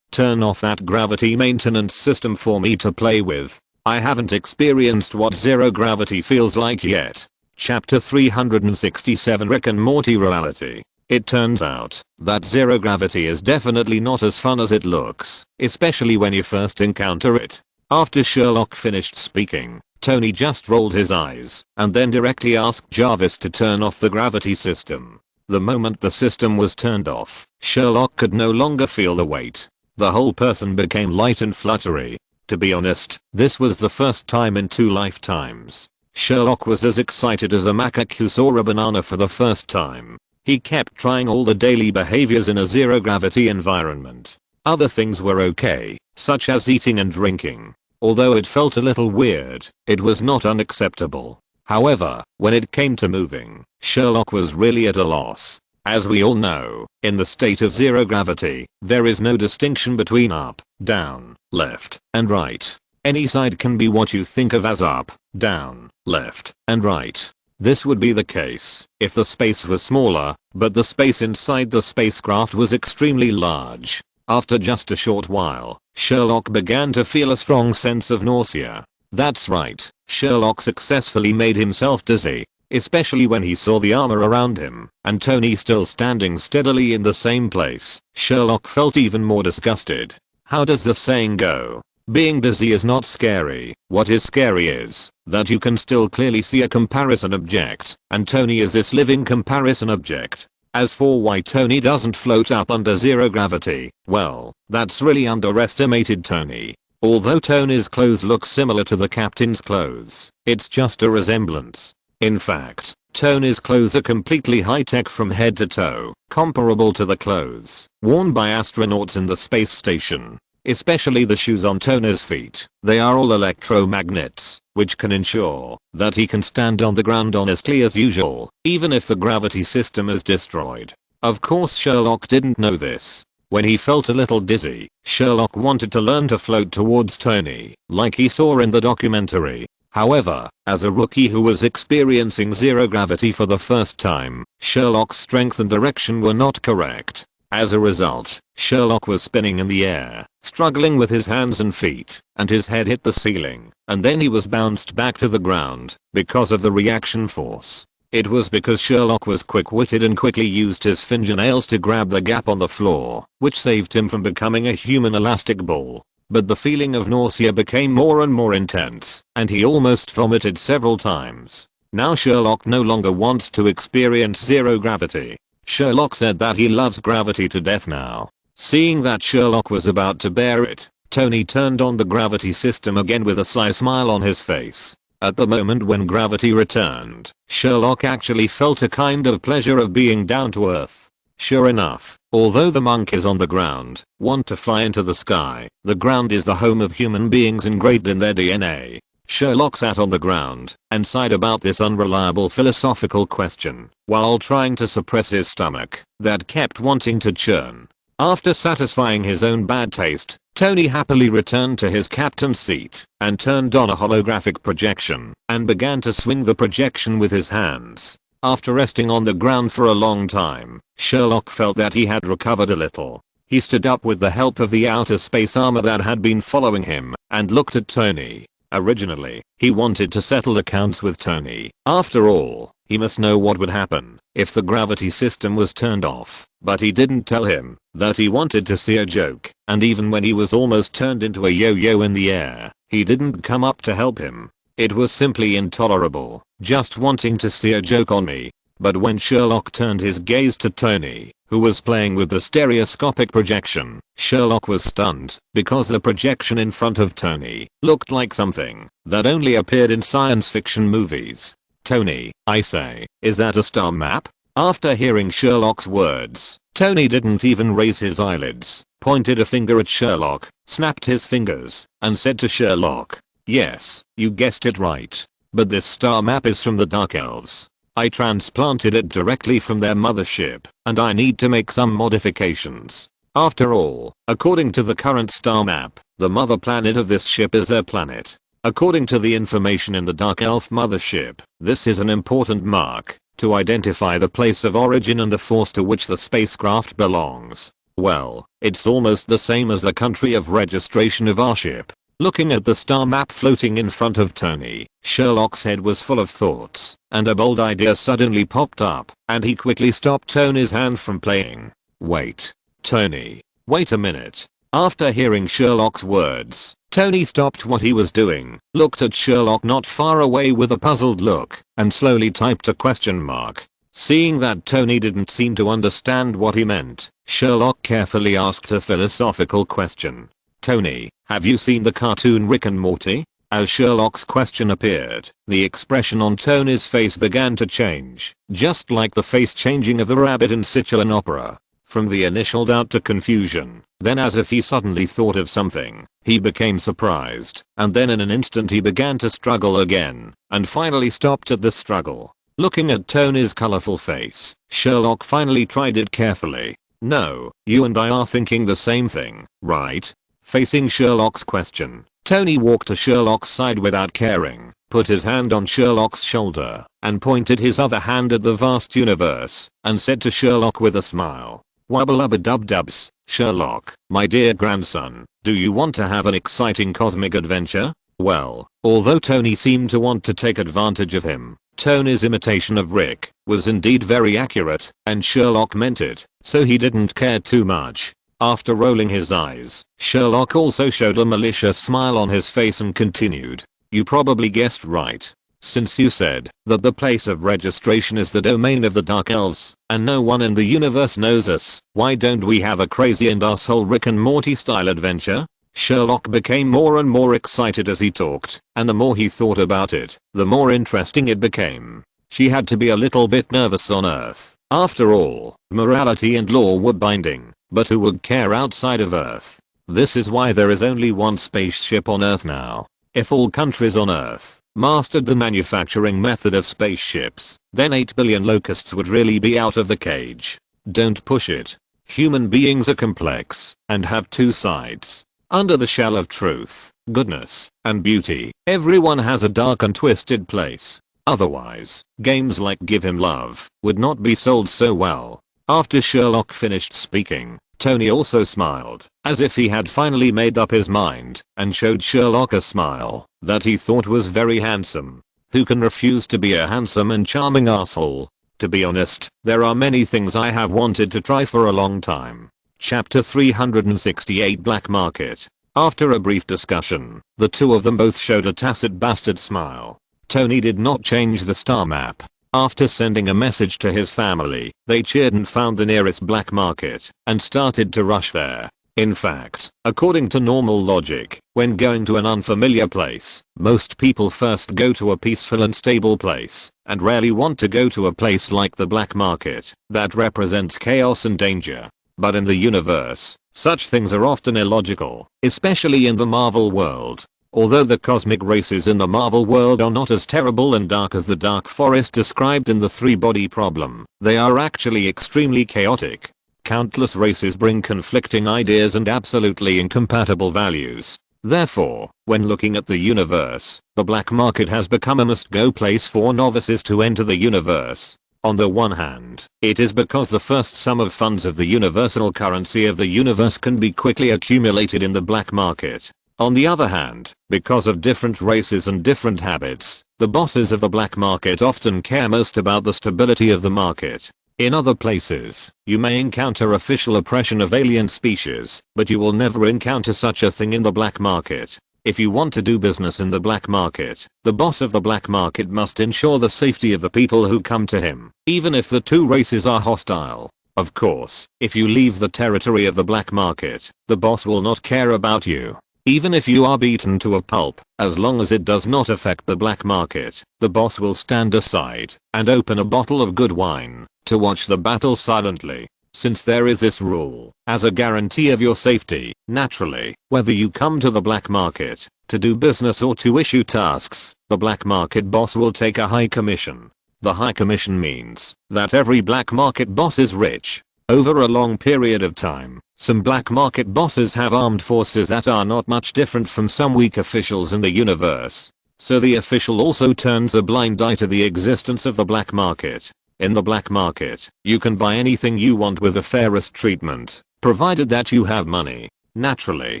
turn off that gravity maintenance system for me to play with. I haven't experienced what zero gravity feels like yet." Chapter 367 Rick and Morty Reality. It turns out that zero gravity is definitely not as fun as it looks, especially when you first encounter it. After Sherlock finished speaking, Tony just rolled his eyes and then directly asked Jarvis to turn off the gravity system. The moment the system was turned off, Sherlock could no longer feel the weight. The whole person became light and fluttery. To be honest, this was the first time in 2 lifetimes. Sherlock was as excited as a macaque who saw a banana for the first time. He kept trying all the daily behaviors in a zero gravity environment. Other things were okay, such as eating and drinking. Although it felt a little weird, it was not unacceptable. However, when it came to moving, Sherlock was really at a loss. As we all know, in the state of zero gravity, there is no distinction between up, down, left, and right. Any side can be what you think of as up, down, left, and right. This would be the case if the space was smaller, but the space inside the spacecraft was extremely large. After just a short while, Sherlock began to feel a strong sense of nausea. That's right, Sherlock successfully made himself dizzy, especially when he saw the armor around him and Tony still standing steadily in the same place. Sherlock felt even more disgusted. How does the saying go? Being busy is not scary. What is scary is that you can still clearly see a comparison object, and Tony is this living comparison object. As for why Tony doesn't float up under zero gravity, well, that's really underestimated Tony. Although Tony's clothes look similar to the captain's clothes, it's just a resemblance. In fact, Tony's clothes are completely high-tech from head to toe, comparable to the clothes worn by astronauts in the space station. Especially the shoes on Tony's feet. They are all electromagnets, which can ensure that he can stand on the ground honestly as usual, even if the gravity system is destroyed. Of course Sherlock didn't know this. When he felt a little dizzy, Sherlock wanted to learn to float towards Tony, like he saw in the documentary. However, as a rookie who was experiencing zero gravity for the first time, Sherlock's strength and direction were not correct. As a result, Sherlock was spinning in the air, struggling with his hands and feet, and his head hit the ceiling, and then he was bounced back to the ground because of the reaction force. It was because Sherlock was quick-witted and quickly used his fingernails to grab the gap on the floor, which saved him from becoming a human elastic ball. But the feeling of nausea became more and more intense, and he almost vomited several times. Now Sherlock no longer wants to experience zero gravity. Sherlock said that he loves gravity to death now. Seeing that Sherlock was about to bear it, Tony turned on the gravity system again with a sly smile on his face. At the moment when gravity returned, Sherlock actually felt a kind of pleasure of being down to earth. Sure enough, although the monkeys on the ground want to fly into the sky, the ground is the home of human beings engraved in their DNA. Sherlock sat on the ground and sighed about this unreliable philosophical question while trying to suppress his stomach that kept wanting to churn. After satisfying his own bad taste, Tony happily returned to his captain's seat and turned on a holographic projection and began to swing the projection with his hands. After resting on the ground for a long time, Sherlock felt that he had recovered a little. He stood up with the help of the outer space armor that had been following him and looked at Tony. Originally, he wanted to settle accounts with Tony. After all, he must know what would happen if the gravity system was turned off. But he didn't tell him that he wanted to see a joke, and even when he was almost turned into a yo-yo in the air, he didn't come up to help him. It was simply intolerable, just wanting to see a joke on me. But when Sherlock turned his gaze to Tony, who was playing with the stereoscopic projection, Sherlock was stunned because the projection in front of Tony looked like something that only appeared in science fiction movies. "Tony, I say, is that a star map?" After hearing Sherlock's words, Tony didn't even raise his eyelids, pointed a finger at Sherlock, snapped his fingers, and said to Sherlock, "Yes, you guessed it right. But this star map is from the Dark Elves. I transplanted it directly from their mothership, and I need to make some modifications. After all, according to the current star map, the mother planet of this ship is their planet. According to the information in the Dark Elf mothership, this is an important mark to identify the place of origin and the force to which the spacecraft belongs. Well, it's almost the same as the country of registration of our ship." Looking at the star map floating in front of Tony, Sherlock's head was full of thoughts, and a bold idea suddenly popped up, and he quickly stopped Tony's hand from playing. "Wait. Tony. Wait a minute." After hearing Sherlock's words, Tony stopped what he was doing, looked at Sherlock not far away with a puzzled look, and slowly typed a question mark. Seeing that Tony didn't seem to understand what he meant, Sherlock carefully asked a philosophical question. "Tony, have you seen the cartoon Rick and Morty?" As Sherlock's question appeared, the expression on Tony's face began to change, just like the face changing of the rabbit in Sichuan opera. From the initial doubt to confusion, then as if he suddenly thought of something, he became surprised, and then in an instant he began to struggle again, and finally stopped at the struggle. Looking at Tony's colorful face, Sherlock finally tried it carefully. "No, you and I are thinking the same thing, right?" Facing Sherlock's question, Tony walked to Sherlock's side without caring, put his hand on Sherlock's shoulder, and pointed his other hand at the vast universe, and said to Sherlock with a smile, "Wubba-lubba-dub-dubs, Sherlock, my dear grandson, do you want to have an exciting cosmic adventure?" Well, although Tony seemed to want to take advantage of him, Tony's imitation of Rick was indeed very accurate, and Sherlock meant it, so he didn't care too much. After rolling his eyes, Sherlock also showed a malicious smile on his face and continued. You probably guessed right. Since you said that the place of registration is the domain of the Dark Elves, and no one in the universe knows us, why don't we have a crazy and arsehole Rick and Morty style adventure? Sherlock became more and more excited as he talked, and the more he thought about it, the more interesting it became. She had to be a little bit nervous on Earth. After all, morality and law were binding, but who would care outside of Earth? This is why there is only one spaceship on Earth now. If all countries on Earth mastered the manufacturing method of spaceships, then 8 billion locusts would really be out of the cage. Don't push it. Human beings are complex and have two sides. Under the shell of truth, goodness, and beauty, everyone has a dark and twisted place. Otherwise, games like Give Him Love would not be sold so well. After Sherlock finished speaking, Tony also smiled, as if he had finally made up his mind, and showed Sherlock a smile that he thought was very handsome. Who can refuse to be a handsome and charming asshole? To be honest, there are many things I have wanted to try for a long time. Chapter 368 Black Market. After a brief discussion, the two of them both showed a tacit bastard smile. Tony did not change the star map. After sending a message to his family, they cheered and found the nearest black market and started to rush there. In fact, according to normal logic, when going to an unfamiliar place, most people first go to a peaceful and stable place, and rarely want to go to a place like the black market that represents chaos and danger. But in the universe, such things are often illogical, especially in the Marvel world. Although the cosmic races in the Marvel world are not as terrible and dark as the Dark Forest described in the three-body problem, they are actually extremely chaotic. Countless races bring conflicting ideas and absolutely incompatible values. Therefore, when looking at the universe, the black market has become a must-go place for novices to enter the universe. On the one hand, it is because the first sum of funds of the universal currency of the universe can be quickly accumulated in the black market. On the other hand, because of different races and different habits, the bosses of the black market often care most about the stability of the market. In other places, you may encounter official oppression of alien species, but you will never encounter such a thing in the black market. If you want to do business in the black market, the boss of the black market must ensure the safety of the people who come to him, even if the two races are hostile. Of course, if you leave the territory of the black market, the boss will not care about you. Even if you are beaten to a pulp, as long as it does not affect the black market, the boss will stand aside and open a bottle of good wine to watch the battle silently. Since there is this rule, as a guarantee of your safety, naturally, whether you come to the black market to do business or to issue tasks, the black market boss will take a high commission. The high commission means that every black market boss is rich. Over a long period of time, some black market bosses have armed forces that are not much different from some weak officials in the universe. So the official also turns a blind eye to the existence of the black market. In the black market, you can buy anything you want with the fairest treatment, provided that you have money. Naturally,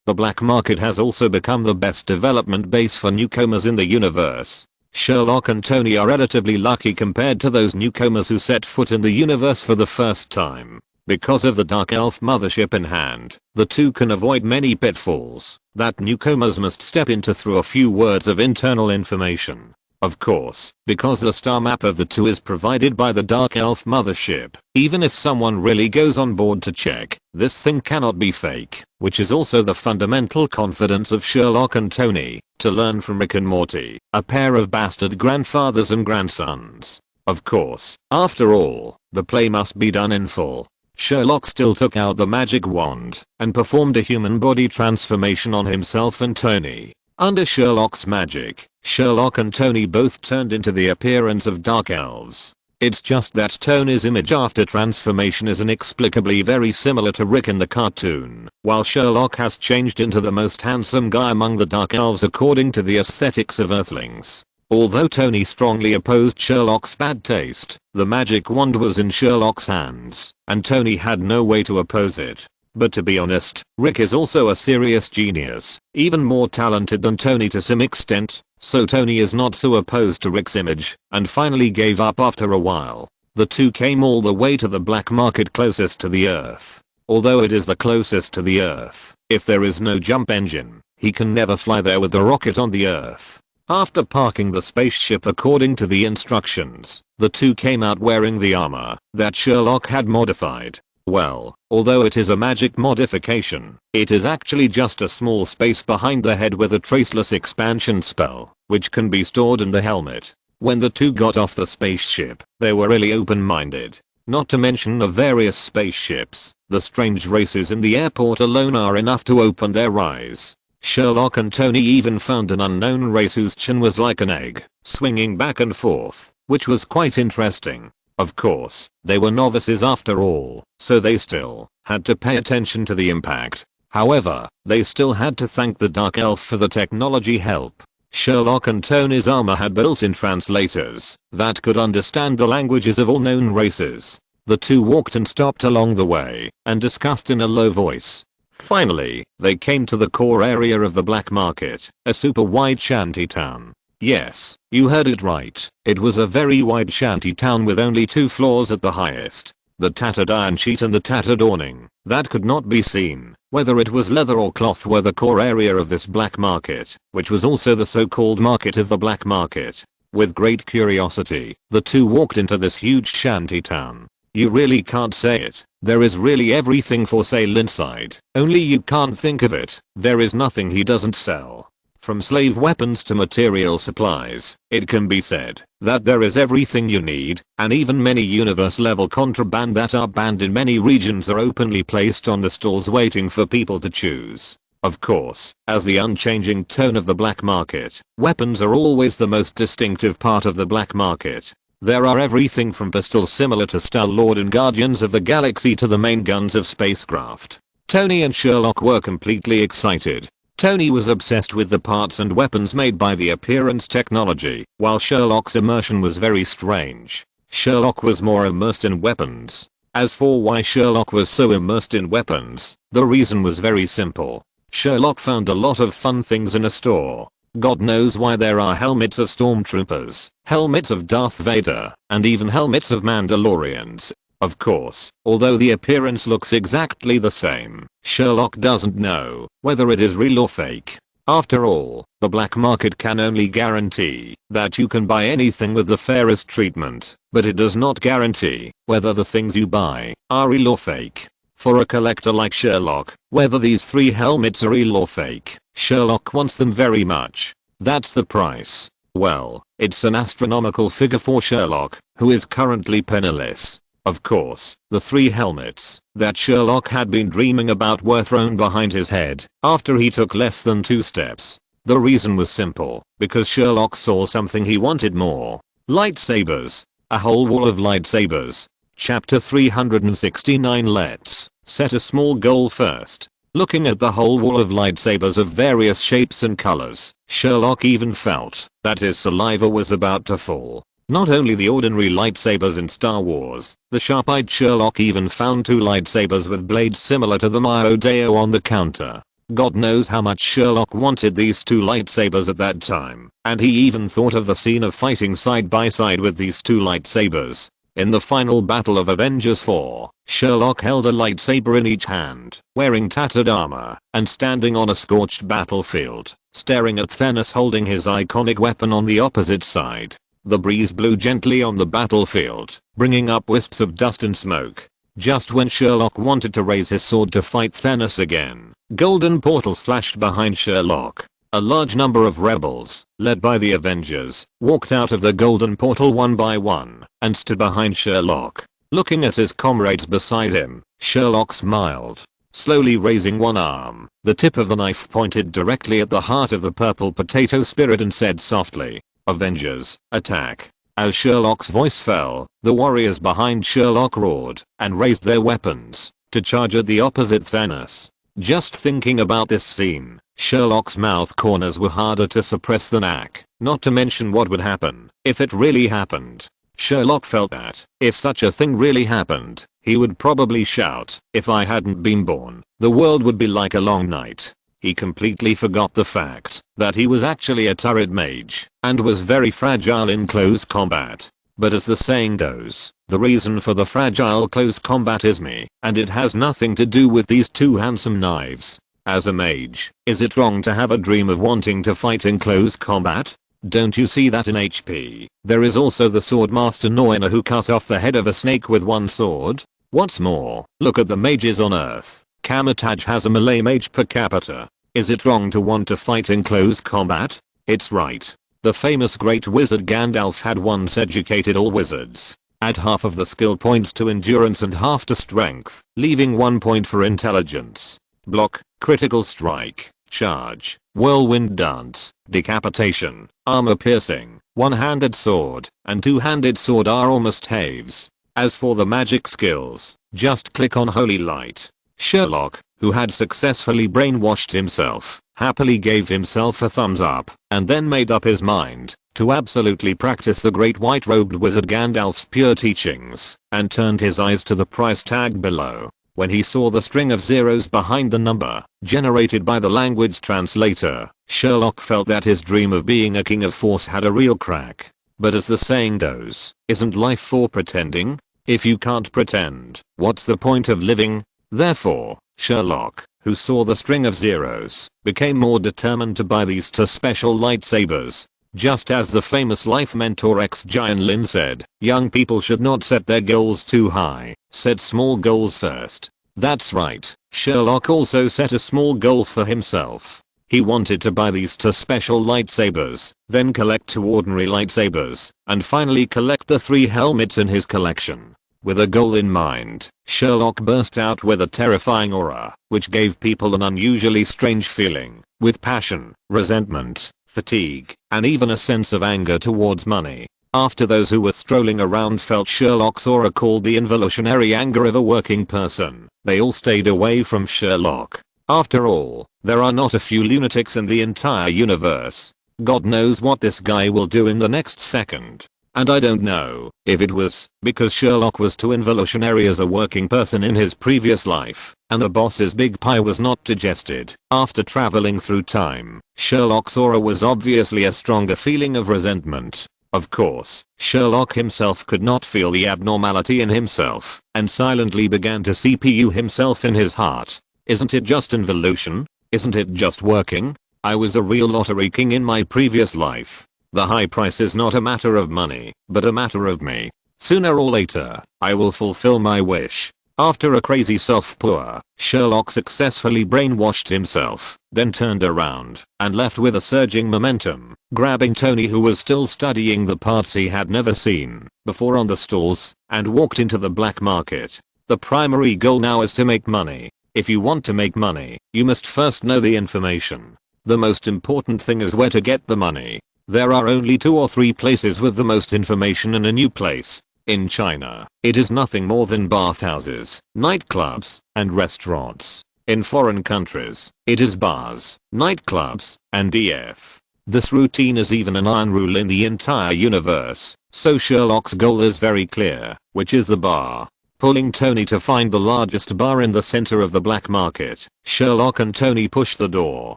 the black market has also become the best development base for newcomers in the universe. Sherlock and Tony are relatively lucky compared to those newcomers who set foot in the universe for the first time. Because of the Dark Elf mothership in hand, the two can avoid many pitfalls that newcomers must step into through a few words of internal information. Of course, because the star map of the two is provided by the Dark Elf mothership, even if someone really goes on board to check, this thing cannot be fake, which is also the fundamental confidence of Sherlock and Tony, to learn from Rick and Morty, a pair of bastard grandfathers and grandsons. Of course, after all, the play must be done in full. Sherlock still took out the magic wand and performed a human body transformation on himself and Tony. Under Sherlock's magic, Sherlock and Tony both turned into the appearance of dark elves. It's just that Tony's image after transformation is inexplicably very similar to Rick in the cartoon, while Sherlock has changed into the most handsome guy among the dark elves according to the aesthetics of Earthlings. Although Tony strongly opposed Sherlock's bad taste, the magic wand was in Sherlock's hands, and Tony had no way to oppose it. But to be honest, Rick is also a serious genius, even more talented than Tony to some extent, so Tony is not so opposed to Rick's image, and finally gave up after a while. The two came all the way to the black market closest to the Earth. although it is the closest to the Earth. If there is no jump engine, he can never fly there with the rocket on the Earth. After parking the spaceship according to the instructions, the two came out wearing the armor that Sherlock had modified. Well, although it is a magic modification, it is actually just a small space behind the head with a traceless expansion spell, which can be stored in the helmet. When the two got off the spaceship, they were really open-minded. Not to mention the various spaceships, the strange races in the airport alone are enough to open their eyes. Sherlock and Tony even found an unknown race whose chin was like an egg, swinging back and forth, which was quite interesting. Of course, they were novices after all, so they still had to pay attention to the impact. However, they still had to thank the Dark Elf for the technology help. Sherlock and Tony's armor had built-in translators that could understand the languages of all known races. The two walked and stopped along the way and discussed in a low voice. Finally, they came to the core area of the black market, a super wide shanty town. Yes, you heard it right. It was a very wide shanty town with only 2 floors at the highest. The tattered iron sheet and the tattered awning that could not be seen, whether it was leather or cloth, were the core area of this black market, which was also the so-called market of the black market. With great curiosity, the two walked into this huge shanty town. You really can't say it. There is really everything for sale inside, only you can't think of it. There is nothing he doesn't sell. From slave weapons to material supplies, it can be said that there is everything you need, and even many universe-level contraband that are banned in many regions are openly placed on the stalls waiting for people to choose. Of course, as the unchanging tone of the black market, weapons are always the most distinctive part of the black market. There are everything from pistols similar to Star-Lord and Guardians of the Galaxy to the main guns of spacecraft. Tony and Sherlock were completely excited. Tony was obsessed with the parts and weapons made by the appearance technology, while Sherlock's immersion was very strange. Sherlock was more immersed in weapons. As for why Sherlock was so immersed in weapons, the reason was very simple. Sherlock found a lot of fun things in a store. God knows why there are helmets of stormtroopers, helmets of Darth Vader, and even helmets of Mandalorians. Of course, although the appearance looks exactly the same, Sherlock doesn't know whether it is real or fake. After all, the black market can only guarantee that you can buy anything with the fairest treatment, but it does not guarantee whether the things you buy are real or fake. For a collector like Sherlock, whether these 3 helmets are real or fake, Sherlock wants them very much. That's the price. Well, it's an astronomical figure for Sherlock, who is currently penniless. Of course, the 3 helmets that Sherlock had been dreaming about were thrown behind his head after he took less than 2 steps. The reason was simple, because Sherlock saw something he wanted more. Lightsabers. A whole wall of lightsabers. Chapter 369. Let's set a small goal first. Looking at the whole wall of lightsabers of various shapes and colors, Sherlock even felt that his saliva was about to fall. Not only the ordinary lightsabers in Star Wars, the sharp-eyed Sherlock even found 2 lightsabers with blades similar to the Mio Deo on the counter. God knows how much Sherlock wanted these 2 lightsabers at that time, and he even thought of the scene of fighting side by side with these 2 lightsabers. In the final battle of Avengers 4, Sherlock held a lightsaber in each hand, wearing tattered armor, and standing on a scorched battlefield, staring at Thanos holding his iconic weapon on the opposite side. The breeze blew gently on the battlefield, bringing up wisps of dust and smoke. Just when Sherlock wanted to raise his sword to fight Thanos again, golden portals flashed behind Sherlock. A large number of rebels, led by the Avengers, walked out of the golden portal one by one, and stood behind Sherlock. Looking at his comrades beside him, Sherlock smiled. Slowly raising one arm, the tip of the knife pointed directly at the heart of the purple potato spirit and said softly, "Avengers, attack." As Sherlock's voice fell, the warriors behind Sherlock roared and raised their weapons to charge at the opposite Thanos. Just thinking about this scene, Sherlock's mouth corners were harder to suppress than ache, not to mention what would happen if it really happened. Sherlock felt that if such a thing really happened, he would probably shout, "If I hadn't been born, the world would be like a long night." He completely forgot the fact that he was actually a turret mage and was very fragile in close combat. But as the saying goes, the reason for the fragile close combat is me, and it has nothing to do with these two handsome knives. As a mage, is it wrong to have a dream of wanting to fight in close combat? Don't you see that in HP, there is also the Swordmaster Noina who cut off the head of a snake with one sword? What's more, look at the mages on Earth. Kamataj has a melee mage per capita. Is it wrong to want to fight in close combat? It's right. The famous great wizard Gandalf had once educated all wizards. Add half of the skill points to endurance and half to strength, leaving 1 point for intelligence. Block, critical strike, charge, whirlwind dance, decapitation, armor piercing, one-handed sword, and two-handed sword are all must-haves. As for the magic skills, just click on Holy Light. Sherlock, who had successfully brainwashed himself, happily gave himself a thumbs up, and then made up his mind to absolutely practice the great white-robed wizard Gandalf's pure teachings, and turned his eyes to the price tag below. When he saw the string of zeros behind the number, generated by the language translator, Sherlock felt that his dream of being a king of force had a real crack. But as the saying goes, isn't life for pretending? If you can't pretend, what's the point of living? Therefore, Sherlock, who saw the string of zeros, became more determined to buy these two special lightsabers. Just as the famous life mentor Jian Lin said, young people should not set their goals too high, set small goals first. That's right, Sherlock also set a small goal for himself. He wanted to buy these two special lightsabers, then collect 2 ordinary lightsabers, and finally collect the 3 helmets in his collection. With a goal in mind, Sherlock burst out with a terrifying aura, which gave people an unusually strange feeling, with passion, resentment, fatigue, and even a sense of anger towards money. After those who were strolling around felt Sherlock's aura called the involutionary anger of a working person, they all stayed away from Sherlock. After all, there are not a few lunatics in the entire universe. God knows what this guy will do in the next second. And I don't know if it was because Sherlock was too involutionary as a working person in his previous life, and the boss's big pie was not digested. After traveling through time, Sherlock's aura was obviously a stronger feeling of resentment. Of course, Sherlock himself could not feel the abnormality in himself, and silently began to CPU himself in his heart. Isn't it just involution? Isn't it just working? I was a real lottery king in my previous life. The high price is not a matter of money, but a matter of me. Sooner or later, I will fulfill my wish. After a crazy self-pour, Sherlock successfully brainwashed himself, then turned around and left with a surging momentum, grabbing Tony, who was still studying the parts he had never seen before on the stalls, and walked into the black market. The primary goal now is to make money. If you want to make money, you must first know the information. The most important thing is where to get the money. There are only 2 or 3 places with the most information in a new place. In China, it is nothing more than bathhouses, nightclubs, and restaurants. In foreign countries, it is bars, nightclubs, and DF. This routine is even an iron rule in the entire universe, so Sherlock's goal is very clear, which is the bar. Pulling Tony to find the largest bar in the center of the black market, Sherlock and Tony pushed the door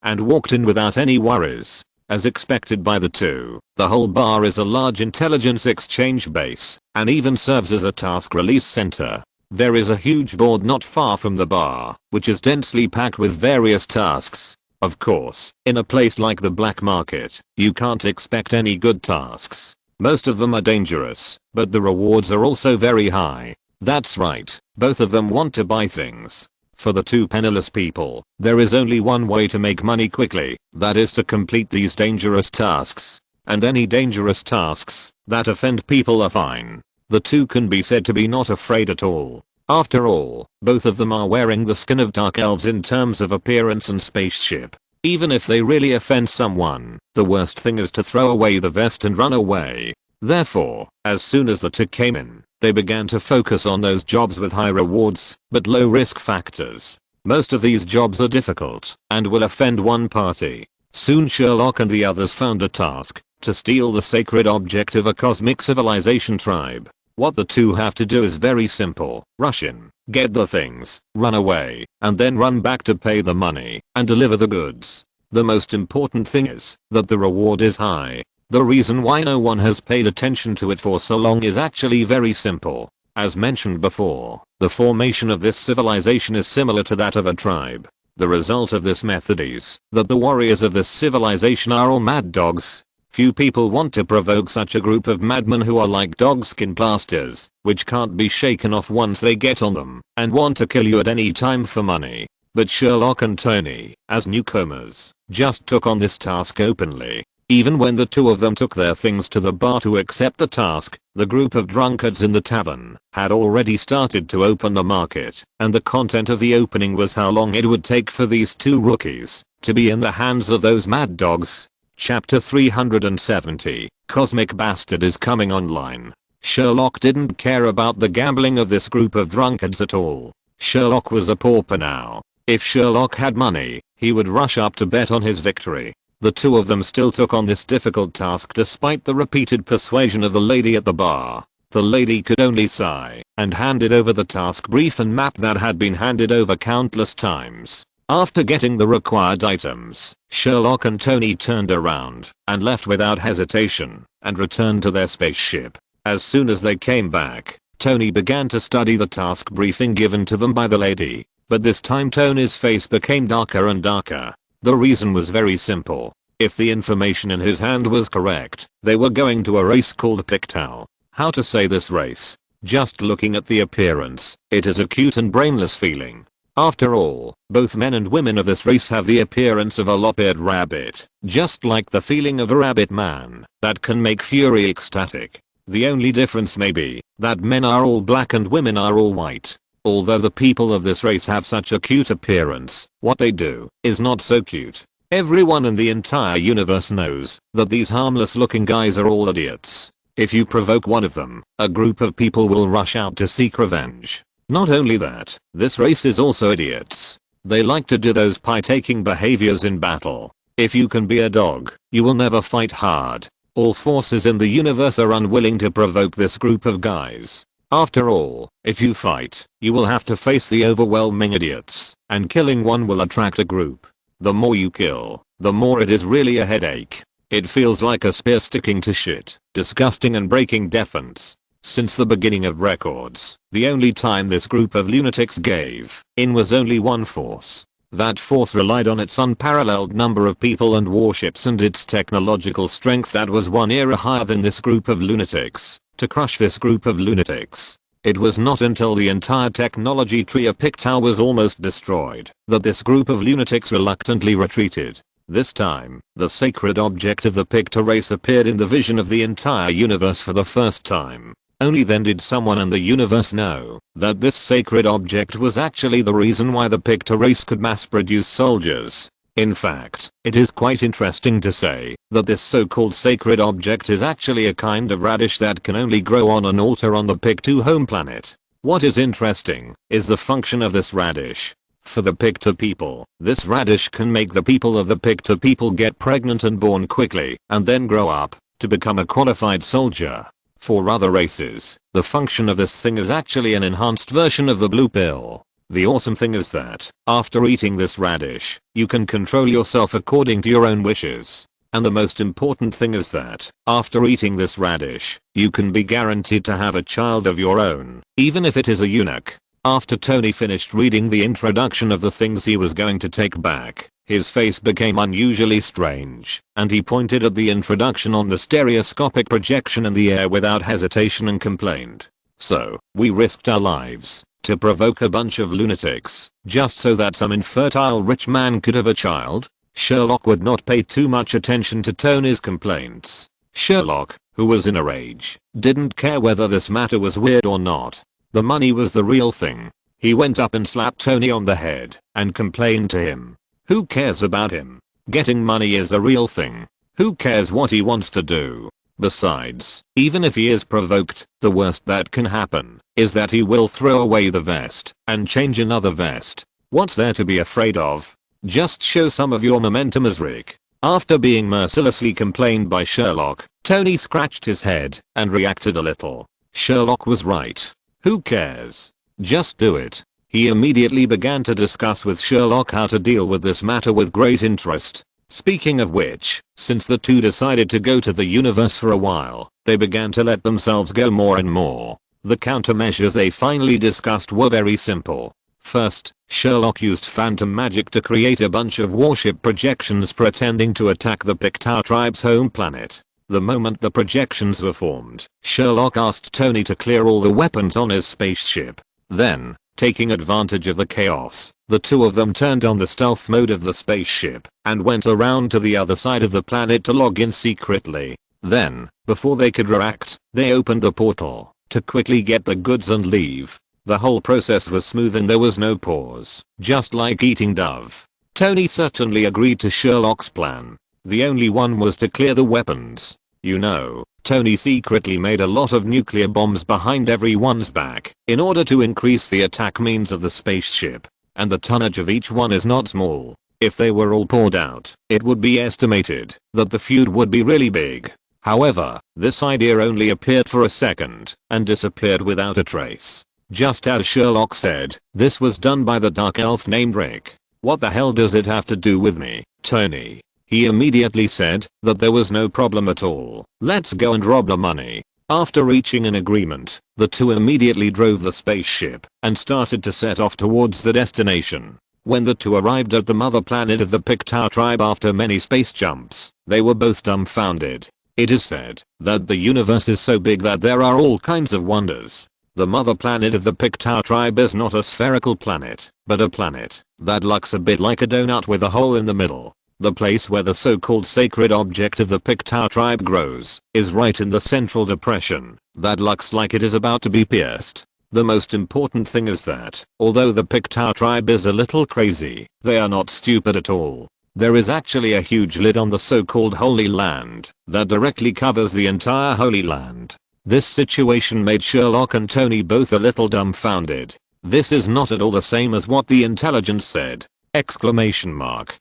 and walked in without any worries. As expected by the two, the whole bar is a large intelligence exchange base, and even serves as a task release center. There is a huge board not far from the bar, which is densely packed with various tasks. Of course, in a place like the black market, you can't expect any good tasks. Most of them are dangerous, but the rewards are also very high. That's right, both of them want to buy things. For the two penniless people, there is only one way to make money quickly, that is to complete these dangerous tasks. And any dangerous tasks that offend people are fine. The two can be said to be not afraid at all. After all, both of them are wearing the skin of dark elves in terms of appearance and spaceship. Even if they really offend someone, the worst thing is to throw away the vest and run away. Therefore, as soon as the two came in, they began to focus on those jobs with high rewards, but low risk factors. Most of these jobs are difficult, and will offend one party. Soon Sherlock and the others found a task, to steal the sacred object of a cosmic civilization tribe. What the two have to do is very simple. Rush in, get the things, run away, and then run back to pay the money, and deliver the goods. The most important thing is, that the reward is high. The reason why no one has paid attention to it for so long is actually very simple. As mentioned before, the formation of this civilization is similar to that of a tribe. The result of this method is that the warriors of this civilization are all mad dogs. Few people want to provoke such a group of madmen who are like dogskin plasters, which can't be shaken off once they get on them, and want to kill you at any time for money. But Sherlock and Tony, as newcomers, just took on this task openly. Even when the two of them took their things to the bar to accept the task, the group of drunkards in the tavern had already started to open the market, and the content of the opening was how long it would take for these two rookies to be in the hands of those mad dogs. Chapter 370, Cosmic Bastard is coming online. Sherlock didn't care about the gambling of this group of drunkards at all. Sherlock was a pauper now. If Sherlock had money, he would rush up to bet on his victory. The two of them still took on this difficult task despite the repeated persuasion of the lady at the bar. The lady could only sigh and handed over the task brief and map that had been handed over countless times. After getting the required items, Sherlock and Tony turned around and left without hesitation and returned to their spaceship. As soon as they came back, Tony began to study the task briefing given to them by the lady, but this time Tony's face became darker and darker. The reason was very simple. If the information in his hand was correct, they were going to a race called Pictou. How to say this race? Just looking at the appearance, it is a cute and brainless feeling. After all, both men and women of this race have the appearance of a lop-eared rabbit, just like the feeling of a rabbit man that can make Fury ecstatic. The only difference may be that men are all black and women are all white. Although the people of this race have such a cute appearance, what they do is not so cute. Everyone in the entire universe knows that these harmless looking guys are all idiots. If you provoke one of them, a group of people will rush out to seek revenge. Not only that, this race is also idiots. They like to do those pie-taking behaviors in battle. If you can be a dog, you will never fight hard. All forces in the universe are unwilling to provoke this group of guys. After all, if you fight, you will have to face the overwhelming idiots, and killing one will attract a group. The more you kill, the more it is really a headache. It feels like a spear sticking to shit, disgusting and breaking defense. Since the beginning of records, the only time this group of lunatics gave in was only one force. That force relied on its unparalleled number of people and warships and its technological strength that was one era higher than this group of lunatics. To crush this group of lunatics, it was not until the entire technology tree of Pictou was almost destroyed that this group of lunatics reluctantly retreated. This time, the sacred object of the Pictou race appeared in the vision of the entire universe for the first time. Only then did someone in the universe know that this sacred object was actually the reason why the Pictou race could mass produce soldiers. In fact, it is quite interesting to say that this so-called sacred object is actually a kind of radish that can only grow on an altar on the Pictou home planet. What is interesting is the function of this radish. For the Pictou people, this radish can make the people of the Pictou people get pregnant and born quickly and then grow up to become a qualified soldier. For other races, the function of this thing is actually an enhanced version of the blue pill. The awesome thing is that, after eating this radish, you can control yourself according to your own wishes. And the most important thing is that, after eating this radish, you can be guaranteed to have a child of your own, even if it is a eunuch. After Tony finished reading the introduction of the things he was going to take back, his face became unusually strange, and he pointed at the introduction on the stereoscopic projection in the air without hesitation and complained. So, we risked our lives to provoke a bunch of lunatics, just so that some infertile rich man could have a child? Sherlock would not pay too much attention to Tony's complaints. Sherlock, who was in a rage, didn't care whether this matter was weird or not. The money was the real thing. He went up and slapped Tony on the head and complained to him. Who cares about him? Getting money is the real thing. Who cares what he wants to do? Besides, even if he is provoked, the worst that can happen is that he will throw away the vest and change another vest. What's there to be afraid of? Just show some of your momentum as Rick. After being mercilessly complained by Sherlock, Tony scratched his head and reacted a little. Sherlock was right. Who cares? Just do it. He immediately began to discuss with Sherlock how to deal with this matter with great interest. Speaking of which, since the two decided to go to the universe for a while, they began to let themselves go more and more. The countermeasures they finally discussed were very simple. First, Sherlock used phantom magic to create a bunch of warship projections pretending to attack the Pictou tribe's home planet. The moment the projections were formed, Sherlock asked Tony to clear all the weapons on his spaceship. Then, taking advantage of the chaos, the two of them turned on the stealth mode of the spaceship and went around to the other side of the planet to log in secretly. Then, before they could react, they opened the portal to quickly get the goods and leave. The whole process was smooth and there was no pause, just like eating dove. Tony certainly agreed to Sherlock's plan. The only one was to clear the weapons. You know, Tony secretly made a lot of nuclear bombs behind everyone's back in order to increase the attack means of the spaceship. And the tonnage of each one is not small. If they were all poured out, it would be estimated that the feud would be really big. However, this idea only appeared for a second and disappeared without a trace. Just as Sherlock said, this was done by the dark elf named Rick. What the hell does it have to do with me, Tony? He immediately said that there was no problem at all. Let's go and rob the money. After reaching an agreement, the two immediately drove the spaceship and started to set off towards the destination. When the two arrived at the mother planet of the Pictou tribe after many space jumps, they were both dumbfounded. It is said that the universe is so big that there are all kinds of wonders. The mother planet of the Pictou tribe is not a spherical planet, but a planet that looks a bit like a donut with a hole in the middle. The place where the so-called sacred object of the Pictou tribe grows is right in the central depression that looks like it is about to be pierced. The most important thing is that, although the Pictou tribe is a little crazy, they are not stupid at all. There is actually a huge lid on the so-called Holy Land that directly covers the entire Holy Land. This situation made Sherlock and Tony both a little dumbfounded. This is not at all the same as what the intelligence said! Exclamation mark.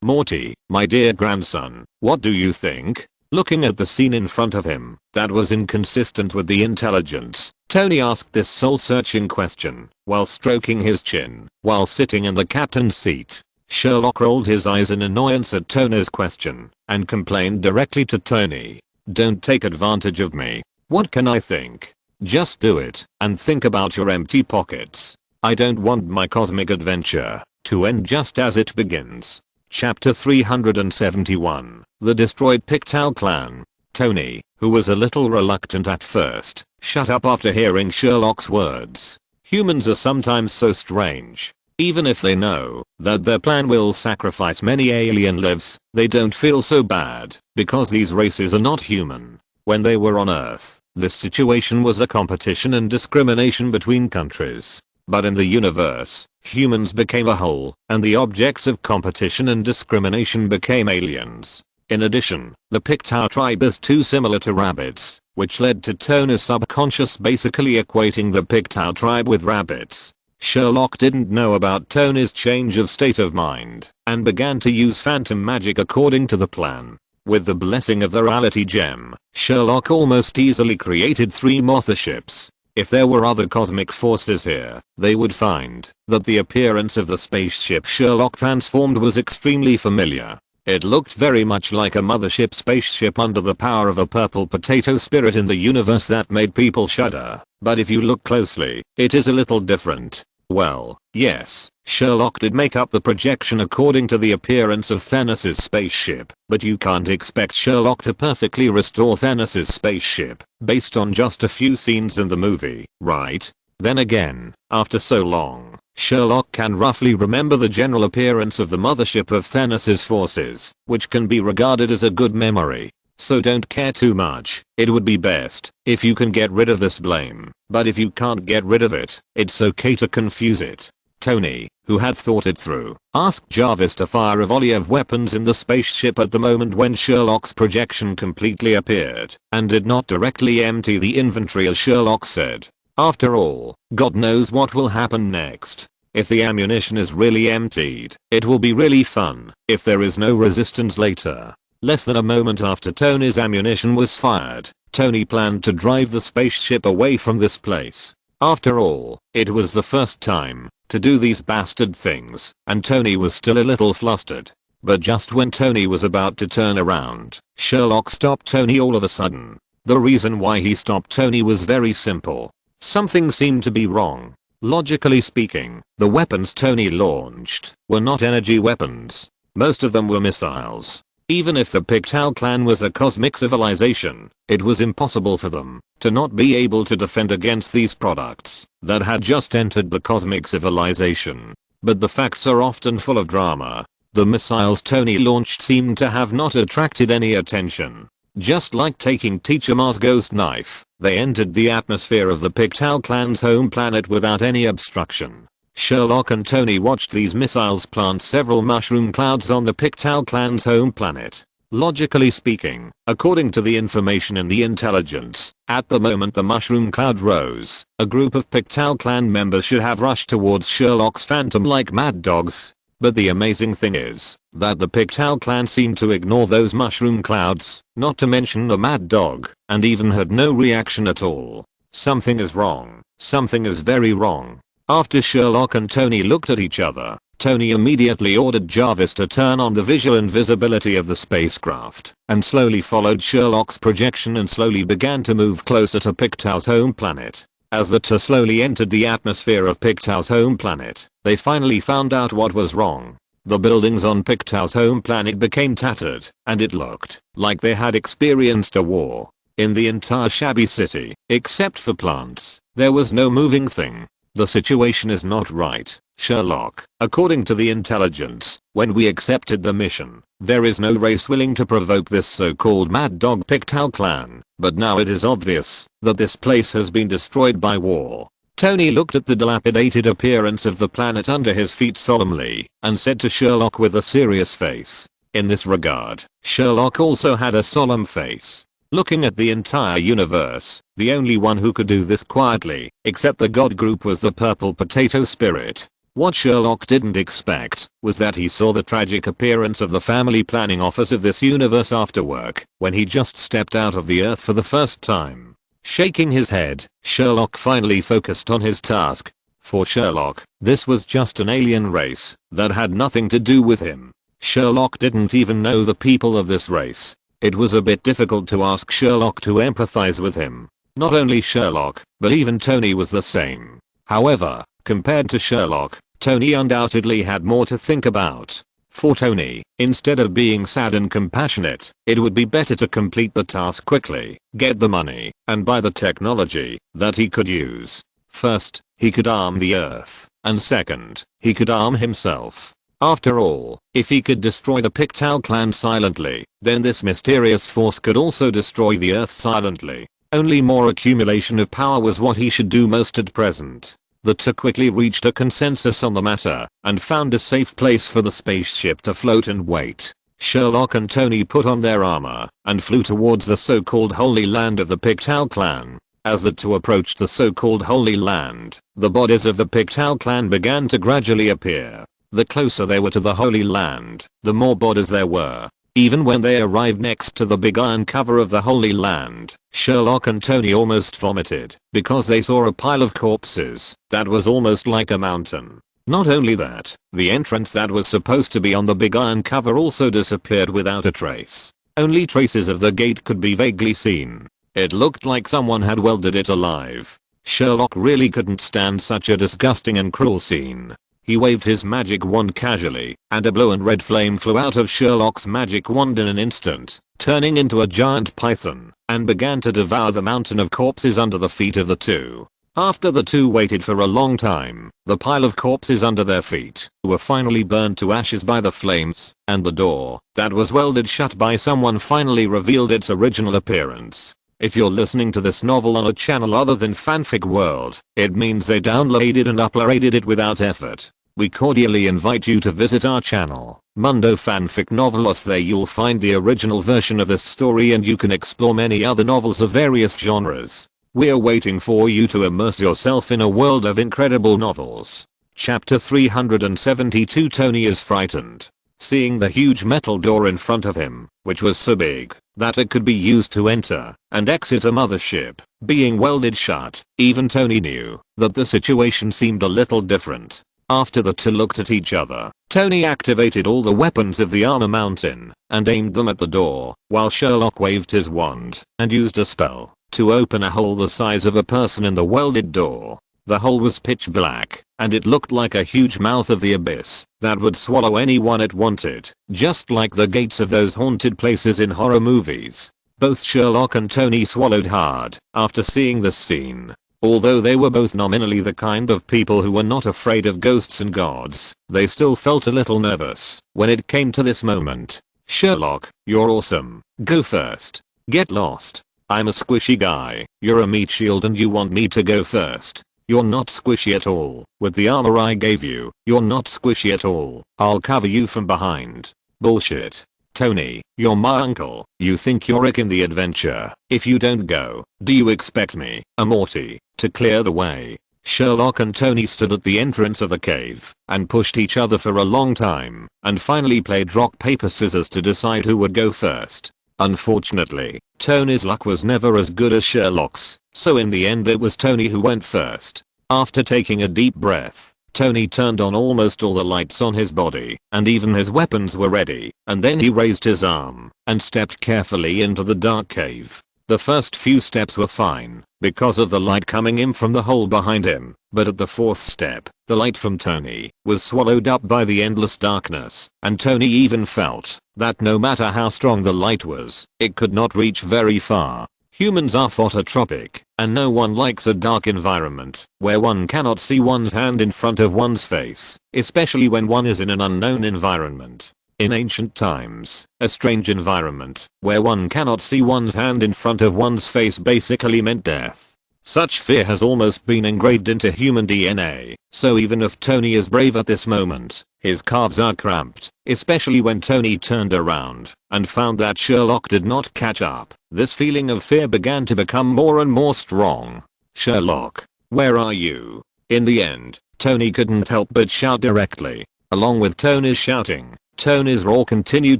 Morty, my dear grandson, what do you think? Looking at the scene in front of him, that was inconsistent with the intelligence, Tony asked this soul-searching question, while stroking his chin, while sitting in the captain's seat. Sherlock rolled his eyes in annoyance at Tony's question, and complained directly to Tony. Don't take advantage of me. What can I think? Just do it, and think about your empty pockets. I don't want my cosmic adventure to end just as it begins. Chapter 371, The Destroyed Pictou Clan. Tony, who was a little reluctant at first, shut up after hearing Sherlock's words. Humans are sometimes so strange. Even if they know that their plan will sacrifice many alien lives, they don't feel so bad, because these races are not human. When they were on Earth, this situation was a competition and discrimination between countries. But in the universe, humans became a whole, and the objects of competition and discrimination became aliens. In addition, the Pictou tribe is too similar to rabbits, which led to Tony's subconscious basically equating the Pictou tribe with rabbits. Sherlock didn't know about Tony's change of state of mind, and began to use phantom magic according to the plan. With the blessing of the reality gem, Sherlock almost easily created 3 motherships. If there were other cosmic forces here, they would find that the appearance of the spaceship Sherlock transformed was extremely familiar. It looked very much like a mothership spaceship under the power of a purple potato spirit in the universe that made people shudder. But if you look closely, it is a little different. Well, yes, Sherlock did make up the projection according to the appearance of Thanos' spaceship, but you can't expect Sherlock to perfectly restore Thanos' spaceship based on just a few scenes in the movie, right? Then again, after so long, Sherlock can roughly remember the general appearance of the mothership of Thanos' forces, which can be regarded as a good memory. So don't care too much. It would be best if you can get rid of this blame. But if you can't get rid of it, it's okay to confuse it. Tony, who had thought it through, asked Jarvis to fire a volley of weapons in the spaceship at the moment when Sherlock's projection completely appeared, and did not directly empty the inventory as Sherlock said. After all, God knows what will happen next. If the ammunition is really emptied, it will be really fun if there is no resistance later. Less than a moment after Tony's ammunition was fired, Tony planned to drive the spaceship away from this place. After all, it was the first time to do these bastard things, and Tony was still a little flustered. But just when Tony was about to turn around, Sherlock stopped Tony all of a sudden. The reason why he stopped Tony was very simple. Something seemed to be wrong. Logically speaking, the weapons Tony launched were not energy weapons. Most of them were missiles. Even if the Pictou clan was a cosmic civilization, it was impossible for them to not be able to defend against these products that had just entered the cosmic civilization. But the facts are often full of drama. The missiles Tony launched seemed to have not attracted any attention. Just like taking Teacher Ma's ghost knife, they entered the atmosphere of the Pictou clan's home planet without any obstruction. Sherlock and Tony watched these missiles plant several mushroom clouds on the Pictou clan's home planet. Logically speaking, according to the information in the intelligence, at the moment the mushroom cloud rose, a group of Pictou clan members should have rushed towards Sherlock's phantom like mad dogs. But the amazing thing is that the Pictou clan seemed to ignore those mushroom clouds, not to mention the mad dog, and even had no reaction at all. Something is wrong. Something is very wrong. After Sherlock and Tony looked at each other, Tony immediately ordered Jarvis to turn on the visual invisibility of the spacecraft, and slowly followed Sherlock's projection and slowly began to move closer to Pictou's home planet. As the two slowly entered the atmosphere of Pictou's home planet, they finally found out what was wrong. The buildings on Pictou's home planet became tattered, and it looked like they had experienced a war. In the entire shabby city, except for plants, there was no moving thing. The situation is not right, Sherlock. According to the intelligence, when we accepted the mission, there is no race willing to provoke this so-called mad dog Pictou clan, but now it is obvious that this place has been destroyed by war. Tony looked at the dilapidated appearance of the planet under his feet solemnly, and said to Sherlock with a serious face. In this regard, Sherlock also had a solemn face. Looking at the entire universe, the only one who could do this quietly, except the god group, was the purple potato spirit. What Sherlock didn't expect was that he saw the tragic appearance of the family planning office of this universe after work, when he just stepped out of the earth for the first time. Shaking his head, Sherlock finally focused on his task. For Sherlock, this was just an alien race that had nothing to do with him. Sherlock didn't even know the people of this race. It was a bit difficult to ask Sherlock to empathize with him. Not only Sherlock, but even Tony was the same. However, compared to Sherlock, Tony undoubtedly had more to think about. For Tony, instead of being sad and compassionate, it would be better to complete the task quickly, get the money, and buy the technology that he could use. First, he could arm the Earth, and second, he could arm himself. After all, if he could destroy the Pictou clan silently, then this mysterious force could also destroy the Earth silently. Only more accumulation of power was what he should do most at present. The two quickly reached a consensus on the matter, and found a safe place for the spaceship to float and wait. Sherlock and Tony put on their armor, and flew towards the so-called Holy Land of the Pictou clan. As the two approached the so-called Holy Land, the bodies of the Pictou clan began to gradually appear. The closer they were to the Holy Land, the more bodies there were. Even when they arrived next to the big iron cover of the Holy Land, Sherlock and Tony almost vomited, because they saw a pile of corpses that was almost like a mountain. Not only that, the entrance that was supposed to be on the big iron cover also disappeared without a trace. Only traces of the gate could be vaguely seen. It looked like someone had welded it alive. Sherlock really couldn't stand such a disgusting and cruel scene. He waved his magic wand casually, and a blue and red flame flew out of Sherlock's magic wand in an instant, turning into a giant python, and began to devour the mountain of corpses under the feet of the two. After the two waited for a long time, the pile of corpses under their feet were finally burned to ashes by the flames, and the door that was welded shut by someone finally revealed its original appearance. If you're listening to this novel on a channel other than Fanfic World, it means they downloaded and uploaded it without effort. We cordially invite you to visit our channel, Mundo Fanfic Novelos. There you'll find the original version of this story and you can explore many other novels of various genres. We're waiting for you to immerse yourself in a world of incredible novels. Chapter 372. Tony is frightened. Seeing the huge metal door in front of him, which was so big that it could be used to enter and exit a mothership, being welded shut, even Tony knew that the situation seemed a little different. After the two looked at each other, Tony activated all the weapons of the armor mountain and aimed them at the door, while Sherlock waved his wand and used a spell to open a hole the size of a person in the welded door. The hole was pitch black, and it looked like a huge mouth of the abyss that would swallow anyone it wanted, just like the gates of those haunted places in horror movies. Both Sherlock and Tony swallowed hard after seeing this scene. Although they were both nominally the kind of people who were not afraid of ghosts and gods, they still felt a little nervous when it came to this moment. Sherlock, you're awesome. Go first. Get lost. I'm a squishy guy. You're a meat shield and you want me to go first. You're not squishy at all. With the armor I gave you, you're not squishy at all. I'll cover you from behind. Bullshit. Tony, you're my uncle. You think you're Rick in the adventure. If you don't go, do you expect me, a Morty, to clear the way? Sherlock and Tony stood at the entrance of the cave and pushed each other for a long time and finally played rock paper scissors to decide who would go first. Unfortunately, Tony's luck was never as good as Sherlock's, so in the end it was Tony who went first. After taking a deep breath, Tony turned on almost all the lights on his body, and even his weapons were ready, and then he raised his arm and stepped carefully into the dark cave. The first few steps were fine because of the light coming in from the hole behind him, but at the fourth step, the light from Tony was swallowed up by the endless darkness, and Tony even felt that no matter how strong the light was, it could not reach very far. Humans are phototropic, and no one likes a dark environment where one cannot see one's hand in front of one's face, especially when one is in an unknown environment. In ancient times, a strange environment where one cannot see one's hand in front of one's face basically meant death. Such fear has almost been engraved into human DNA, so even if Tony is brave at this moment, his calves are cramped, especially when Tony turned around and found that Sherlock did not catch up. This feeling of fear began to become more and more strong. Sherlock, where are you? In the end, Tony couldn't help but shout directly. Along with Tony's shouting, Tony's roar continued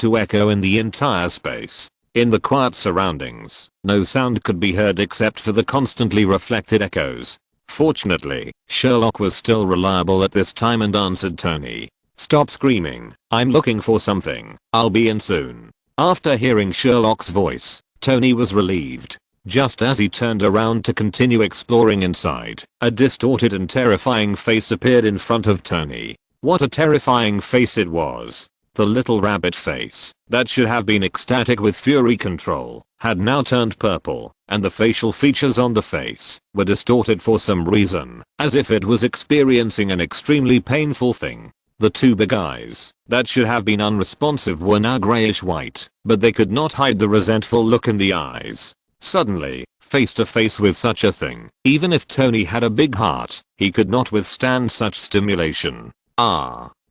to echo in the entire space. In the quiet surroundings, no sound could be heard except for the constantly reflected echoes. Fortunately, Sherlock was still reliable at this time and answered Tony. Stop screaming, I'm looking for something, I'll be in soon. After hearing Sherlock's voice, Tony was relieved. Just as he turned around to continue exploring inside, a distorted and terrifying face appeared in front of Tony. What a terrifying face it was. The little rabbit face, that should have been ecstatic with fury control, had now turned purple, and the facial features on the face were distorted for some reason, as if it was experiencing an extremely painful thing. The two big eyes, that should have been unresponsive, were now grayish white, but they could not hide the resentful look in the eyes. Suddenly, face to face with such a thing, even if Tony had a big heart, he could not withstand such stimulation.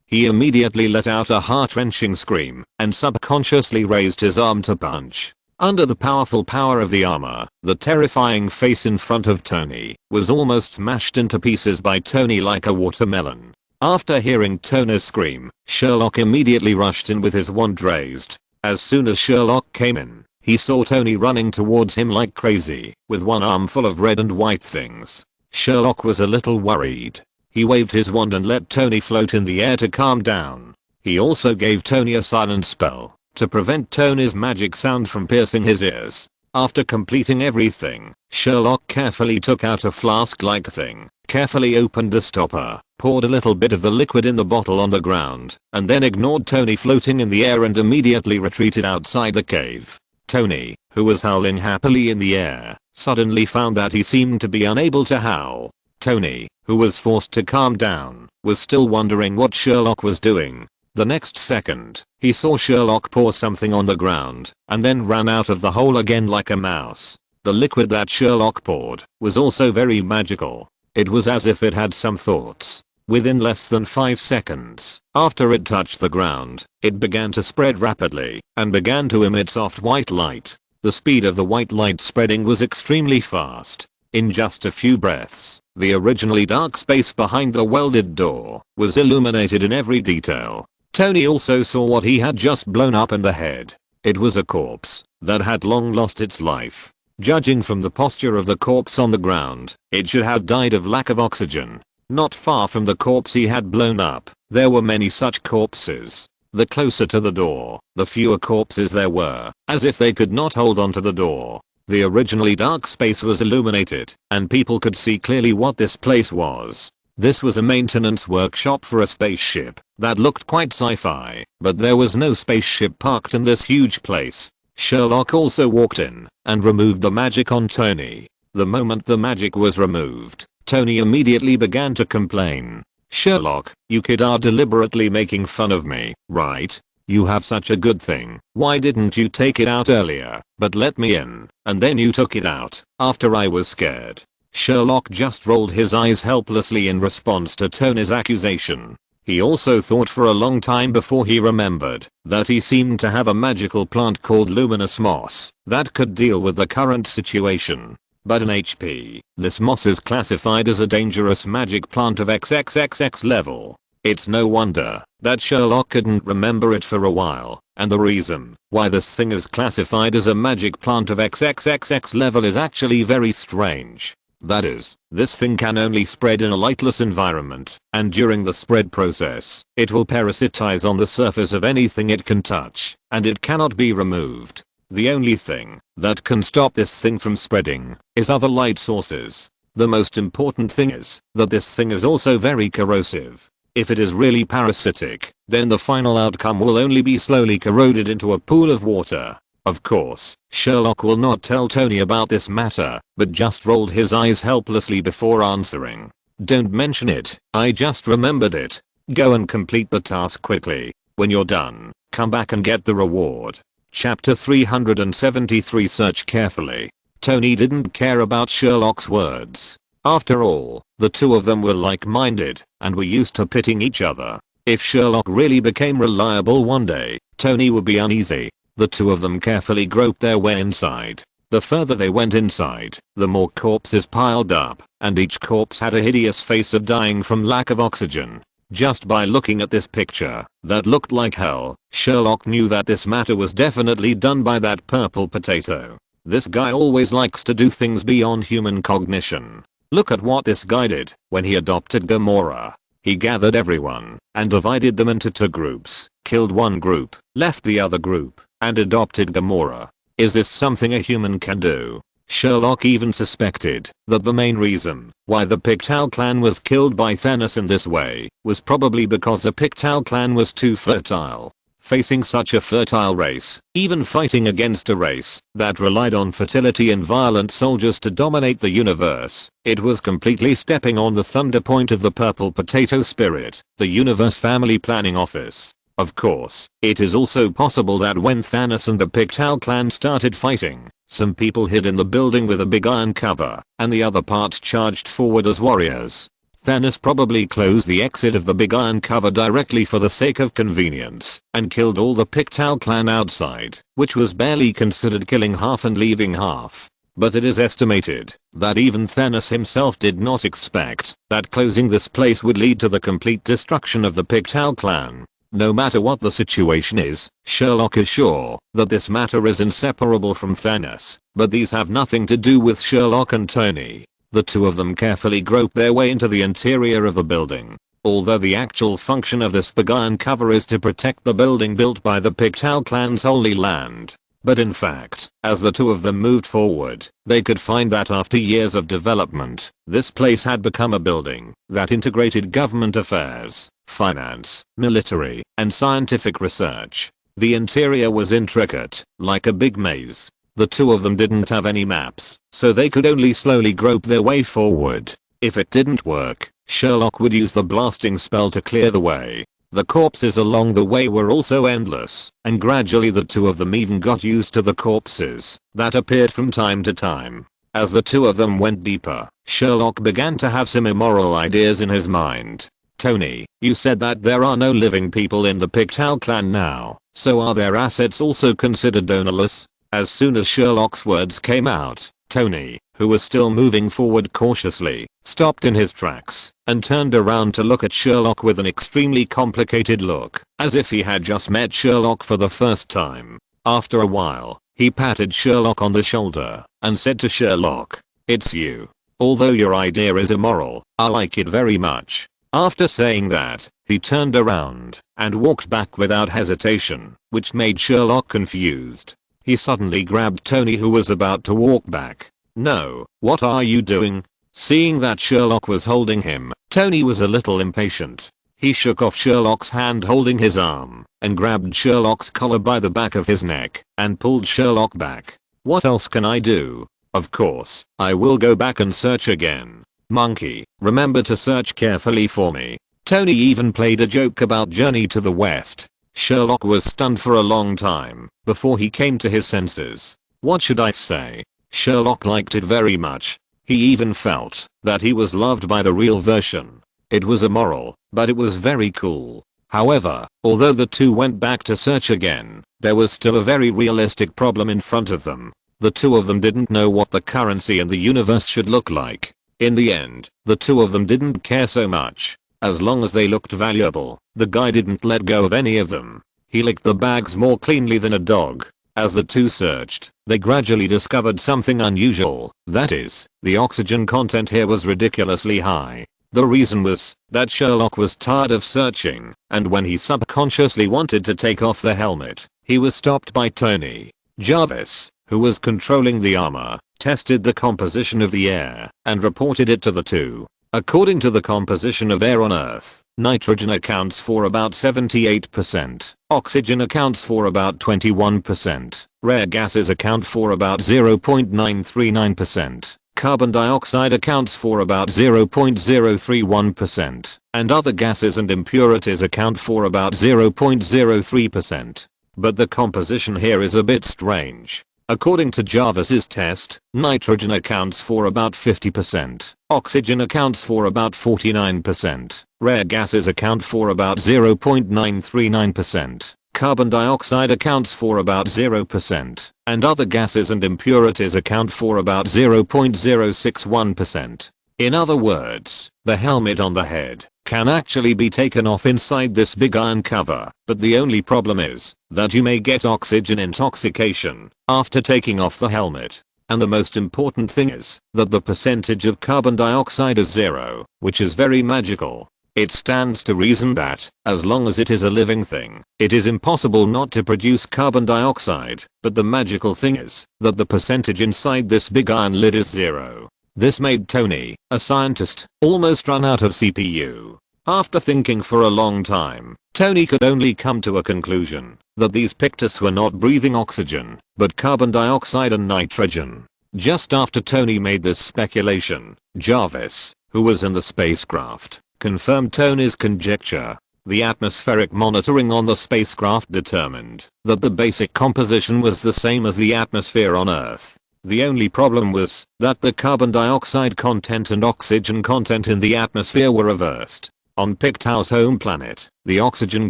He immediately let out a heart-wrenching scream and subconsciously raised his arm to punch. Under the powerful power of the armor, the terrifying face in front of Tony was almost smashed into pieces by Tony like a watermelon. After hearing Tony's scream, Sherlock immediately rushed in with his wand raised. As soon as Sherlock came in, he saw Tony running towards him like crazy, with one arm full of red and white things. Sherlock was a little worried. He waved his wand and let Tony float in the air to calm down. He also gave Tony a silent spell to prevent Tony's magic sound from piercing his ears. After completing everything, Sherlock carefully took out a flask-like thing, carefully opened the stopper, poured a little bit of the liquid in the bottle on the ground, and then ignored Tony floating in the air and immediately retreated outside the cave. Tony, who was howling happily in the air, suddenly found that he seemed to be unable to howl. Tony, who was forced to calm down, was still wondering what Sherlock was doing. The next second, he saw Sherlock pour something on the ground, and then ran out of the hole again like a mouse. The liquid that Sherlock poured was also very magical. It was as if it had some thoughts. Within less than 5 seconds, after it touched the ground, it began to spread rapidly, and began to emit soft white light. The speed of the white light spreading was extremely fast. In just a few breaths, the originally dark space behind the welded door was illuminated in every detail. Tony also saw what he had just blown up in the head. It was a corpse that had long lost its life. Judging from the posture of the corpse on the ground, it should have died of lack of oxygen. Not far from the corpse he had blown up, there were many such corpses. The closer to the door, the fewer corpses there were, as if they could not hold on to the door. The originally dark space was illuminated, and people could see clearly what this place was. This was a maintenance workshop for a spaceship that looked quite sci-fi, but there was no spaceship parked in this huge place. Sherlock also walked in and removed the magic on Tony. The moment the magic was removed, Tony immediately began to complain. "Sherlock, you kid are deliberately making fun of me, right? You have such a good thing. Why didn't you take it out earlier, but let me in, and then you took it out after I was scared?" Sherlock just rolled his eyes helplessly in response to Tony's accusation. He also thought for a long time before he remembered that he seemed to have a magical plant called luminous moss that could deal with the current situation. But in HP, this moss is classified as a dangerous magic plant of XXXX level. It's no wonder that Sherlock couldn't remember it for a while, and the reason why this thing is classified as a magic plant of XXXX level is actually very strange. That is, this thing can only spread in a lightless environment, and during the spread process, it will parasitize on the surface of anything it can touch, and it cannot be removed. The only thing that can stop this thing from spreading is other light sources. The most important thing is that this thing is also very corrosive. If it is really parasitic, then the final outcome will only be slowly corroded into a pool of water. Of course, Sherlock will not tell Tony about this matter, but just rolled his eyes helplessly before answering. "Don't mention it, I just remembered it. Go and complete the task quickly. When you're done, come back and get the reward." Chapter 373 Search carefully. Tony didn't care about Sherlock's words. After all, the two of them were like-minded, and were used to pitting each other. If Sherlock really became reliable one day, Tony would be uneasy. The two of them carefully groped their way inside. The further they went inside, the more corpses piled up, and each corpse had a hideous face of dying from lack of oxygen. Just by looking at this picture, that looked like hell, Sherlock knew that this matter was definitely done by that purple potato. This guy always likes to do things beyond human cognition. Look at what this guy did when he adopted Gamora. He gathered everyone and divided them into two groups, killed one group, left the other group, and adopted Gamora. Is this something a human can do? Sherlock even suspected that the main reason why the Pictou clan was killed by Thanos in this way was probably because the Pictou clan was too fertile. Facing such a fertile race, even fighting against a race that relied on fertility and violent soldiers to dominate the universe, it was completely stepping on the thunder point of the purple potato spirit, the universe family planning office. Of course, it is also possible that when Thanos and the Pictou clan started fighting, some people hid in the building with a big iron cover, and the other part charged forward as warriors. Thanos probably closed the exit of the big iron cover directly for the sake of convenience, and killed all the Pictou clan outside, which was barely considered killing half and leaving half. But it is estimated that even Thanos himself did not expect that closing this place would lead to the complete destruction of the Pictou clan. No matter what the situation is, Sherlock is sure that this matter is inseparable from Thanos, but these have nothing to do with Sherlock and Tony. The two of them carefully groped their way into the interior of the building. Although the actual function of this big iron cover is to protect the building built by the Pictou clan's holy land. But in fact, as the two of them moved forward, they could find that after years of development, this place had become a building that integrated government affairs, finance, military, and scientific research. The interior was intricate, like a big maze. The two of them didn't have any maps, so they could only slowly grope their way forward. If it didn't work, Sherlock would use the blasting spell to clear the way. The corpses along the way were also endless, and gradually the two of them even got used to the corpses that appeared from time to time. As the two of them went deeper, Sherlock began to have some immoral ideas in his mind. "Tony, you said that there are no living people in the Pictou clan now, so are their assets also considered ownerless?" As soon as Sherlock's words came out, Tony, who was still moving forward cautiously, stopped in his tracks and turned around to look at Sherlock with an extremely complicated look, as if he had just met Sherlock for the first time. After a while, he patted Sherlock on the shoulder and said to Sherlock, "It's you." although your idea is immoral, I like it very much." After saying that, he turned around and walked back without hesitation, which made Sherlock confused. He suddenly grabbed Tony, who was about to walk back. "No, what are you doing?" Seeing that Sherlock was holding him, Tony was a little impatient. He shook off Sherlock's hand holding his arm and grabbed Sherlock's collar by the back of his neck and pulled Sherlock back. "What else can I do?" "Of course, I will go back and search again. Monkey, remember to search carefully for me." Tony even played a joke about Journey to the West. Sherlock was stunned for a long time before he came to his senses. What should I say? Sherlock liked it very much. He even felt that he was loved by the real version. It was immoral, but it was very cool. However, although the two went back to search again, there was still a very realistic problem in front of them. The two of them didn't know what the currency in the universe should look like. In the end, the two of them didn't care so much. As long as they looked valuable, the guy didn't let go of any of them. He licked the bags more cleanly than a dog. As the two searched, they gradually discovered something unusual. That is, the oxygen content here was ridiculously high. The reason was that Sherlock was tired of searching, and when he subconsciously wanted to take off the helmet, he was stopped by Tony. Jarvis, who was controlling the armor, tested the composition of the air and reported it to the two. According to the composition of air on Earth, nitrogen accounts for about 78%, oxygen accounts for about 21%, rare gases account for about 0.939%, carbon dioxide accounts for about 0.031%, and other gases and impurities account for about 0.03%. But the composition here is a bit strange. According to Jarvis's test, nitrogen accounts for about 50%, oxygen accounts for about 49%, rare gases account for about 0.939%, carbon dioxide accounts for about 0%, and other gases and impurities account for about 0.061%. In other words, the helmet on the head can actually be taken off inside this big iron cover, but the only problem is that you may get oxygen intoxication after taking off the helmet. And the most important thing is that the percentage of carbon dioxide is 0, which is very magical. It stands to reason that, as long as it is a living thing, it is impossible not to produce carbon dioxide, but the magical thing is that the percentage inside this big iron lid is 0. This made Tony, a scientist, almost run out of CPU. After thinking for a long time, Tony could only come to a conclusion that these Pictus were not breathing oxygen, but carbon dioxide and nitrogen. Just after Tony made this speculation, Jarvis, who was in the spacecraft, confirmed Tony's conjecture. The atmospheric monitoring on the spacecraft determined that the basic composition was the same as the atmosphere on Earth. The only problem was that the carbon dioxide content and oxygen content in the atmosphere were reversed. On Pictau's home planet, the oxygen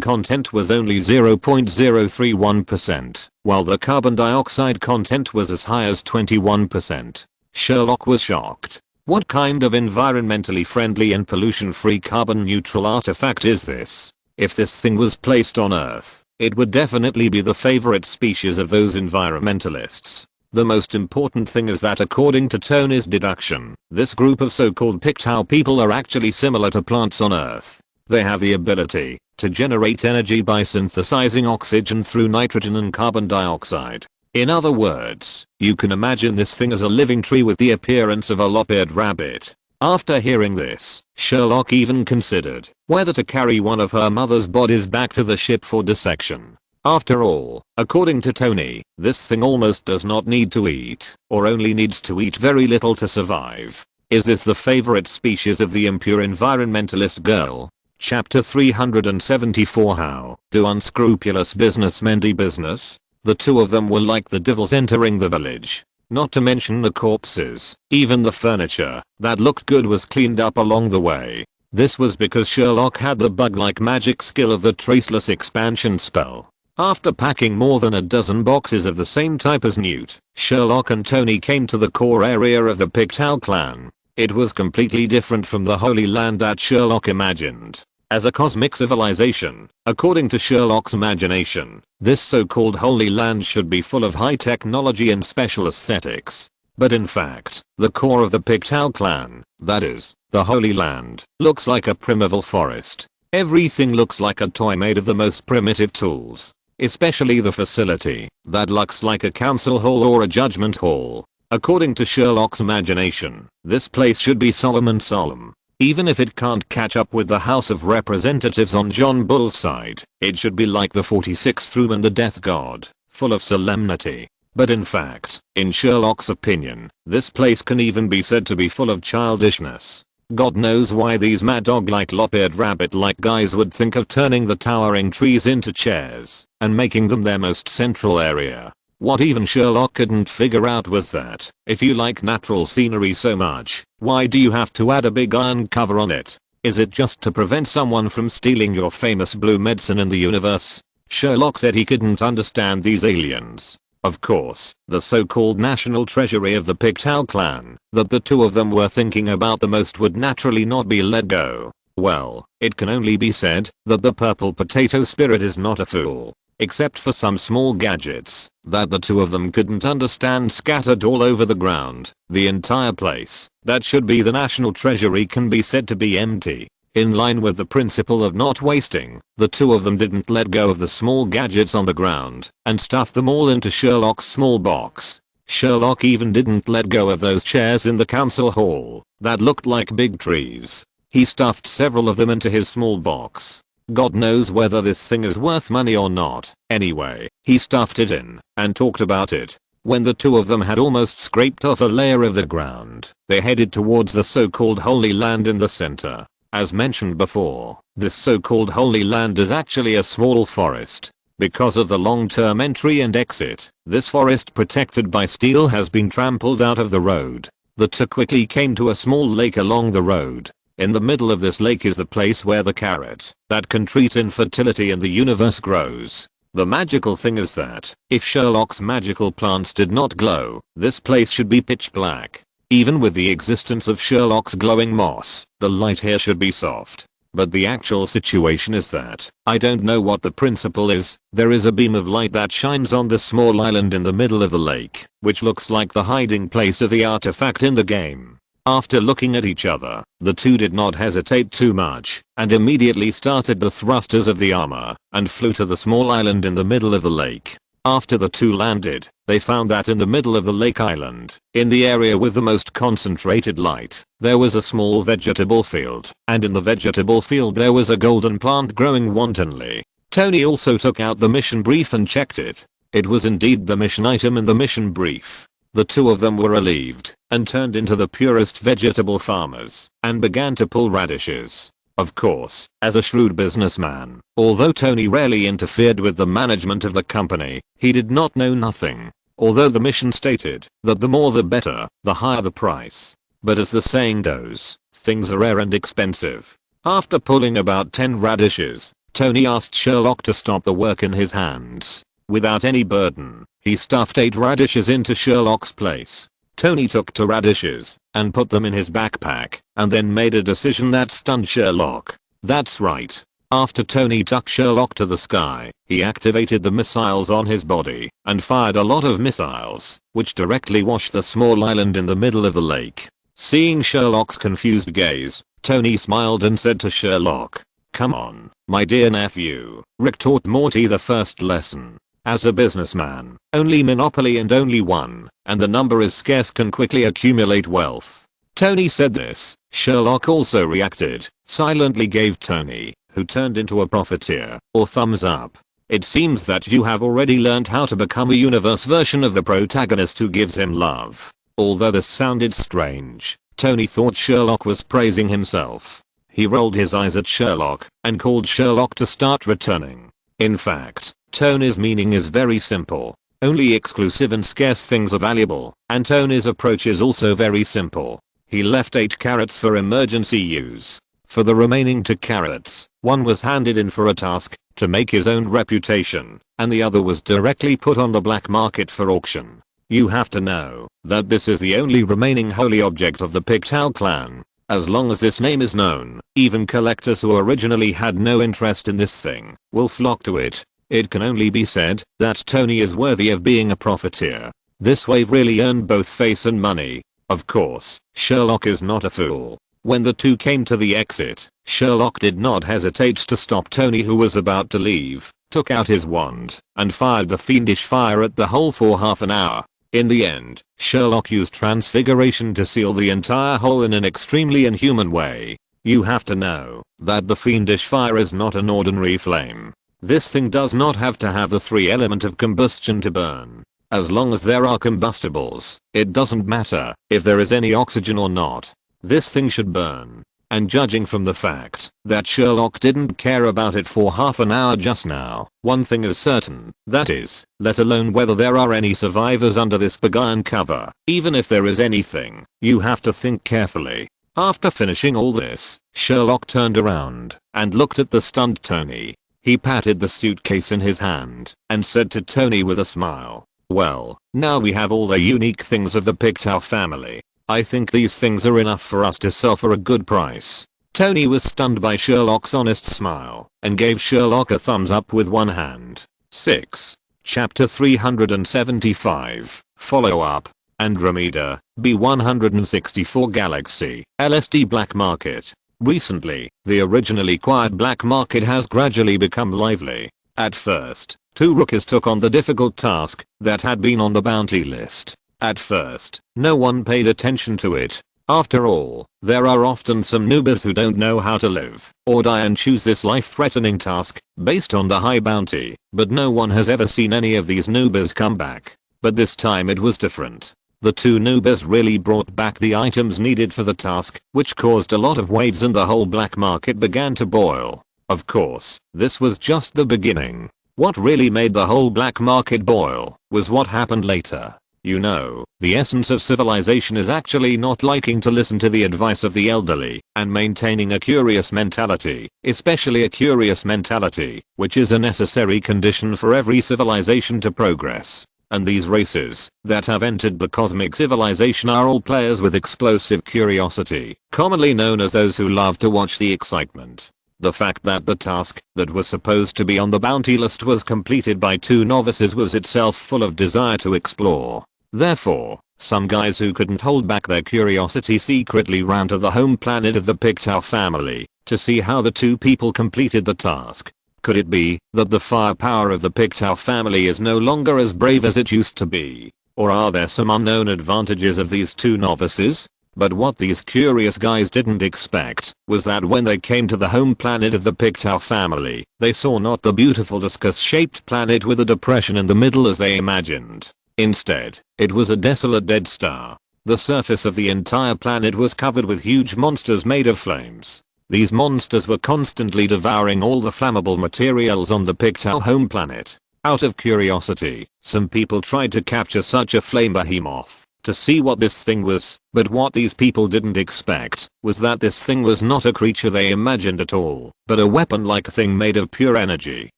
content was only 0.031%, while the carbon dioxide content was as high as 21%. Sherlock was shocked. What kind of environmentally friendly and pollution-free carbon-neutral artifact is this? If this thing was placed on Earth, it would definitely be the favorite species of those environmentalists. The most important thing is that according to Tony's deduction, this group of so-called Pictau people are actually similar to plants on Earth. They have the ability to generate energy by synthesizing oxygen through nitrogen and carbon dioxide. In other words, you can imagine this thing as a living tree with the appearance of a lop-eared rabbit. After hearing this, Sherlock even considered whether to carry one of her mother's bodies back to the ship for dissection. After all, according to Tony, this thing almost does not need to eat, or only needs to eat very little to survive. Is this the favorite species of the impure environmentalist girl? Chapter 374 How do unscrupulous businessmen do business? The two of them were like the devils entering the village. Not to mention the corpses, even the furniture that looked good was cleaned up along the way. This was because Sherlock had the bug-like magic skill of the traceless expansion spell. After packing more than a dozen boxes of the same type as Newt, Sherlock and Tony came to the core area of the Pictau clan. It was completely different from the Holy Land that Sherlock imagined. As a cosmic civilization, according to Sherlock's imagination, this so-called Holy Land should be full of high technology and special aesthetics. But in fact, the core of the Pictou clan, that is, the Holy Land, looks like a primeval forest. Everything looks like a toy made of the most primitive tools. Especially the facility, that looks like a council hall or a judgment hall. According to Sherlock's imagination, this place should be solemn and solemn. Even if it can't catch up with the House of Representatives on John Bull's side, it should be like the 46th room in the Death God, full of solemnity. But in fact, in Sherlock's opinion, this place can even be said to be full of childishness. God knows why these mad dog-like lop-eared rabbit-like guys would think of turning the towering trees into chairs and making them their most central area. What even Sherlock couldn't figure out was that, if you like natural scenery so much, why do you have to add a big iron cover on it? Is it just to prevent someone from stealing your famous blue medicine in the universe? Sherlock said he couldn't understand these aliens. Of course, the so-called national treasury of the Pictou clan that the two of them were thinking about the most would naturally not be let go. Well, it can only be said that the purple potato spirit is not a fool. Except for some small gadgets that the two of them couldn't understand scattered all over the ground. The entire place, that should be the national treasury, can be said to be empty. In line with the principle of not wasting, the two of them didn't let go of the small gadgets on the ground and stuffed them all into Sherlock's small box. Sherlock even didn't let go of those chairs in the council hall that looked like big trees. He stuffed several of them into his small box. God knows whether this thing is worth money or not. Anyway, he stuffed it in and talked about it. When the two of them had almost scraped off a layer of the ground, they headed towards the so-called Holy Land in the center. As mentioned before, this so-called Holy Land is actually a small forest. Because of the long-term entry and exit, this forest protected by steel has been trampled out of the road. The two quickly came to a small lake along the road. In the middle of this lake is the place where the carrot that can treat infertility in the universe grows. The magical thing is that, if Sherlock's magical plants did not glow, this place should be pitch black. Even with the existence of Sherlock's glowing moss, the light here should be soft. But the actual situation is that, I don't know what the principle is, there is a beam of light that shines on the small island in the middle of the lake, which looks like the hiding place of the artifact in the game. After looking at each other, the two did not hesitate too much, and immediately started the thrusters of the armor, and flew to the small island in the middle of the lake. After the two landed, they found that in the middle of the lake island, in the area with the most concentrated light, there was a small vegetable field, and in the vegetable field there was a golden plant growing wantonly. Tony also took out the mission brief and checked it. It was indeed the mission item in the mission brief. The two of them were relieved, and turned into the purest vegetable farmers, and began to pull radishes. Of course, as a shrewd businessman, although Tony rarely interfered with the management of the company, he did not know nothing. Although the mission stated that the more the better, the higher the price. But as the saying goes, things are rare and expensive. After pulling about 10 radishes, Tony asked Sherlock to stop the work in his hands. Without any burden, he stuffed 8 radishes into Sherlock's place. Tony took 2 radishes and put them in his backpack, and then made a decision that stunned Sherlock. That's right. After Tony took Sherlock to the sky, he activated the missiles on his body and fired a lot of missiles, which directly washed the small island in the middle of the lake. Seeing Sherlock's confused gaze, Tony smiled and said to Sherlock, "Come on, my dear nephew, Rick taught Morty the first lesson. As a businessman, only monopoly and only one, and the number is scarce, can quickly accumulate wealth." Tony said this. Sherlock also reacted, silently gave Tony, who turned into a profiteer, a thumbs up. It seems that you have already learned how to become a universe version of the protagonist who gives him love. Although this sounded strange, Tony thought Sherlock was praising himself. He rolled his eyes at Sherlock and called Sherlock to start returning. In fact, Tony's meaning is very simple. Only exclusive and scarce things are valuable, and Tony's approach is also very simple. He left 8 carrots for emergency use. For the remaining 2 carrots, one was handed in for a task to make his own reputation, and the other was directly put on the black market for auction. You have to know that this is the only remaining holy object of the Pictou clan. As long as this name is known, even collectors who originally had no interest in this thing will flock to it. It can only be said that Tony is worthy of being a profiteer. This wave really earned both face and money. Of course, Sherlock is not a fool. When the two came to the exit, Sherlock did not hesitate to stop Tony, who was about to leave, took out his wand, and fired the fiendish fire at the hole for half an hour. In the end, Sherlock used transfiguration to seal the entire hole in an extremely inhuman way. You have to know that the fiendish fire is not an ordinary flame. This thing does not have to have the 3 element of combustion to burn. As long as there are combustibles, it doesn't matter if there is any oxygen or not. This thing should burn. And judging from the fact that Sherlock didn't care about it for half an hour just now, one thing is certain, that is, let alone whether there are any survivors under this big iron cover, even if there is anything, you have to think carefully. After finishing all this, Sherlock turned around and looked at the stunned Tony. He patted the suitcase in his hand and said to Tony with a smile, "Well, now we have all the unique things of the Pictou family. I think these things are enough for us to sell for a good price." Tony was stunned by Sherlock's honest smile and gave Sherlock a thumbs up with one hand. 6. Chapter 375, Follow-up. Andromeda, B164 Galaxy, LSD Black Market. Recently, the originally quiet black market has gradually become lively. At first, 2 rookies took on the difficult task that had been on the bounty list. At first, no one paid attention to it. After all, there are often some noobs who don't know how to live or die and choose this life-threatening task based on the high bounty, but no one has ever seen any of these noobs come back. But this time it was different. The 2 noobs really brought back the items needed for the task, which caused a lot of waves and the whole black market began to boil. Of course, this was just the beginning. What really made the whole black market boil was what happened later. You know, the essence of civilization is actually not liking to listen to the advice of the elderly and maintaining a curious mentality, especially a curious mentality, which is a necessary condition for every civilization to progress. And these races that have entered the cosmic civilization are all players with explosive curiosity, commonly known as those who love to watch the excitement. The fact that the task that was supposed to be on the bounty list was completed by 2 novices was itself full of desire to explore. Therefore, some guys who couldn't hold back their curiosity secretly ran to the home planet of the Pictou family to see how the 2 people completed the task. Could it be that the firepower of the Pictou family is no longer as brave as it used to be? Or are there some unknown advantages of these 2 novices? But what these curious guys didn't expect was that when they came to the home planet of the Pictou family, they saw not the beautiful discus-shaped planet with a depression in the middle as they imagined. Instead, it was a desolate dead star. The surface of the entire planet was covered with huge monsters made of flames. These monsters were constantly devouring all the flammable materials on the Pictou home planet. Out of curiosity, some people tried to capture such a flame behemoth to see what this thing was, but what these people didn't expect was that this thing was not a creature they imagined at all, but a weapon-like thing made of pure energy.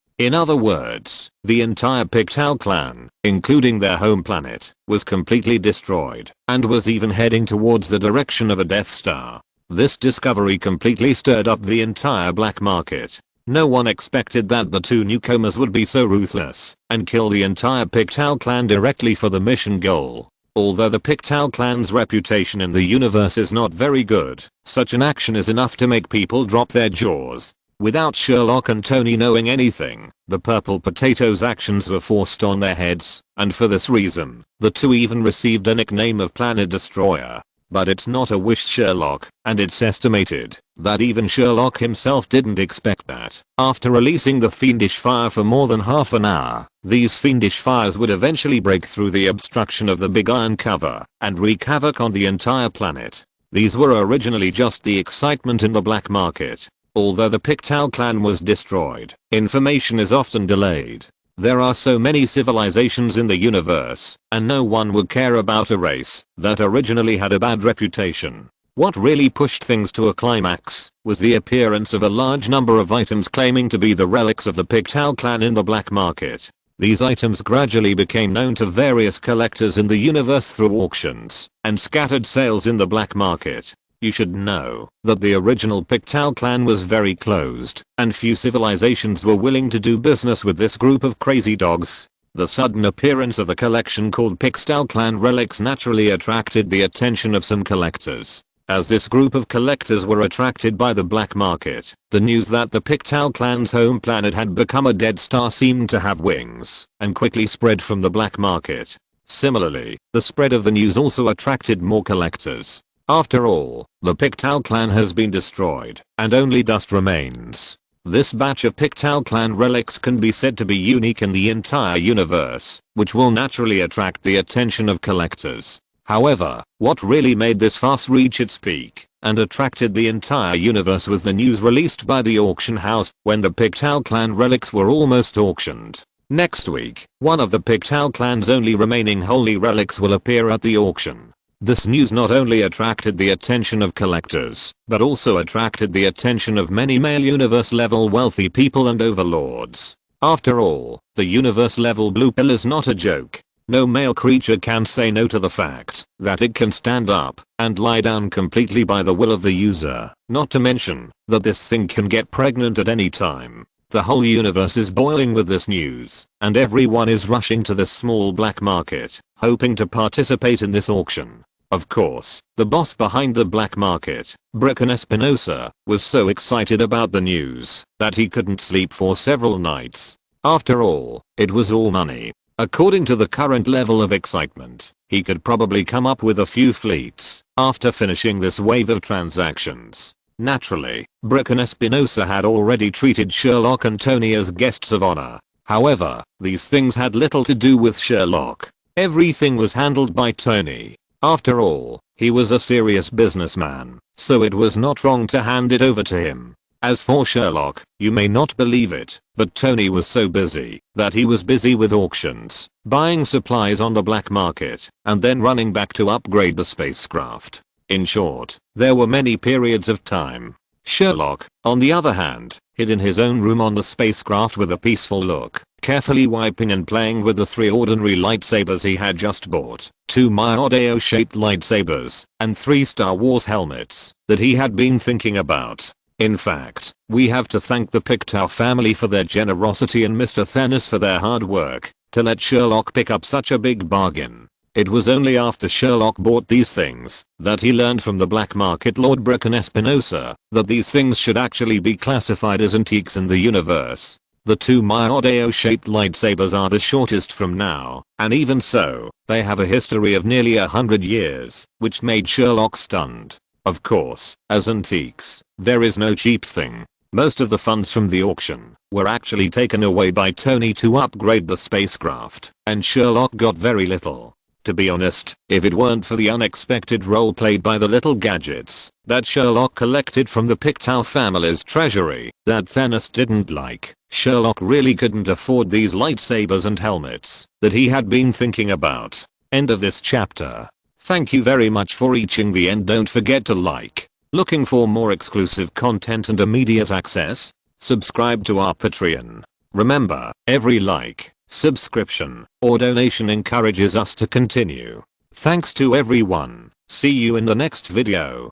In other words, the entire Pictou clan, including their home planet, was completely destroyed and was even heading towards the direction of a Death Star. This discovery completely stirred up the entire black market. No one expected that the 2 newcomers would be so ruthless and kill the entire Pictou clan directly for the mission goal. Although the Pictou clan's reputation in the universe is not very good, such an action is enough to make people drop their jaws. Without Sherlock and Tony knowing anything, the purple potatoes' actions were forced on their heads, and for this reason, the 2 even received a nickname of Planet Destroyer. But it's not a wish, Sherlock, and it's estimated that even Sherlock himself didn't expect that. After releasing the fiendish fire for more than half an hour, these fiendish fires would eventually break through the obstruction of the big iron cover and wreak havoc on the entire planet. These were originally just the excitement in the black market. Although the Pictou clan was destroyed, information is often delayed. There are so many civilizations in the universe, and no one would care about a race that originally had a bad reputation. What really pushed things to a climax was the appearance of a large number of items claiming to be the relics of the Pictou clan in the black market. These items gradually became known to various collectors in the universe through auctions and scattered sales in the black market. You should know that the original Pictou clan was very closed, and few civilizations were willing to do business with this group of crazy dogs. The sudden appearance of a collection called Pixtal Clan relics naturally attracted the attention of some collectors. As this group of collectors were attracted by the black market, the news that the Pictal clan's home planet had become a dead star seemed to have wings and quickly spread from the black market. Similarly, the spread of the news also attracted more collectors. After all, the Pictal clan has been destroyed and only dust remains. This batch of Pictal clan relics can be said to be unique in the entire universe, which will naturally attract the attention of collectors. However, what really made this fuss reach its peak and attracted the entire universe was the news released by the auction house when the Pictal clan relics were almost auctioned. Next week, one of the Pictal clan's only remaining holy relics will appear at the auction. This news not only attracted the attention of collectors, but also attracted the attention of many male universe level wealthy people and overlords. After all, the universe level blue pill is not a joke. No male creature can say no to the fact that it can stand up and lie down completely by the will of the user, not to mention that this thing can get pregnant at any time. The whole universe is boiling with this news, and everyone is rushing to this small black market, hoping to participate in this auction. Of course, the boss behind the black market, Bricken Espinosa, was so excited about the news that he couldn't sleep for several nights. After all, it was all money. According to the current level of excitement, he could probably come up with a few fleets after finishing this wave of transactions. Naturally, Bricken Espinosa had already treated Sherlock and Tony as guests of honor. However, these things had little to do with Sherlock. Everything was handled by Tony. After all, he was a serious businessman, so it was not wrong to hand it over to him. As for Sherlock, you may not believe it, but Tony was so busy that he was busy with auctions, buying supplies on the black market, and then running back to upgrade the spacecraft. In short, there were many periods of time. Sherlock, on the other hand, hid in his own room on the spacecraft with a peaceful look, carefully wiping and playing with the 3 ordinary lightsabers he had just bought, 2 Myodeo-shaped lightsabers, and 3 Star Wars helmets that he had been thinking about. In fact, we have to thank the Pictal family for their generosity and Mr. Thanos for their hard work to let Sherlock pick up such a big bargain. It was only after Sherlock bought these things that he learned from the black market Lord Bricken Espinosa that these things should actually be classified as antiques in the universe. The 2 Myodeo-shaped lightsabers are the shortest from now, and even so, they have a history of nearly 100 years, which made Sherlock stunned. Of course, as antiques, there is no cheap thing. Most of the funds from the auction were actually taken away by Tony to upgrade the spacecraft, and Sherlock got very little. To be honest, if it weren't for the unexpected role played by the little gadgets that Sherlock collected from the Pictal family's treasury that Thanos didn't like, Sherlock really couldn't afford these lightsabers and helmets that he had been thinking about. End of this chapter. Thank you very much for reaching the end. Don't forget to like. Looking for more exclusive content and immediate access? Subscribe to our Patreon. Remember, every like, subscription, or donation encourages us to continue. Thanks to everyone. See you in the next video.